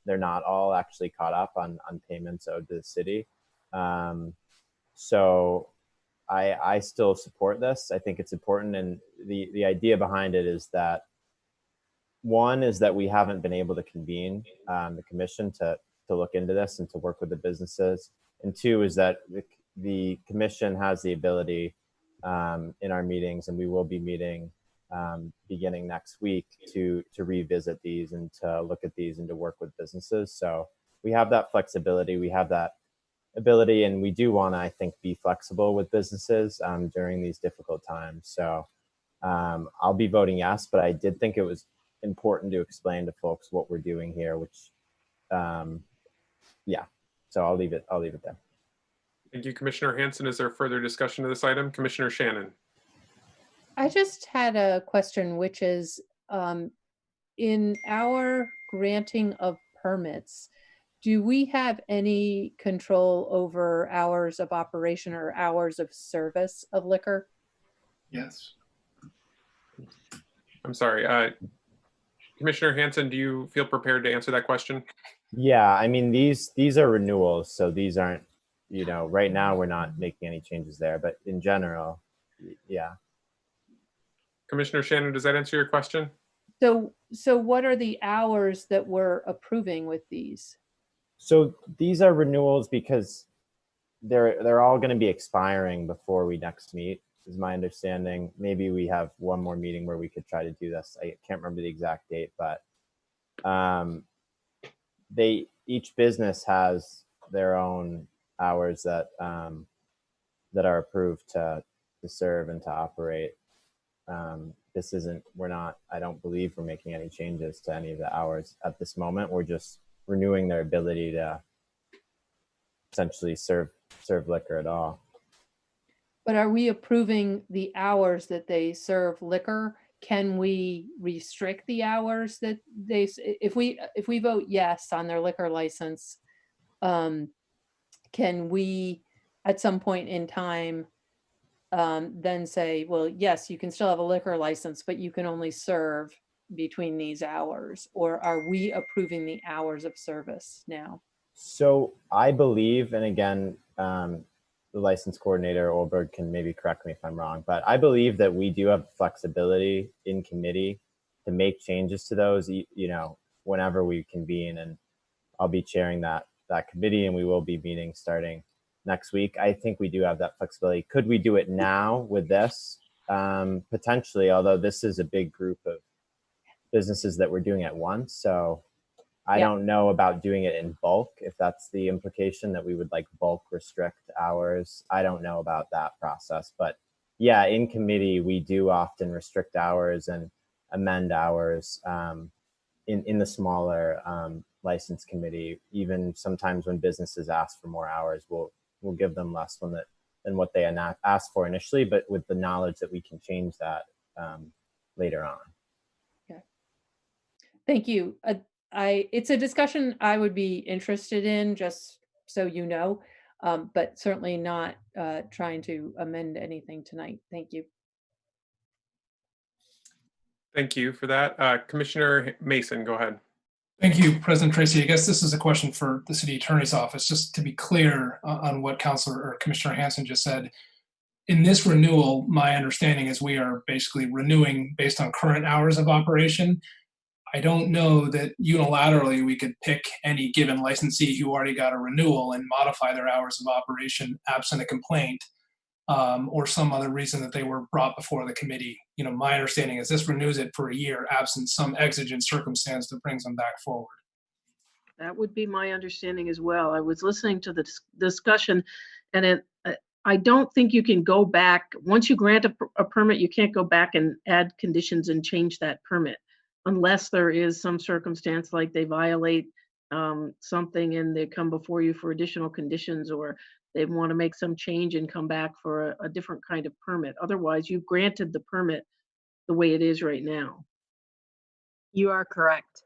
they're not all actually caught up on payments owed to the city. So I still support this. I think it's important. And the idea behind it is that one is that we haven't been able to convene the commission to look into this and to work with the businesses. And two is that the commission has the ability in our meetings, and we will be meeting beginning next week to revisit these and to look at these and to work with businesses. So we have that flexibility, we have that ability, and we do want to, I think, be flexible with businesses during these difficult times. So I'll be voting yes, but I did think it was important to explain to folks what we're doing here, which yeah, so I'll leave it there. Thank you, Commissioner Hanson. Is there further discussion of this item? Commissioner Shannon. I just had a question, which is in our granting of permits, do we have any control over hours of operation or hours of service of liquor? Yes. I'm sorry. Commissioner Hanson, do you feel prepared to answer that question? Yeah, I mean, these are renewals, so these aren't, right now we're not making any changes there, but in general, yeah. Commissioner Shannon, does that answer your question? So what are the hours that we're approving with these? So these are renewals because they're all going to be expiring before we next meet, is my understanding. Maybe we have one more meeting where we could try to do this. I can't remember the exact date, but each business has their own hours that are approved to serve and to operate. I don't believe we're making any changes to any of the hours at this moment. We're just renewing their ability essentially serve liquor at all. But are we approving the hours that they serve liquor? Can we restrict the hours that they, if we vote yes on their liquor license, can we at some point in time then say, well, yes, you can still have a liquor license, but you can only serve between these hours? Or are we approving the hours of service now? So I believe, and again, the license coordinator, Olberg, can maybe correct me if I'm wrong, but I believe that we do have flexibility in committee to make changes to those, you know, whenever we convene, and I'll be chairing that committee, and we will be meeting starting next week. I think we do have that flexibility. Could we do it now with this? Potentially, although this is a big group of businesses that we're doing at once. So I don't know about doing it in bulk, if that's the implication, that we would like bulk restrict hours. I don't know about that process, but yeah, in committee, we do often restrict hours and amend hours in the smaller license committee. Even sometimes when businesses ask for more hours, we'll give them less than what they asked for initially, but with the knowledge that we can change that later on. Okay. Thank you. It's a discussion I would be interested in, just so you know, but certainly not trying to amend anything tonight. Thank you. Thank you for that. Commissioner Mason, go ahead. Thank you, President Tracy. I guess this is a question for the City Attorney's Office, just to be clear on what Councilor or Commissioner Hanson just said. In this renewal, my understanding is we are basically renewing based on current hours of operation. I don't know that unilaterally we could pick any given licensee who already got a renewal and modify their hours of operation absent a complaint or some other reason that they were brought before the committee. You know, my understanding is this renews it for a year absent some exigent circumstance that brings them back forward. That would be my understanding as well. I was listening to the discussion, and I don't think you can go back. Once you grant a permit, you can't go back and add conditions and change that permit unless there is some circumstance like they violate something and they come before you for additional conditions, or they want to make some change and come back for a different kind of permit. Otherwise, you've granted the permit the way it is right now. You are correct.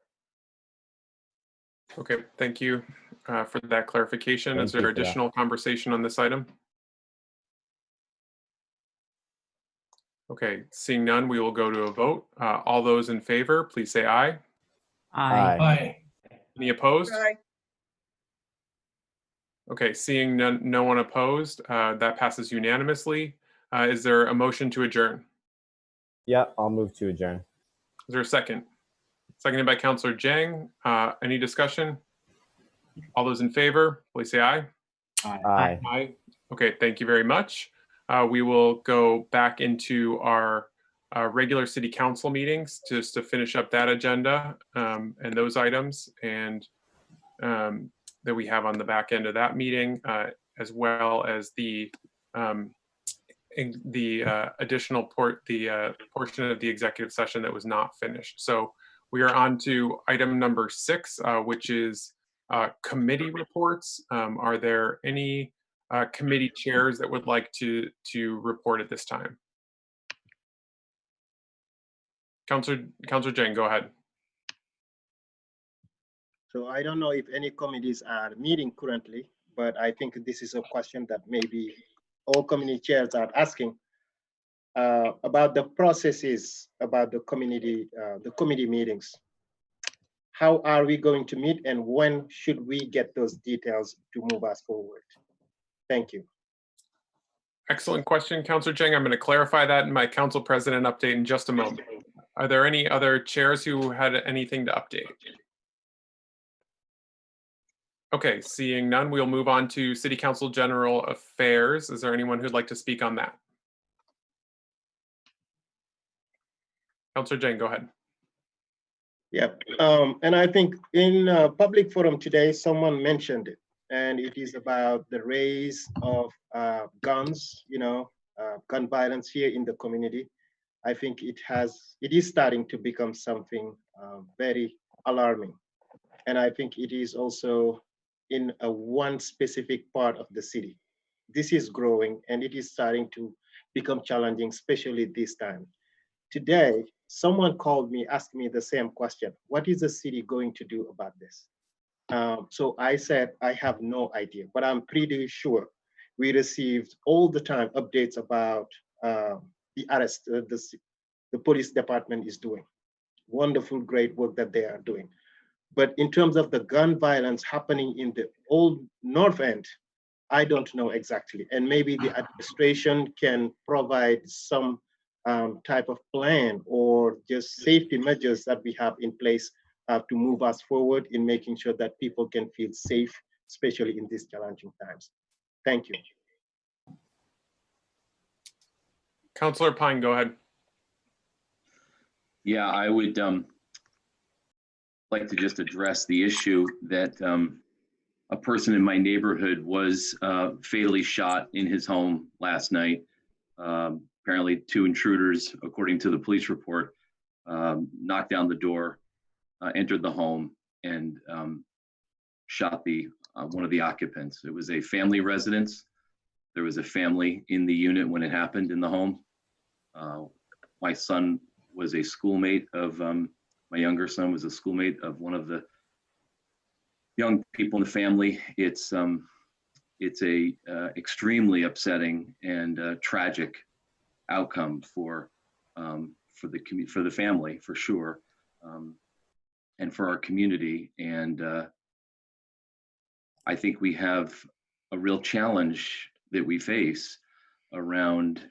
Okay, thank you for that clarification. Thank Is there you for that. additional conversation on this item? Okay, seeing none, we will go to a vote. All those in favor, please say aye. Aye. Aye. Any opposed? Aye. Okay, seeing no one opposed, that passes unanimously. Is there a motion to adjourn? Yeah, I'll move to adjourn. Is there a second? Seconded by Councilor Jang. Any discussion? All those in favor, please say aye. Aye. Aye. Okay, thank you very much. We will go back into our regular city council meetings just to finish up that agenda and those items and that we have on the back end of that meeting, as well as the additional portion of the executive session that was not finished. So we are on to item number 6, which is committee reports. Are there any committee chairs that would like to report at this time? Councilor Jang, go ahead. So I don't know if any committees are meeting currently, but I think this is a question that maybe all committee chairs are asking about the processes, about the committee meetings. How are we going to meet, and when should we get those details to move us forward? Thank you. Excellent question, Councilor Jang. I'm going to clarify that in my council president update in just a moment. Are there any other chairs who had anything to update? Okay, seeing none, we'll move on to City Council General Affairs. Is there anyone who'd like to speak on that? Councilor Jang, go ahead. Yeah, and I think in a public forum today, someone mentioned it, and it is about the rise of guns, gun violence here in the community. I think it is starting to become something very alarming. And I think it is also in one specific part of the city. This is growing and it is starting to become challenging, especially this time. Today, someone called me, asked me the same question. What is the city going to do about this? So I said, I have no idea, but I'm pretty sure we received all the time updates about the arrest the police department is doing. Wonderful, great work that they are doing. But in terms of the gun violence happening in the old North End, I don't know exactly. And maybe the administration can provide some type of plan or just safety measures that we have in place to move us forward in making sure that people can feel safe, especially in these challenging times. Thank you. Councillor Pine, go ahead. Yeah, I would like to just address the issue that a person in my neighborhood was fatally shot in his home last night. Apparently 2 intruders, according to the police report, knocked down the door, entered the home, and shot one of the occupants. It was a family residence. There was a family in the unit when it happened in the home. My son was a schoolmate of, my younger son was a schoolmate of one of the young people in the family. It's a extremely upsetting and tragic outcome for the family, for sure, and for our community. And I think we have a real challenge that we face around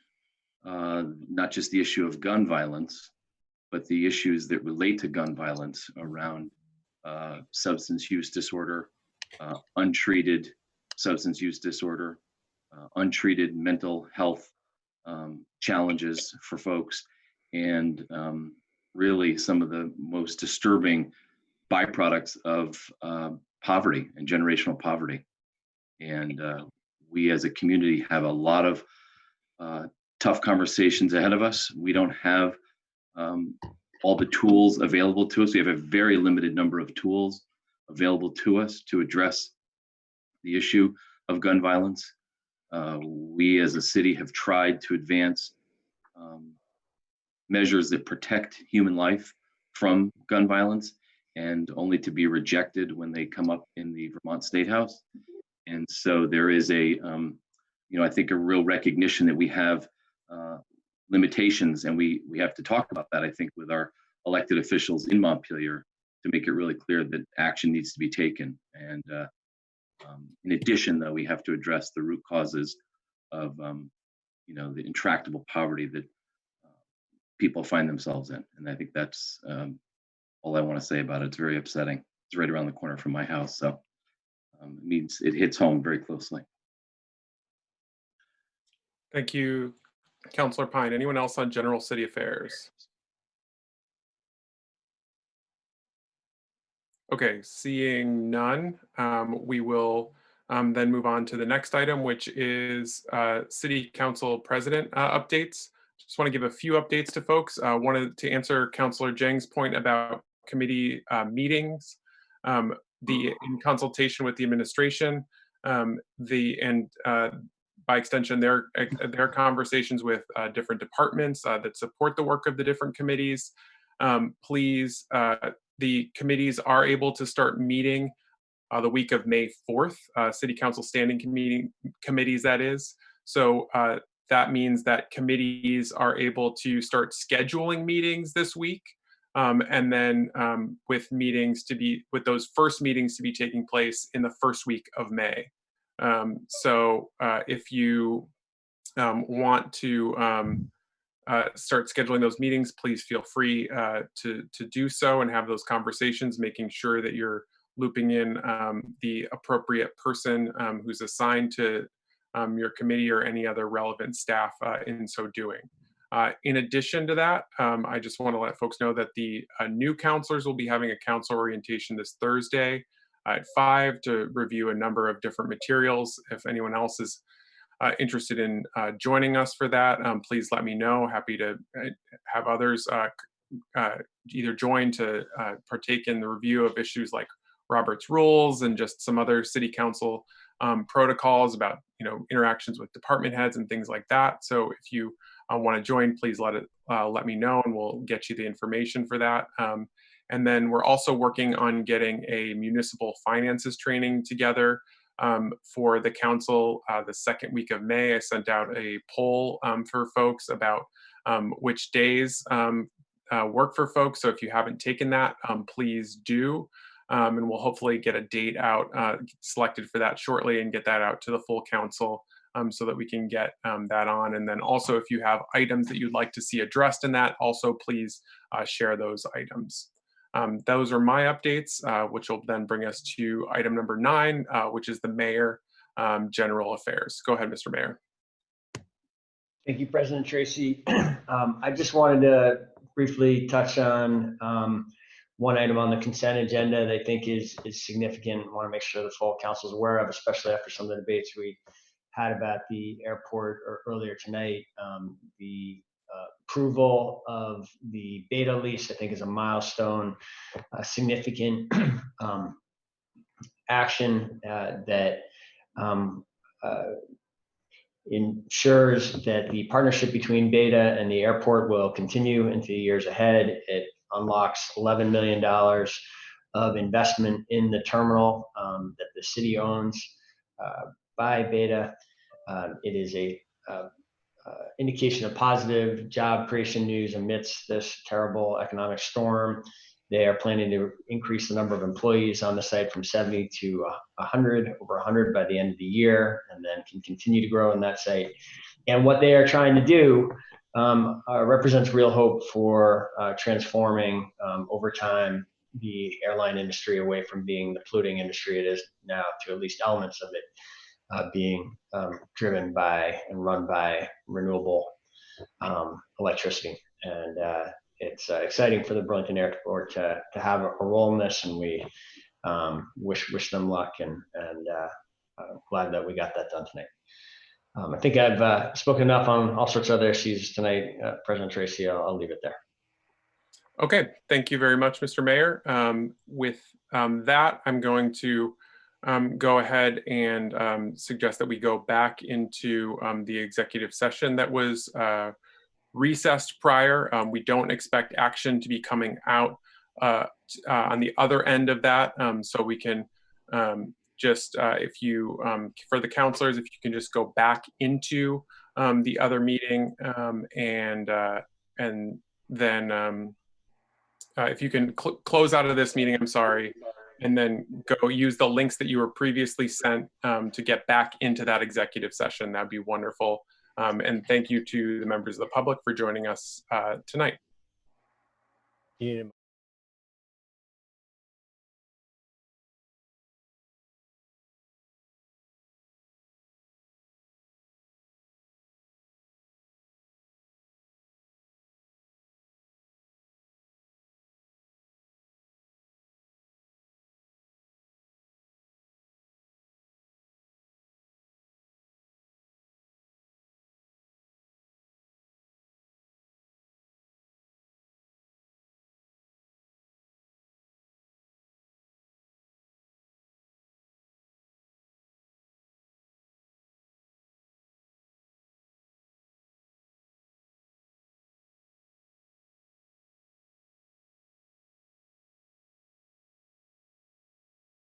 not just the issue of gun violence, but the issues that relate to gun violence around substance use disorder, untreated substance use disorder, untreated mental health challenges for folks, and really some of the most disturbing byproducts of poverty and generational poverty. And we as a community have a lot of tough conversations ahead of us. We don't have all the tools available to us. We have a very limited number of tools available to us to address the issue of gun violence. We as a city have tried to advance measures that protect human life from gun violence, and only to be rejected when they come up in the Vermont State House. And so there is I think a real recognition that we have limitations, and we have to talk about that, I think, with our elected officials in Montpelier to make it really clear that action needs to be taken. And in addition, though, we have to address the root causes of the intractable poverty that people find themselves in. And I think that's all I want to say about it. It's very upsetting. It's right around the corner from my house, so it means it hits home very closely. Thank you, Councillor Pine. Anyone else on general city affairs? Okay, seeing none, we will then move on to the next item, which is City Council President updates. Just want to give a few updates to folks. Wanted to answer Councillor Jang's point about committee meetings, in consultation with the administration, by extension, their conversations with different departments that support the work of the different committees. Please, the committees are able to start meeting the week of May 4th, City Council Standing Committees, that is. So that means that committees are able to start scheduling meetings this week, and then with those first meetings to be taking place in the first week of May. So if you want to start scheduling those meetings, please feel free to do so and have those conversations, making sure that you're looping in the appropriate person who's assigned to your committee or any other relevant staff in so doing. In addition to that, I just want to let folks know that the new counselors will be having a council orientation this Thursday at 5 to review a number of different materials. If anyone else is interested in joining us for that, please let me know. Happy to have others either join to partake in the review of issues like Robert's rules and just some other city council protocols about, interactions with department heads and things like that. So if you want to join, please let me know and we'll get you the information for that. And then we're also working on getting a municipal finances training together for the council the second week of May. I sent out a poll for folks about which days work for folks. So if you haven't taken that, please do. And we'll hopefully get a date out selected for that shortly and get that out to the full council so that we can get that on. And then also if you have items that you'd like to see addressed in that, also please share those items. Those are my updates, which will then bring us to item number 9, which is the mayor general affairs. Go ahead, Mr. Mayor. Thank you, President Tracy. I just wanted to briefly touch on one item on the consent agenda that I think is significant. I want to make sure the full council is aware of, especially after some of the debates we had about the airport earlier tonight. The approval of the beta lease, I think, is a milestone, a significant action that ensures that the partnership between beta and the airport will continue into the years ahead. It unlocks $11 million of investment in the terminal that the city owns by beta. It is a indication of positive job creation news amidst this terrible economic storm. They are planning to increase the number of employees on the site from 70 to 100, over 100 by the end of the year, and then can continue to grow in that site. And what they are trying to do represents real hope for transforming over time the airline industry away from being the polluting industry it is now to at least elements of it being driven by and run by renewable electricity. And it's exciting for the Burlington Airport to have a role in this, and we wish them luck, and glad that we got that done tonight. I think I've spoken enough on all sorts of other issues tonight, President Tracy. I'll leave it there. Okay, thank you very much, Mr. Mayor. With that, I'm going to go ahead and suggest that we go back into the executive session that was recessed prior. We don't expect action to be coming out on the other end of that, so we can just, if you, for the counselors, if you can just go back into the other meeting and then if you can close out of this meeting, I'm sorry, and then go use the links that you were previously sent to get back into that executive session. That'd be wonderful. And thank you to the members of the public for joining us tonight.